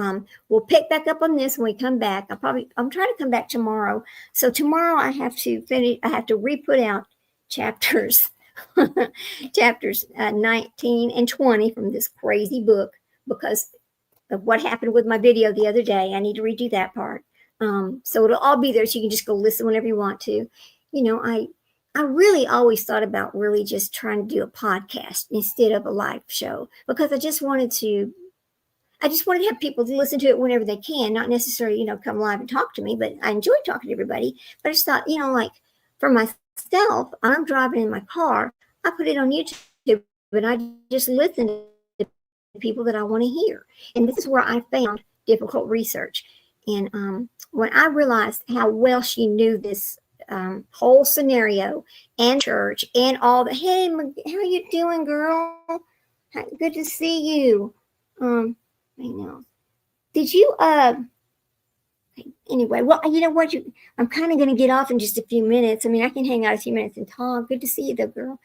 we'll pick back up on this when we come back. I'm trying to come back tomorrow. So tomorrow I have to re-put out chapters 19 and 20 from this crazy book, because of what happened with my video the other day. I need to redo that part. So it'll all be there, so you can just go listen whenever you want to. I really always thought about really just trying to do a podcast instead of a live show, because I just wanted to have people to listen to it whenever they can, not necessarily, come live and talk to me, but I enjoy talking to everybody. But I just thought, like for myself, I'm driving in my car, I put it on YouTube, and I just listen to people that I want to hear. And this is where I found difficult research. And when I realized how well she knew this whole scenario and church and all the, hey, how you doing, girl? Good to see you. I know. Did you anyway, well, you know what, I'm kind of going to get off in just a few minutes. I mean, I can hang out a few minutes and talk. Good to see you though, girl.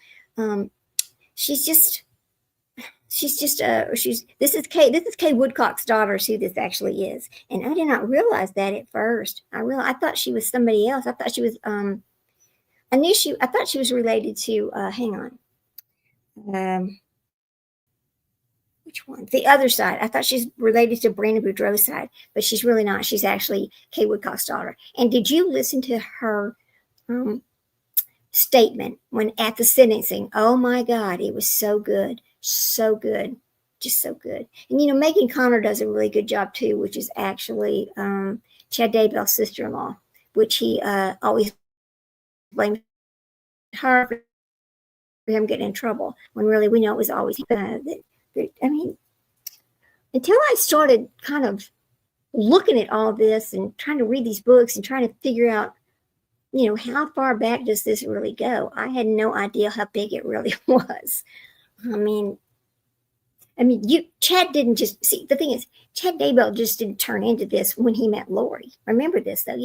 This is Kay Woodcock's daughter, who this actually is. And I did not realize that at first. I thought she was somebody else. I thought she was I thought she was related to hang on. Which one? The other side. I thought she's related to Brandon Boudreaux's side, but she's really not. She's actually Kay Woodcock's daughter. And did you listen to her statement when at the sentencing? Oh my God, it was so good. So good. Just so good. And Megan Connor does a really good job too, which is actually Chad Daybell's sister-in-law, which he always blamed her for him getting in trouble, when really we know it was always I mean, until I started kind of looking at all this and trying to read these books and trying to figure out, how far back does this really go? I had no idea how big it really was. I mean, Chad didn't just see, the thing is, Chad Daybell just didn't turn into this when he met Lori. Remember this though,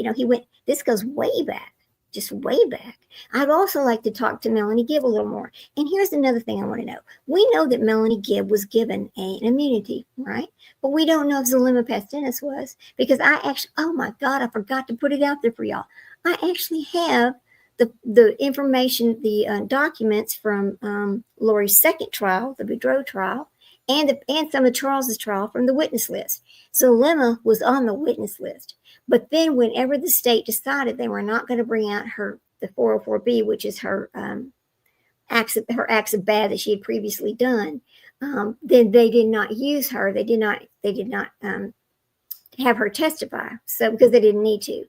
this goes way back. Just way back. I'd also like to talk to Melanie Gibb a little more. And here's another thing I want to know. We know that Melanie Gibb was given an immunity, right? But we don't know if Zulema Pastinas was, because I actually, oh my God, I forgot to put it out there for y'all. I actually have the information, the documents from Lori's second trial, the Boudreaux trial, and some of Charles's trial from the witness list. So Zulema was on the witness list. But then whenever the state decided they were not going to bring out the 404B, which is her acts of bad that she had previously done, then they did not use her. They did not have her testify. So because they didn't need to.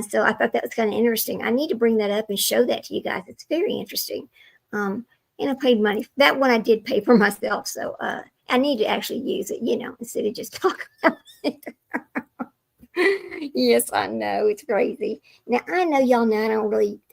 So I thought that was kind of interesting. I need to bring that up and show that to you guys. It's very interesting. And I paid money. That one I did pay for myself. So I need to actually use it, instead of just talking about it. Yes, I know, it's crazy. Now I know y'all know I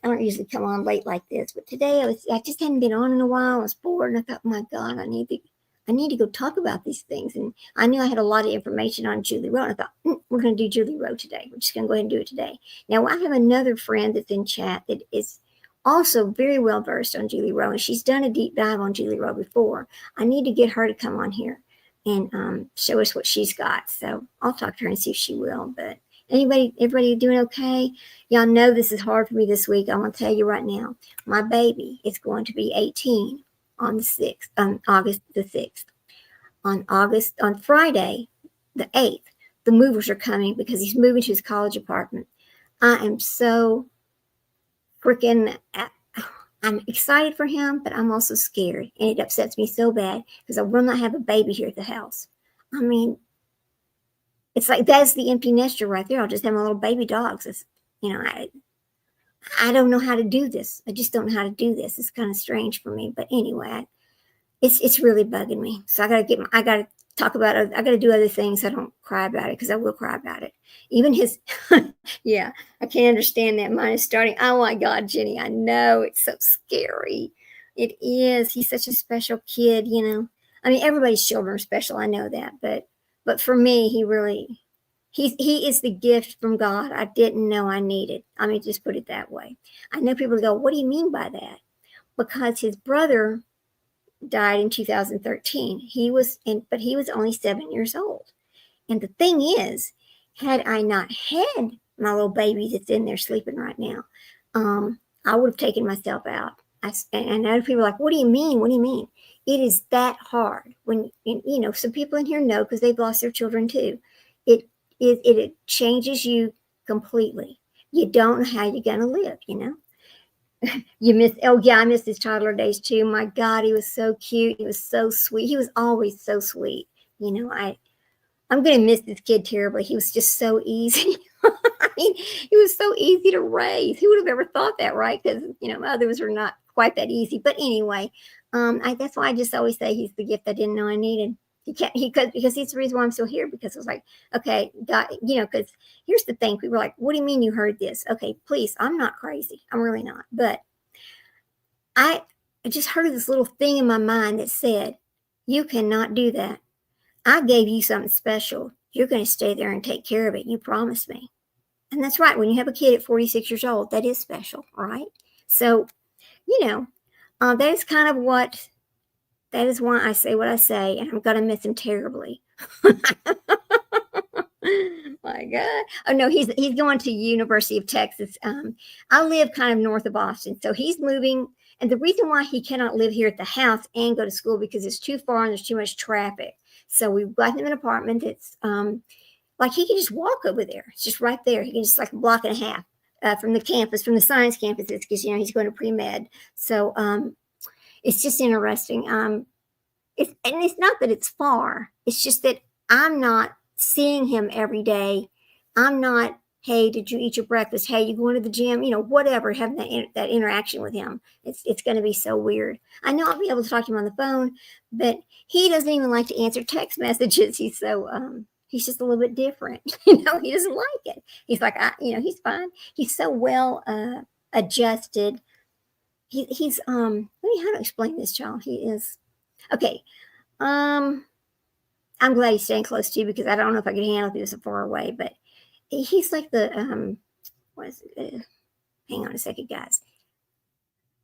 don't usually come on late like this, but today I just hadn't been on in a while. I was bored, and I thought, oh my God, I need to go talk about these things. And I knew I had a lot of information on Jule Rowe, and I thought, we're going to do Jule Rowe today. We're just going to go ahead and do it today. Now I have another friend that's in chat that is also very well versed on Jule Rowe, and she's done a deep dive on Jule Rowe before. I need to get her to come on here and show us what she's got. So I'll talk to her and see if she will. But everybody doing okay? Y'all know this is hard for me this week. I'm going to tell you right now, my baby is going to be 18 on the 6th, on August the 6th. On Friday, the 8th, the movers are coming because he's moving to his college apartment. I am so freaking, I'm excited for him, but I'm also scared. And it upsets me so bad because I will not have a baby here at the house. I mean, it's like, that's the empty nester right there. I'll just have my little baby dogs. It's, I don't know how to do this. I just don't know how to do this. It's kind of strange for me. But anyway, it's really bugging me. So I got to talk about it. I got to do other things. I don't cry about it because I will cry about it. Even his, yeah, I can't understand that. Mine is starting. Oh my God, Jenny, I know it's so scary. It is. He's such a special kid, I mean, everybody's children are special. I know that. But for me, he is the gift from God I didn't know I needed. I mean, just put it that way. I know people go, what do you mean by that? Because his brother died in 2013. But he was only 7 years old. And the thing is, had I not had my little baby that's in there sleeping right now, I would have taken myself out. And other people are like, what do you mean? What do you mean? It is that hard when, some people in here know because they've lost their children too. It changes you completely. You don't know how you're going to live, I miss his toddler days too. My God, he was so cute. He was so sweet. He was always so sweet. I'm going to miss this kid terribly. He was just so easy. I mean, he was so easy to raise. Who would have ever thought that, right? Because, others are not quite that easy. But anyway, that's why I just always say he's the gift I didn't know I needed. Because he's the reason why I'm still here, because it was like, okay, God, because here's the thing. People were like, what do you mean you heard this? Okay, please, I'm not crazy. I'm really not. But I just heard this little thing in my mind that said, you cannot do that. I gave you something special. You're going to stay there and take care of it. You promised me. And that's right. When you have a kid at 46 years old, that is special, right? So, that is kind of what, that is why I say what I say, and I'm going to miss him terribly. My God. Oh, no, he's going to University of Texas. I live kind of north of Austin, so he's moving. And the reason why he cannot live here at the house and go to school because it's too far and there's too much traffic. So we've got him an apartment that's like he can just walk over there. It's just right there. He can just like a block and a half from the campus, from the science campus, because he's going to pre-med. So it's just interesting. It's not that it's far. It's just that I'm not seeing him every day. I'm not, hey, did you eat your breakfast? Hey, you going to the gym? Whatever, having that interaction with him. It's going to be so weird. I know I'll be able to talk to him on the phone, but he doesn't even like to answer text messages. He's so, he's just a little bit different. He doesn't like it. He's like, he's fine. He's so well adjusted. He's, let me, how to explain this, child? He is, okay. I'm glad he's staying close to you because I don't know if I could handle this so far away, but he's like the what is it? Hang on a second, guys.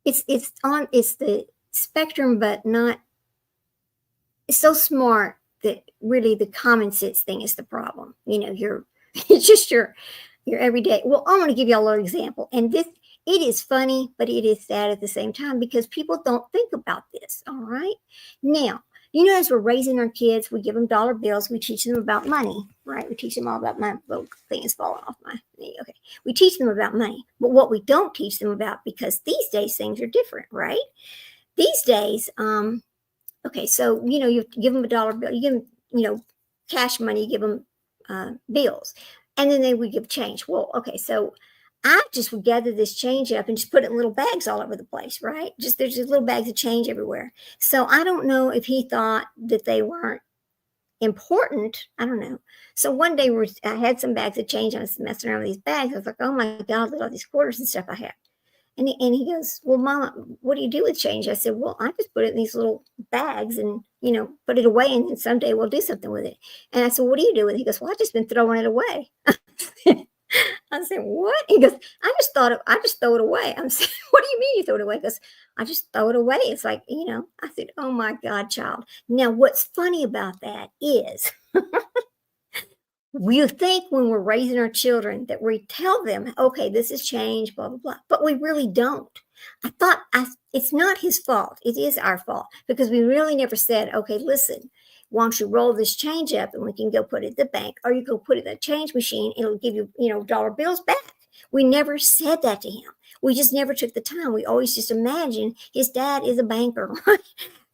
It's the spectrum, but not. It's so smart that really the common sense thing is the problem. It's just your everyday. Well, I'm going to give you a little example, and it is funny, but it is sad at the same time because people don't think about this. All right, now. As we're raising our kids, we give them dollar bills. We teach them about money, right? We teach them all about my little thing is falling off my knee. Okay. We teach them about money. But what we don't teach them about, because these days things are different, right? These days, okay, so, you give them a dollar bill. You give them, cash money, you give them bills. And then they would give change. Well, okay, so I just would gather this change up and just put it in little bags all over the place, right? There's just little bags of change everywhere. So I don't know if he thought that they weren't important. I don't know. So one day I had some bags of change. I was messing around with these bags. I was like, oh my God, look at all these quarters and stuff I have. And he goes, well, Mama, what do you do with change? I said, well, I just put it in these little bags and, put it away. And then someday we'll do something with it. And I said, what do you do with it? He goes, well, I've just been throwing it away. I said, what? He goes, I just throw it away. I'm saying, what do you mean you throw it away? He goes, I just throw it away. It's like, I said, oh my God, child. Now, what's funny about that is we think when we're raising our children that we tell them, okay, this has changed, blah, blah, blah. But we really don't. It's not his fault. It is our fault because we really never said, okay, listen, why don't you roll this change up and we can go put it at the bank, or you go put it in the change machine. It'll give you, dollar bills back. We never said that to him. We just never took the time. We always just imagined his dad is a banker.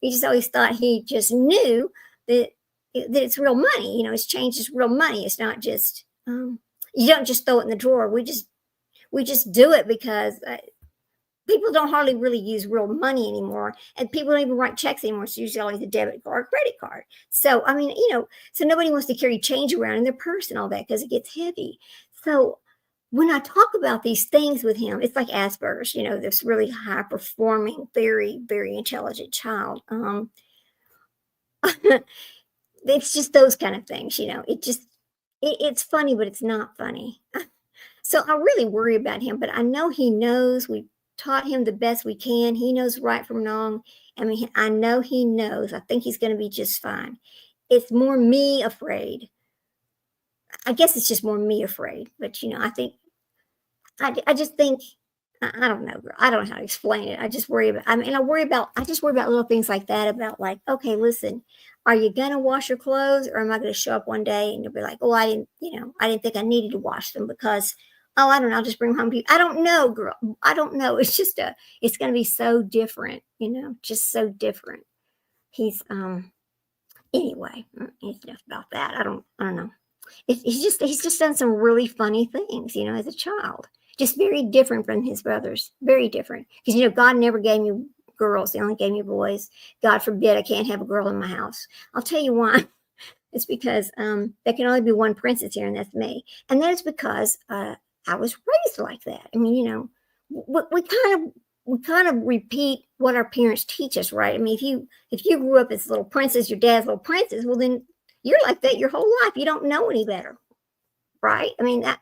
We just always thought he just knew that it's real money. It's change is real money. It's not just, you don't just throw it in the drawer. We just do it because people don't hardly really use real money anymore, and people don't even write checks anymore. It's usually always a debit card, credit card. So, so nobody wants to carry change around in their purse and all that because it gets heavy. So when I talk about these things with him, it's like Asperger's, this really high performing, very, very intelligent child. It's just those kind of things, it's funny, but it's not funny. So I really worry about him, but I know he knows. We taught him the best we can. He knows right from wrong. I know he knows. I think he's going to be just fine. It's more me afraid. I guess it's just more me afraid, but I just think, I don't know, girl. I don't know how to explain it. I just worry about, I just worry about little things like that, about like, okay, listen, are you going to wash your clothes, or am I going to show up one day and you'll be like, oh, I didn't think I needed to wash them because, oh, I don't know, I'll just bring them home to you. I don't know, girl. I don't know. It's just it's going to be so different, just so different. He's, anyway, it's enough about that. I don't know. He's just done some really funny things, as a child. Just very different from his brothers. Very different. Because, God never gave me girls. He only gave me boys. God forbid I can't have a girl in my house. I'll tell you why. It's because there can only be one princess here, and that's me. And that is because I was raised like that. We kind of repeat what our parents teach us, right? If you grew up as a little princess, your dad's little princess, well, then you're like that your whole life. You don't know any better, right? I don't know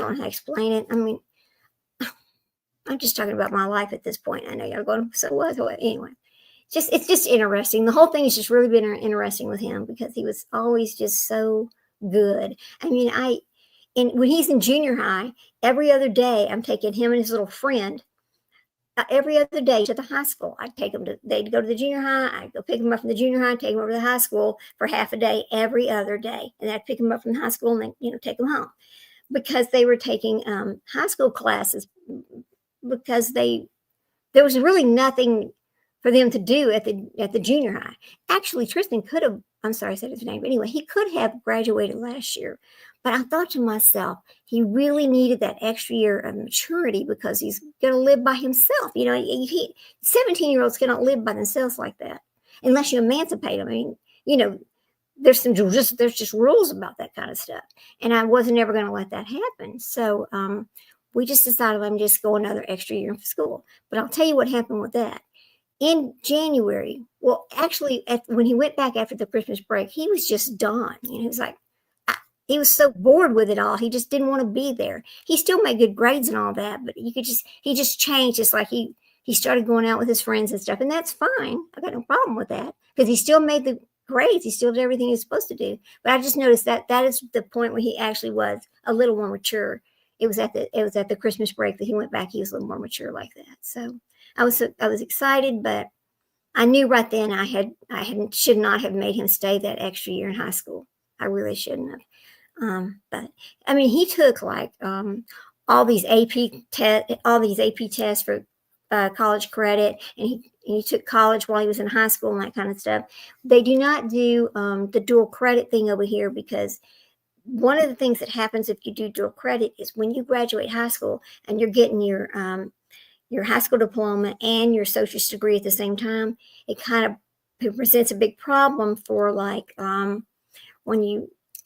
how to explain it. I'm just talking about my life at this point. I know y'all going, so what? Anyway, it's just interesting. The whole thing has just really been interesting with him because he was always just so good. When he's in junior high, every other day I'm taking him and his little friend every other day to the high school. I'd take them they'd go to the junior high. I'd go pick them up from the junior high, take them over to the high school for half a day every other day. And I'd pick them up from the high school and then, take them home because they were taking high school classes because there was really nothing for them to do at the junior high. Actually, Tristan could have, I'm sorry I said his name, but anyway, he could have graduated last year. But I thought to myself, he really needed that extra year of maturity because he's going to live by himself. 17-year-olds cannot live by themselves like that unless you emancipate them. There's just rules about that kind of stuff. And I wasn't ever going to let that happen. So we just decided let him just go another extra year in school. But I'll tell you what happened with that. In January, well, actually, when he went back after the Christmas break, he was just done. He was like, he was so bored with it all. He just didn't want to be there. He still made good grades and all that, but he just changed. It's like he started going out with his friends and stuff, and that's fine. I got no problem with that because he still made the grades. He still did everything he was supposed to do. But I just noticed that is the point where he actually was a little more mature. It was at the Christmas break that he went back. He was a little more mature like that. So I was excited, but I knew right then I should not have made him stay that extra year in high school. I really shouldn't have. But he took like all these AP tests for college credit, and he took college while he was in high school and that kind of stuff. They do not do the dual credit thing over here because one of the things that happens if you do dual credit is when you graduate high school and you're getting your high school diploma and your associate's degree at the same time, it kind of presents a big problem for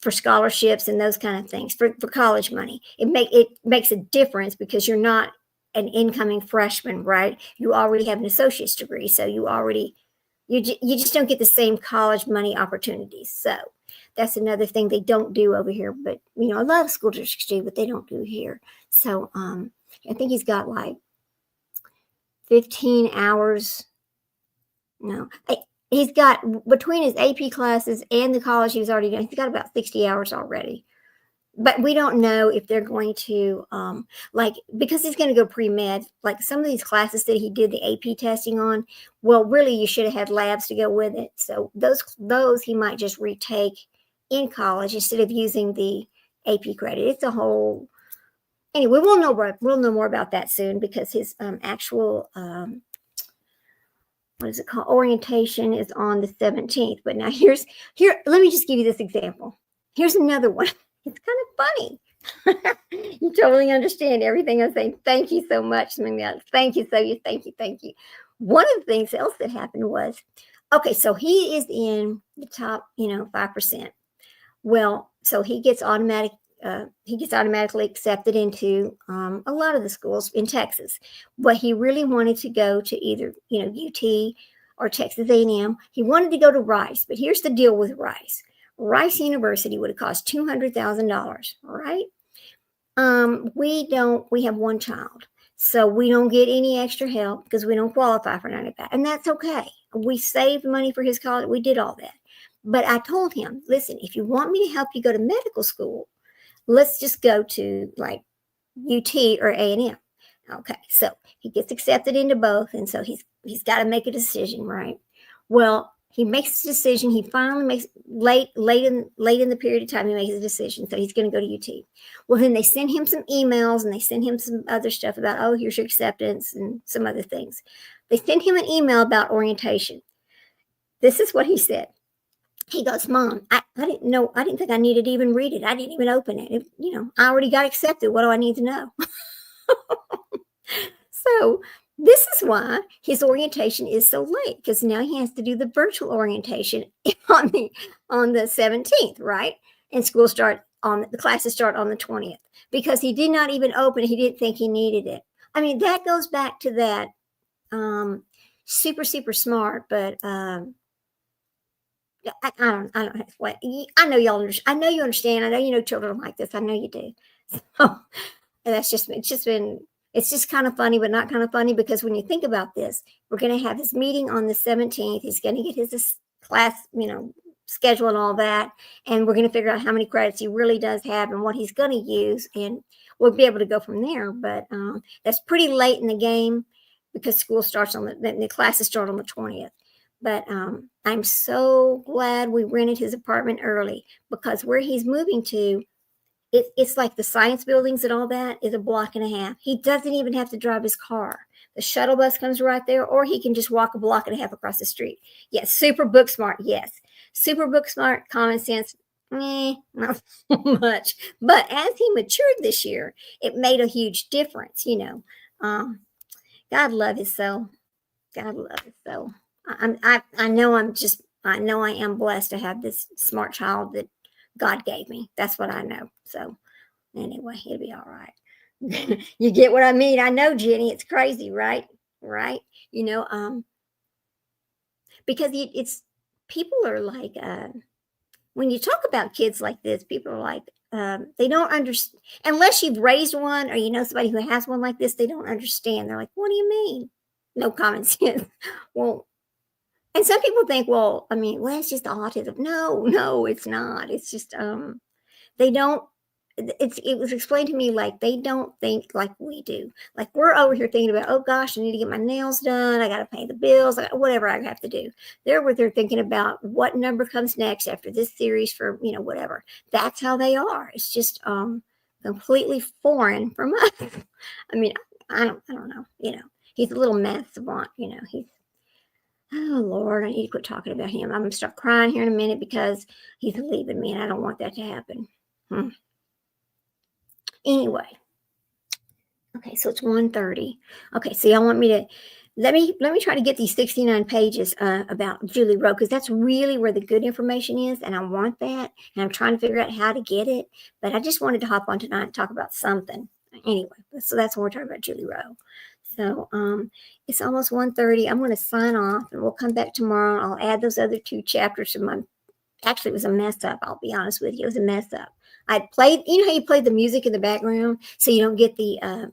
for scholarships and those kind of things for college money. It makes a difference because you're not an incoming freshman, right? You already have an associate's degree, so you just don't get the same college money opportunities. So that's another thing they don't do over here. But a lot of school districts do, but they don't do here. So I think he's got like 15 hours. No, he's got between his AP classes and the college he's already done. He's got about 60 hours already. but we don't know if they're going to, like, because he's going to go pre-med, like some of these classes that he did the AP testing on, well, really you should have had labs to go with it. So those he might just retake in college instead of using the AP credit. It's a whole, anyway, we'll know more about that soon, because his actual, what is it called? Orientation is on the 17th. But now let me just give you this example. Here's another one. It's kind of funny. You totally understand everything I'm saying. Thank you so much. Thank you. Thank you. One of the things else that happened was, okay, so he is in the top, 5%. Well, so he gets automatically accepted into a lot of the schools in Texas. But he really wanted to go to either, UT or Texas A&M. He wanted to go to Rice. But here's the deal with Rice. Rice University would have cost $200,000, right? We have one child. So we don't get any extra help because we don't qualify for none of that. And that's okay. We saved money for his college. We did all that. But I told him, listen, if you want me to help you go to medical school, let's just go to like UT or A&M. Okay, so he gets accepted into both, and so he's got to make a decision, right? Well, he makes a decision. He finally makes late in the period of time, he makes a decision. So he's going to go to UT. Well, then they send him some emails and they send him some other stuff about, oh, here's your acceptance and some other things. They send him an email about orientation. This is what he said. He goes, Mom, I didn't think I needed to even read it. I didn't even open it. I already got accepted. What do I need to know? So this is why his orientation is so late, because now he has to do the virtual orientation on the 17th, right? And the classes start on the 20th, because he did not even open it. He didn't think he needed it. I mean, that goes back to that super, super smart, but I don't I know y'all understand. I know you understand. I know you know children like this. I know you do. So it's just kind of funny, but not kind of funny, because when you think about this, we're going to have his meeting on the 17th. He's going to get his class, schedule and all that. And we're going to figure out how many credits he really does have and what he's going to use. And we'll be able to go from there. But that's pretty late in the game, because school starts the classes start on the 20th. But I'm so glad we rented his apartment early, because where he's moving to, it's like the science buildings and all that is a block and a half. He doesn't even have to drive his car. The shuttle bus comes right there, or he can just walk a block and a half across the street. Yes, super book smart. Yes, super book smart. Common sense, not so much. But as he matured this year, it made a huge difference. God love his soul. God love his soul. I know I am blessed to have this smart child that God gave me. That's what I know. So anyway, it'll be all right. You get what I mean? I know, Jenny, it's crazy, right? Right? Because it's people are like, when you talk about kids like this, people are like, they don't understand, unless you've raised one or somebody who has one like this, they don't understand. They're like, what do you mean? No common sense. Well, and some people think, well, it's just autism. No, it's not. It's just, they don't, it was explained to me like they don't think like we do. Like we're over here thinking about, oh gosh, I need to get my nails done. I got to pay the bills, whatever I have to do. They're over there thinking about what number comes next after this series for, whatever. That's how they are. It's just completely foreign from us. I don't know. He's a little math savant. Oh, Lord, I need to quit talking about him. I'm going to start crying here in a minute because he's leaving me, and I don't want that to happen. Anyway. Okay, so it's 1:30. Okay, so y'all want me to... Let me try to get these 69 pages about Jule Rowe, because that's really where the good information is, and I want that, and I'm trying to figure out how to get it, but I just wanted to hop on tonight and talk about something. Anyway, so that's when we're talking about Jule Rowe. So it's almost 1:30. I'm going to sign off, and we'll come back tomorrow. I'll add those other 2 chapters to actually, it was a mess up. I'll be honest with you. It was a mess up. I played, how you play the music in the background so you don't get the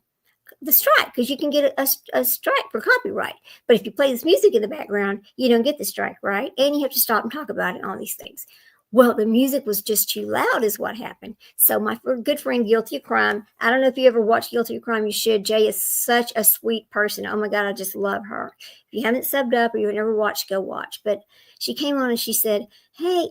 strike, because you can get a strike for copyright. But if you play this music in the background, you don't get the strike, right? And you have to stop and talk about it and all these things. Well, the music was just too loud is what happened. So my good friend, Guilty of Crime, I don't know if you ever watched Guilty of Crime, you should. Jay is such a sweet person. Oh my God, I just love her. If you haven't subbed up or you've never watched, go watch. But she came on and she said, hey,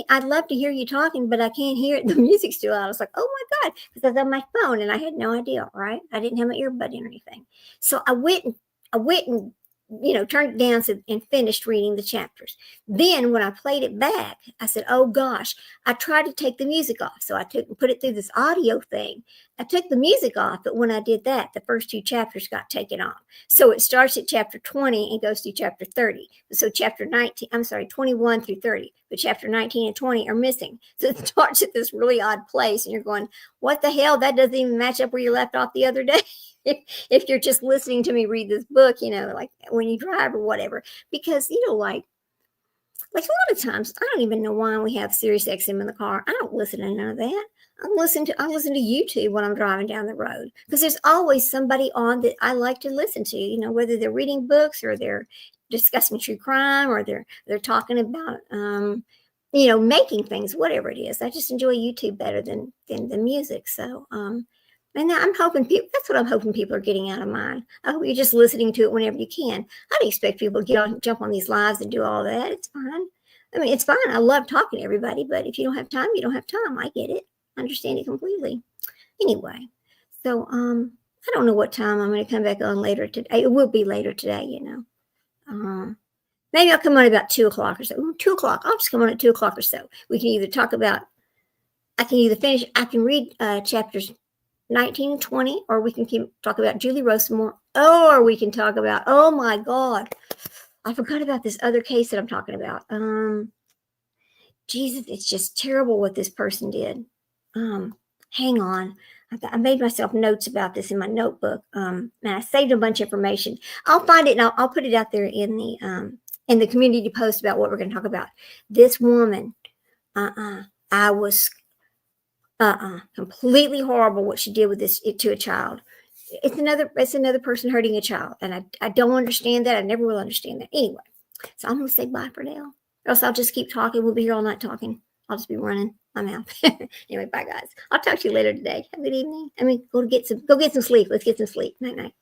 I'd love to hear you talking, but I can't hear it. The music's too loud. I was like, oh my God, because I was on my phone and I had no idea, right? I didn't have my earbud in or anything. So I went and turned it down and finished reading the chapters. Then when I played it back, I said, oh gosh, I tried to take the music off. So I put it through this audio thing. I took the music off, but when I did that, the first 2 chapters got taken off. So it starts at chapter 20 and goes through chapter 30. So 21 through 30, but chapter 19 and 20 are missing. So it starts at this really odd place and you're going, what the hell? That doesn't even match up where you left off the other day. If you're just listening to me read this book, like when you drive or whatever, because, like a lot of times, I don't even know why we have Sirius XM in the car. I don't listen to none of that. I listen to YouTube when I'm driving down the road because there's always somebody on that I like to listen to, whether they're reading books or they're discussing true crime or they're talking about, making things, whatever it is. I just enjoy YouTube better than the music. So, and I'm hoping that's what I'm hoping people are getting out of mine. I hope you're just listening to it whenever you can. I don't expect people to jump on these lives and do all that. It's fine. I mean, it's fine. I love talking to everybody, but if you don't have time, you don't have time. I get it. I understand it completely. Anyway, so I don't know what time I'm going to come back on later today. It will be later today, Maybe I'll come on about 2 o'clock or so. 2 o'clock. I'll just come on at 2 o'clock or so. We can either I can read chapters 19 and 20, or we can talk about Jule Rowe some more, or we can talk about, oh my God, I forgot about this other case that I'm talking about. Jesus, it's just terrible what this person did. Hang on. I made myself notes about this in my notebook. And I saved a bunch of information. I'll find it and I'll put it out there in the community post about what we're going to talk about. This woman, I was completely horrible what she did with this to a child. It's another person hurting a child, and I don't understand that. I never will understand that. Anyway, so I'm gonna say bye for now, or else I'll just keep talking. We'll be here all night talking. I'll just be running. I'm out. Anyway, bye guys. I'll talk to you later today. Have a good evening. Go get some sleep. Let's get some sleep. Night night.